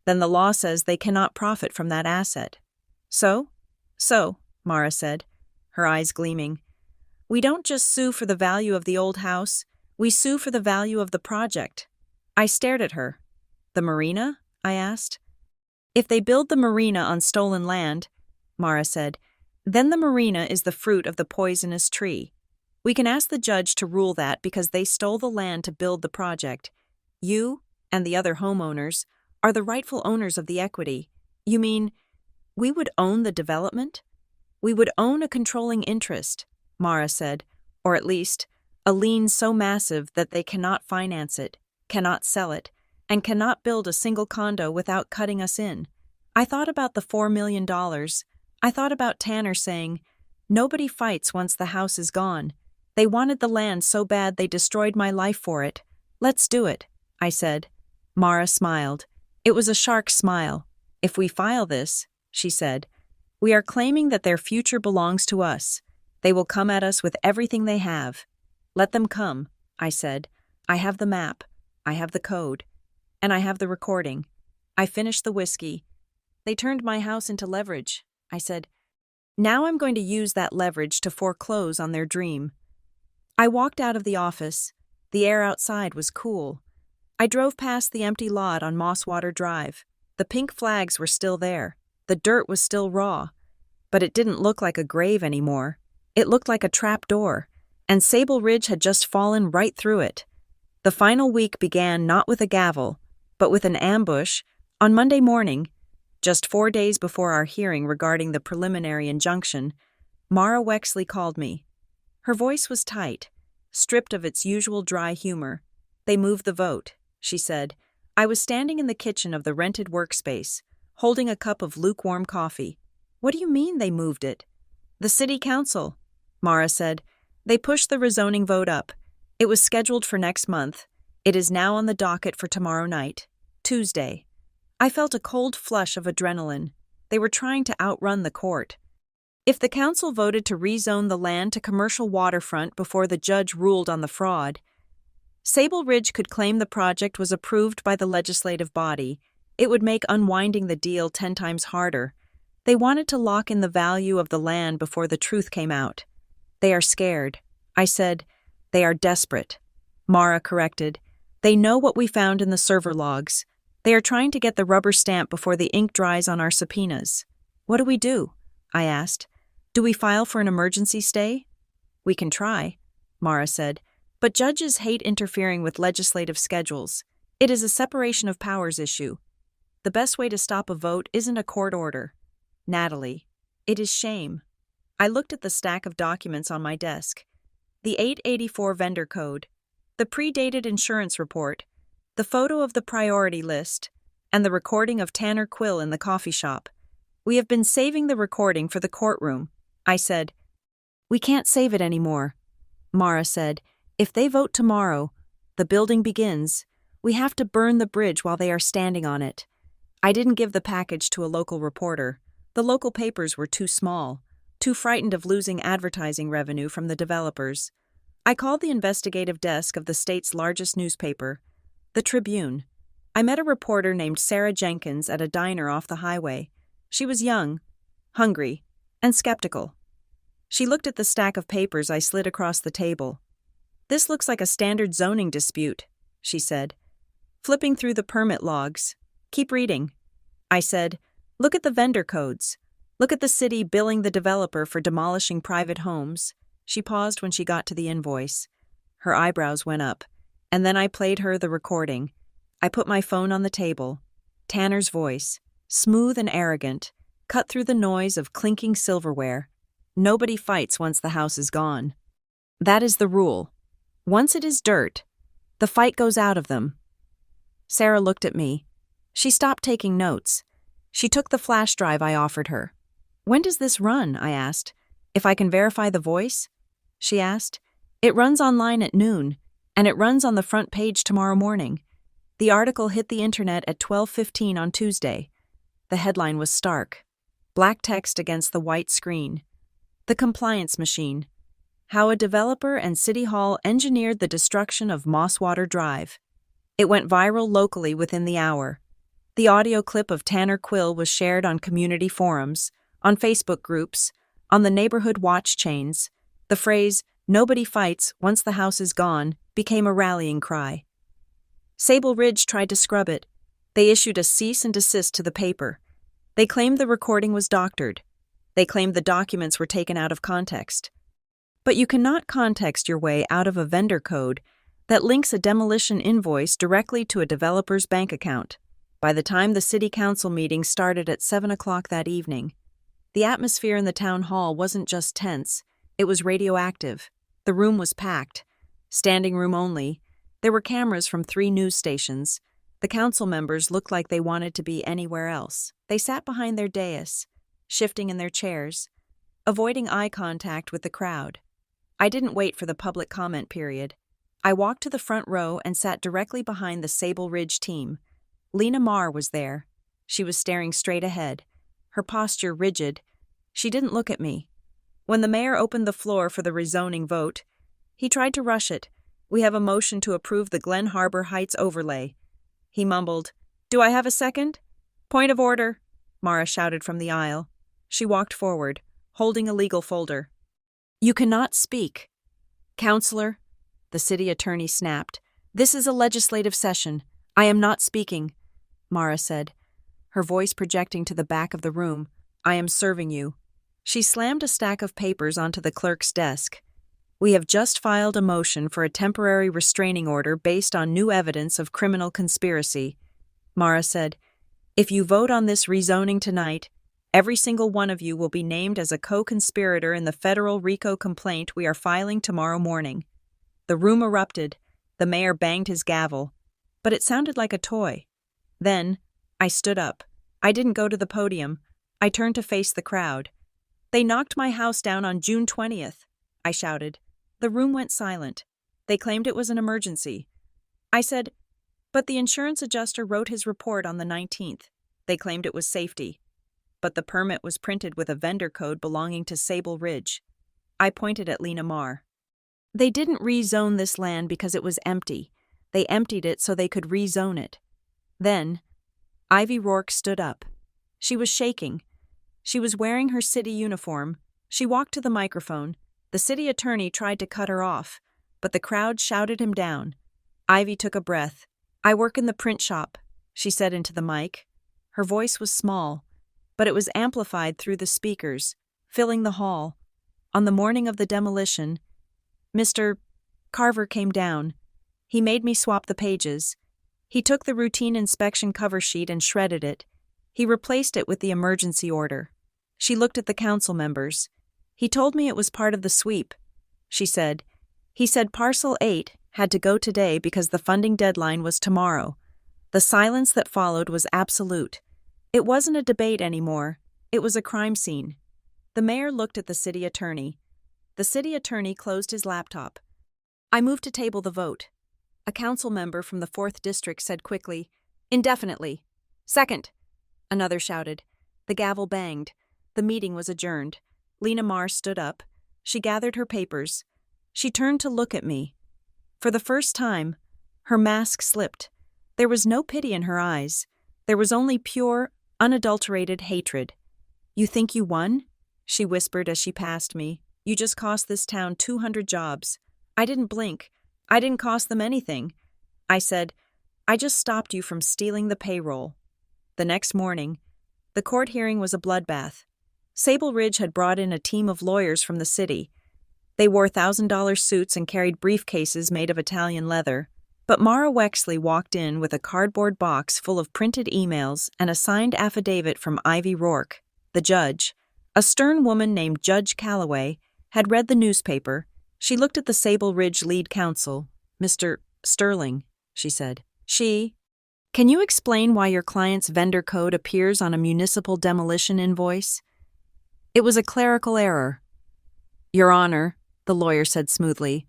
then the law says they cannot profit from that asset." So, Mara said, her eyes gleaming. "We don't just sue for the value of the old house, we sue for the value of the project." I stared at her. "The marina?" I asked. "If they build the marina on stolen land," Mara said, "then the marina is the fruit of the poisonous tree. We can ask the judge to rule that because they stole the land to build the project. You, and the other homeowners, are the rightful owners of the equity." "You mean, we would own the development?" "We would own a controlling interest," Mara said, "or at least, a lien so massive that they cannot finance it, cannot sell it, and cannot build a single condo without cutting us in." I thought about the $4 million. I thought about Tanner saying, "Nobody fights once the house is gone. They wanted the land so bad they destroyed my life for it. Let's do it," I said. Mara smiled. It was a shark smile. "If we file this," she said, "we are claiming that their future belongs to us. They will come at us with everything they have." "Let them come," I said. "I have the map. I have the code. And I have the recording. I finished the whiskey. They turned my house into leverage," I said. "Now I'm going to use that leverage to foreclose on their dream." I walked out of the office. The air outside was cool. I drove past the empty lot on Mosswater Drive. The pink flags were still there. The dirt was still raw. But it didn't look like a grave anymore. It looked like a trap door, and Sable Ridge had just fallen right through it. The final week began not with a gavel, but with an ambush. On Monday morning, just 4 days before our hearing regarding the preliminary injunction, Mara Wexley called me. Her voice was tight, stripped of its usual dry humor. "They moved the vote," she said. I was standing in the kitchen of the rented workspace, holding a cup of lukewarm coffee. "What do you mean they moved it?" "The city council," Mara said. "They pushed the rezoning vote up. It was scheduled for next month. It is now on the docket for tomorrow night, Tuesday." I felt a cold flush of adrenaline. They were trying to outrun the court. If the council voted to rezone the land to commercial waterfront before the judge ruled on the fraud, Sable Ridge could claim the project was approved by the legislative body. It would make unwinding the deal 10 times harder. They wanted to lock in the value of the land before the truth came out. "They are scared." I said, "They are desperate." Mara corrected. "They know what we found in the server logs. They are trying to get the rubber stamp before the ink dries on our subpoenas." "What do we do?" I asked. "Do we file for an emergency stay?" "We can try," Mara said. "But judges hate interfering with legislative schedules. It is a separation of powers issue. The best way to stop a vote isn't a court order. Natalie, it is shame." I looked at the stack of documents on my desk. The 884 vendor code, the predated insurance report, the photo of the priority list, and the recording of Tanner Quill in the coffee shop. "We have been saving the recording for the courtroom," I said. "We can't save it anymore," Mara said. "If they vote tomorrow, the building begins. We have to burn the bridge while they are standing on it." I didn't give the package to a local reporter. The local papers were too small, too frightened of losing advertising revenue from the developers. I called the investigative desk of the state's largest newspaper, the Tribune. I met a reporter named Sarah Jenkins at a diner off the highway. She was young, hungry, and skeptical. She looked at the stack of papers I slid across the table. "This looks like a standard zoning dispute," she said, flipping through the permit logs. "Keep reading." I said, "Look at the vendor codes. Look at the city billing the developer for demolishing private homes." She paused when she got to the invoice. Her eyebrows went up, and then I played her the recording. I put my phone on the table. Tanner's voice, smooth and arrogant, cut through the noise of clinking silverware. "Nobody fights once the house is gone. That is the rule. Once it is dirt, the fight goes out of them." Sarah looked at me. She stopped taking notes. She took the flash drive I offered her. "When does this run?" I asked. "If I can verify the voice?" She asked. "It runs online at noon, and it runs on the front page tomorrow morning." The article hit the internet at 12:15 on Tuesday. The headline was stark. Black text against the white screen. "The Compliance Machine. How a Developer and City Hall Engineered the Destruction of Mosswater Drive." It went viral locally within the hour. The audio clip of Tanner Quill was shared on community forums, on Facebook groups, on the neighborhood watch chains. The phrase, "Nobody fights once the house is gone," became a rallying cry. Sable Ridge tried to scrub it. They issued a cease and desist to the paper. They claimed the recording was doctored. They claimed the documents were taken out of context. But you cannot context your way out of a vendor code that links a demolition invoice directly to a developer's bank account. By the time the city council meeting started at 7 o'clock that evening, the atmosphere in the town hall wasn't just tense, it was radioactive. The room was packed. Standing room only. There were cameras from 3 news stations. The council members looked like they wanted to be anywhere else. They sat behind their dais, shifting in their chairs, avoiding eye contact with the crowd. I didn't wait for the public comment period. I walked to the front row and sat directly behind the Sable Ridge team. Lena Marr was there. She was staring straight ahead, her posture rigid. She didn't look at me. When the mayor opened the floor for the rezoning vote, he tried to rush it. "We have a motion to approve the Glen Harbor Heights overlay." He mumbled, "Do I have a second?" "Point of order," Mara shouted from the aisle. She walked forward, holding a legal folder. "You cannot speak." "Counselor," the city attorney snapped, "this is a legislative session. I am not speaking," Mara said, her voice projecting to the back of the room. "I am serving you." She slammed a stack of papers onto the clerk's desk. "We have just filed a motion for a temporary restraining order based on new evidence of criminal conspiracy," Mara said. "If you vote on this rezoning tonight, every single one of you will be named as a co-conspirator in the federal RICO complaint we are filing tomorrow morning." The room erupted. The mayor banged his gavel, but it sounded like a toy. Then, I stood up. I didn't go to the podium. I turned to face the crowd. "They knocked my house down on June 20th, I shouted. The room went silent. They claimed it was an emergency. I said, "But the insurance adjuster wrote his report on the 19th. They claimed it was safety. But the permit was printed with a vendor code belonging to Sable Ridge." I pointed at Lena Marr. "They didn't rezone this land because it was empty. They emptied it so they could rezone it." Then, Ivy Rourke stood up. She was shaking. She was wearing her city uniform. She walked to the microphone. The city attorney tried to cut her off, but the crowd shouted him down. Ivy took a breath. "I work in the print shop," she said into the mic. Her voice was small, but it was amplified through the speakers, filling the hall. On the morning of the demolition, Mr. Carver came down. He made me swap the pages. He took the routine inspection cover sheet and shredded it. He replaced it with the emergency order. She looked at the council members. He told me it was part of the sweep, she said. He said Parcel 8 had to go today because the funding deadline was tomorrow. The silence that followed was absolute. It wasn't a debate anymore. It was a crime scene. The mayor looked at the city attorney. The city attorney closed his laptop. I moved to table the vote. A council member from the 4th District said quickly, "Indefinitely." "Second," another shouted. The gavel banged. The meeting was adjourned. Lena Marr stood up. She gathered her papers. She turned to look at me. For the first time, her mask slipped. There was no pity in her eyes. There was only pure, unadulterated hatred. "You think you won?" she whispered as she passed me. "You just cost this town 200 jobs. I didn't blink. I didn't cost them anything." I said, "I just stopped you from stealing the payroll." The next morning, the court hearing was a bloodbath. Sable Ridge had brought in a team of lawyers from the city. They wore $1,000 suits and carried briefcases made of Italian leather. But Mara Wexley walked in with a cardboard box full of printed emails and a signed affidavit from Ivy Rourke, the judge. A stern woman named Judge Calloway had read the newspaper. She looked at the Sable Ridge lead counsel. "Mr. Sterling," she said. "Can you explain why your client's vendor code appears on a municipal demolition invoice?" "It was a clerical error." "Your Honor," the lawyer said smoothly.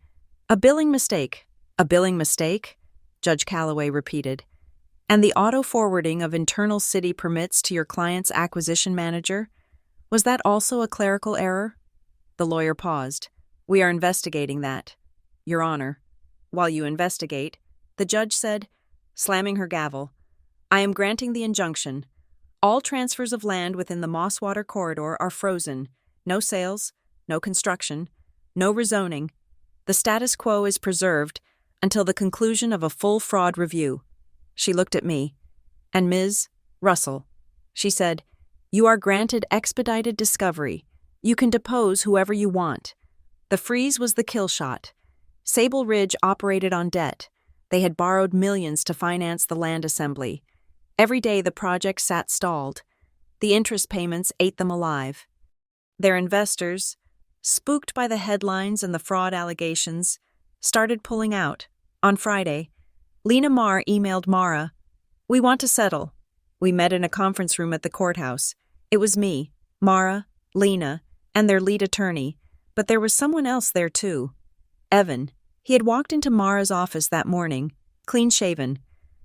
"A billing mistake." "A billing mistake?" Judge Calloway repeated. "And the auto-forwarding of internal city permits to your client's acquisition manager? Was that also a clerical error?" The lawyer paused. "We are investigating that, Your Honor." "While you investigate," the judge said, slamming her gavel, "I am granting the injunction. All transfers of land within the Mosswater corridor are frozen. No sales, no construction, no rezoning. The status quo is preserved until the conclusion of a full fraud review." She looked at me. "And Ms. Russell," she said, "you are granted expedited discovery. You can depose whoever you want." The freeze was the kill shot. Sable Ridge operated on debt. They had borrowed millions to finance the land assembly. Every day the project sat stalled. The interest payments ate them alive. Their investors, spooked by the headlines and the fraud allegations, started pulling out. On Friday, Lena Marr emailed Mara, "We want to settle." We met in a conference room at the courthouse. It was me, Mara, Lena, and their lead attorney, but there was someone else there too. Evan. He had walked into Mara's office that morning, clean-shaven,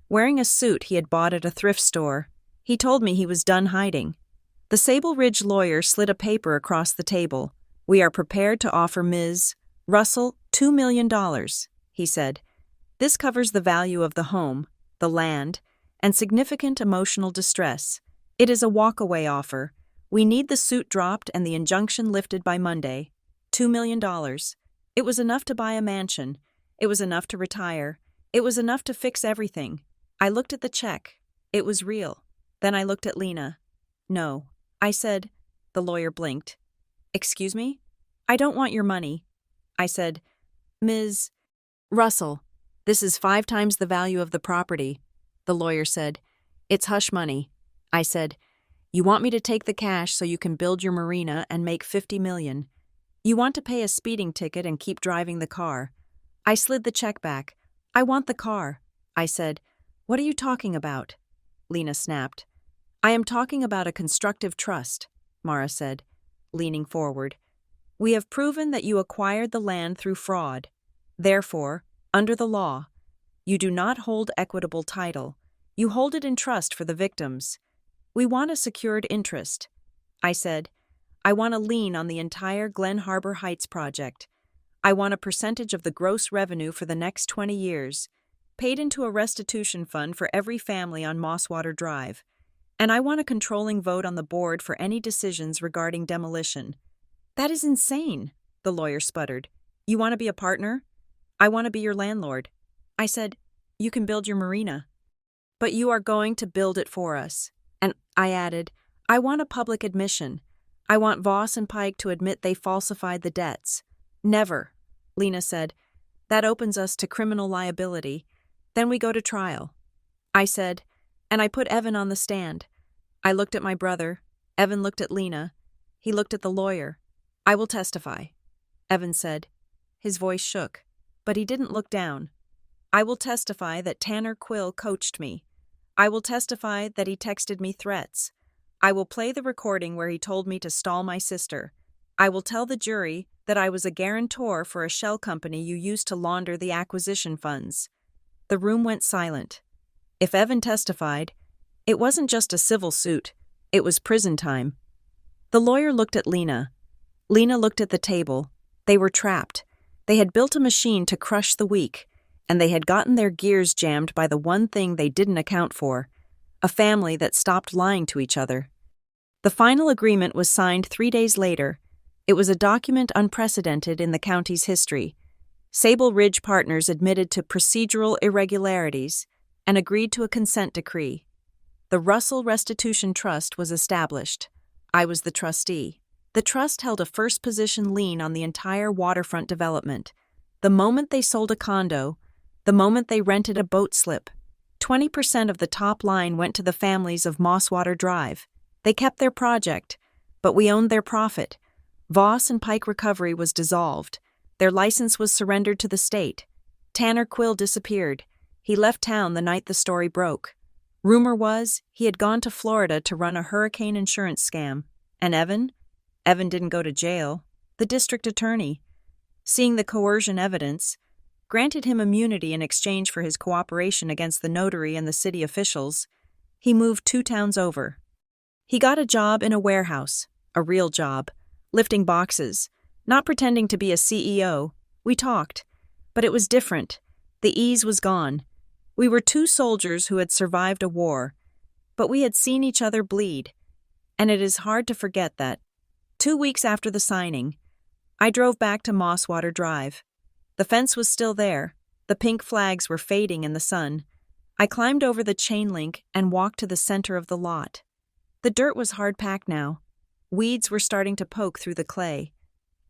wearing a suit he had bought at a thrift store. He told me he was done hiding. The Sable Ridge lawyer slid a paper across the table. "We are prepared to offer Ms. Russell $2 million, he said. "This covers the value of the home, the land, and significant emotional distress. It is a walk-away offer. We need the suit dropped and the injunction lifted by Monday. $2 million. It was enough to buy a mansion. It was enough to retire. It was enough to fix everything." I looked at the check. It was real. Then I looked at Lena. "No," I said. The lawyer blinked. "Excuse me? I don't want your money." I said, "Ms. Russell, this is 5 times the value of the property." The lawyer said, "It's hush money." I said, "You want me to take the cash so you can build your marina and make $50 million. You want to pay a speeding ticket and keep driving the car." I slid the check back. "I want the car." I said, "What are you talking about?" Lena snapped. "I am talking about a constructive trust," Mara said, leaning forward. "We have proven that you acquired the land through fraud. Therefore, under the law, you do not hold equitable title. You hold it in trust for the victims. We want a secured interest." I said, "I want a lien on the entire Glen Harbor Heights project. I want a percentage of the gross revenue for the next 20 years, paid into a restitution fund for every family on Mosswater Drive. And I want a controlling vote on the board for any decisions regarding demolition." "That is insane," the lawyer sputtered. "You want to be a partner?" "I want to be your landlord." I said, "You can build your marina." "But you are going to build it for us." And I added, "I want a public admission. I want Voss and Pike to admit they falsified the debts." "Never," Lena said. "That opens us to criminal liability. Then we go to trial." I said, and I put Evan on the stand. I looked at my brother. Evan looked at Lena. He looked at the lawyer. "I will testify," Evan said. His voice shook, but he didn't look down. "I will testify that Tanner Quill coached me. I will testify that he texted me threats. I will play the recording where he told me to stall my sister. I will tell the jury that I was a guarantor for a shell company you used to launder the acquisition funds." The room went silent. If Evan testified, it wasn't just a civil suit, it was prison time. The lawyer looked at Lena. Lena looked at the table. They were trapped. They had built a machine to crush the weak, and they had gotten their gears jammed by the one thing they didn't account for: a family that stopped lying to each other. The final agreement was signed 3 days later. It was a document unprecedented in the county's history. Sable Ridge Partners admitted to procedural irregularities and agreed to a consent decree. The Russell Restitution Trust was established. I was the trustee. The trust held a first-position lien on the entire waterfront development. The moment they sold a condo, the moment they rented a boat slip, 20% of the top line went to the families of Mosswater Drive. They kept their project, but we owned their profit. Voss and Pike Recovery was dissolved. Their license was surrendered to the state. Tanner Quill disappeared. He left town the night the story broke. Rumor was he had gone to Florida to run a hurricane insurance scam. And Evan? Evan didn't go to jail. The district attorney, seeing the coercion evidence, granted him immunity in exchange for his cooperation against the notary and the city officials. He moved 2 towns over. He got a job in a warehouse, a real job, lifting boxes, not pretending to be a CEO. We talked, but it was different. The ease was gone. We were 2 soldiers who had survived a war, but we had seen each other bleed, and it is hard to forget that. 2 weeks after the signing, I drove back to Mosswater Drive. The fence was still there. The pink flags were fading in the sun. I climbed over the chain link and walked to the center of the lot. The dirt was hard-packed now. Weeds were starting to poke through the clay.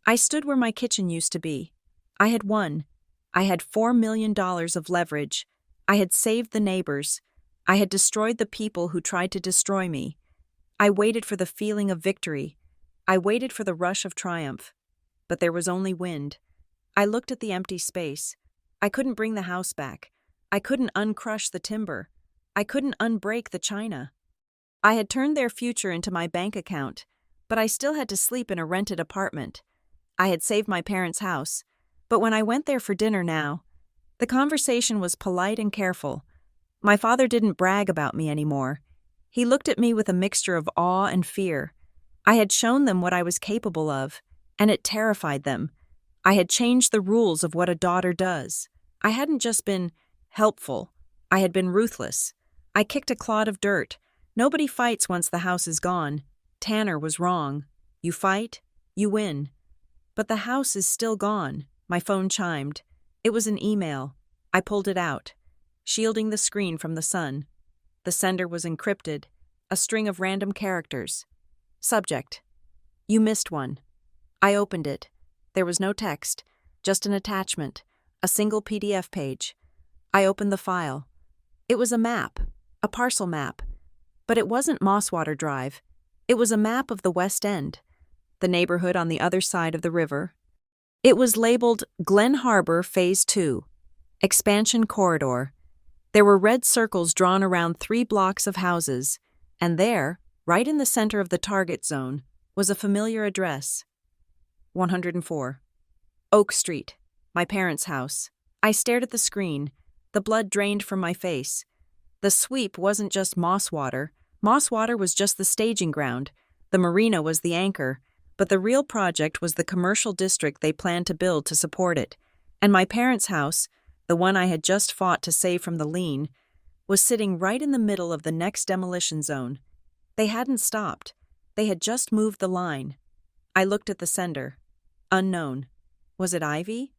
I stood where my kitchen used to be. I had won. I had $4 million of leverage. I had saved the neighbors. I had destroyed the people who tried to destroy me. I waited for the feeling of victory. I waited for the rush of triumph. But there was only wind. I looked at the empty space. I couldn't bring the house back. I couldn't uncrush the timber. I couldn't unbreak the china. I had turned their future into my bank account, but I still had to sleep in a rented apartment. I had saved my parents' house, but when I went there for dinner now, the conversation was polite and careful. My father didn't brag about me anymore. He looked at me with a mixture of awe and fear. I had shown them what I was capable of, and it terrified them. I had changed the rules of what a daughter does. I hadn't just been helpful. I had been ruthless. I kicked a clod of dirt. Nobody fights once the house is gone. Tanner was wrong. You fight, you win. But the house is still gone. My phone chimed. It was an email. I pulled it out, shielding the screen from the sun. The sender was encrypted, a string of random characters. Subject: You missed one. I opened it. There was no text, just an attachment, a single PDF page. I opened the file. It was a map, a parcel map. But it wasn't Mosswater Drive. It was a map of the West End, the neighborhood on the other side of the river. It was labeled Glen Harbor Phase 2, Expansion Corridor. There were red circles drawn around 3 blocks of houses, and there, right in the center of the target zone, was a familiar address. 104. Oak Street, my parents' house. I stared at the screen. The blood drained from my face. The sweep wasn't just Mosswater. Mosswater was just the staging ground. The marina was the anchor. But the real project was the commercial district they planned to build to support it. And my parents' house, the one I had just fought to save from the lien, was sitting right in the middle of the next demolition zone. They hadn't stopped. They had just moved the line. I looked at the sender. Unknown. Was it Ivy?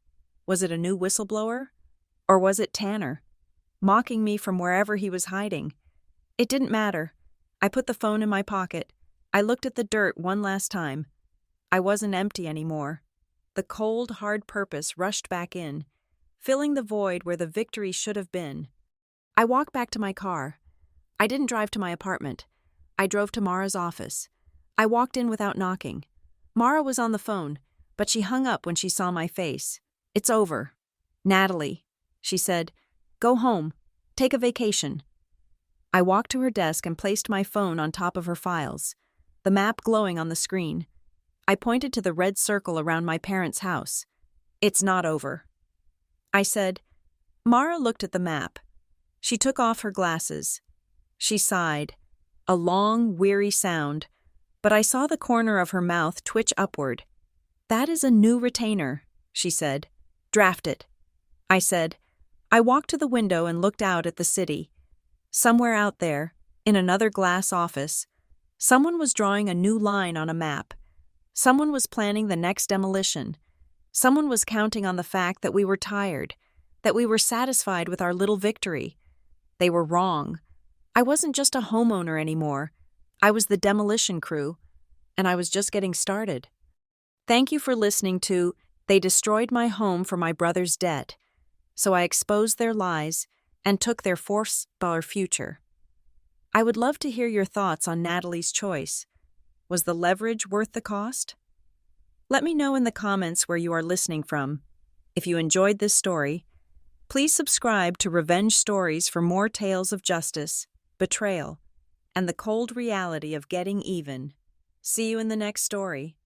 Was it a new whistleblower? Or was it Tanner, mocking me from wherever he was hiding? It didn't matter. I put the phone in my pocket. I looked at the dirt one last time. I wasn't empty anymore. The cold, hard purpose rushed back in, filling the void where the victory should have been. I walked back to my car. I didn't drive to my apartment. I drove to Mara's office. I walked in without knocking. Mara was on the phone, but she hung up when she saw my face. "It's over." "Natalie," she said, "go home. Take a vacation." I walked to her desk and placed my phone on top of her files, the map glowing on the screen. I pointed to the red circle around my parents' house. "It's not over." I said. Mara looked at the map. She took off her glasses. She sighed, a long, weary sound, but I saw the corner of her mouth twitch upward. "That is a new retainer," she said. "Draft it." I said. I walked to the window and looked out at the city. Somewhere out there, in another glass office, someone was drawing a new line on a map. Someone was planning the next demolition. Someone was counting on the fact that we were tired, that we were satisfied with our little victory. They were wrong. I wasn't just a homeowner anymore. I was the demolition crew, and I was just getting started. Thank you for listening to They Destroyed My Home for My Brother's Debt, so I exposed their lies and took their $4 future. I would love to hear your thoughts on Natalie's choice. Was the leverage worth the cost? Let me know in the comments where you are listening from. If you enjoyed this story, please subscribe to Revenge Stories for more tales of justice, betrayal, and the cold reality of getting even. See you in the next story.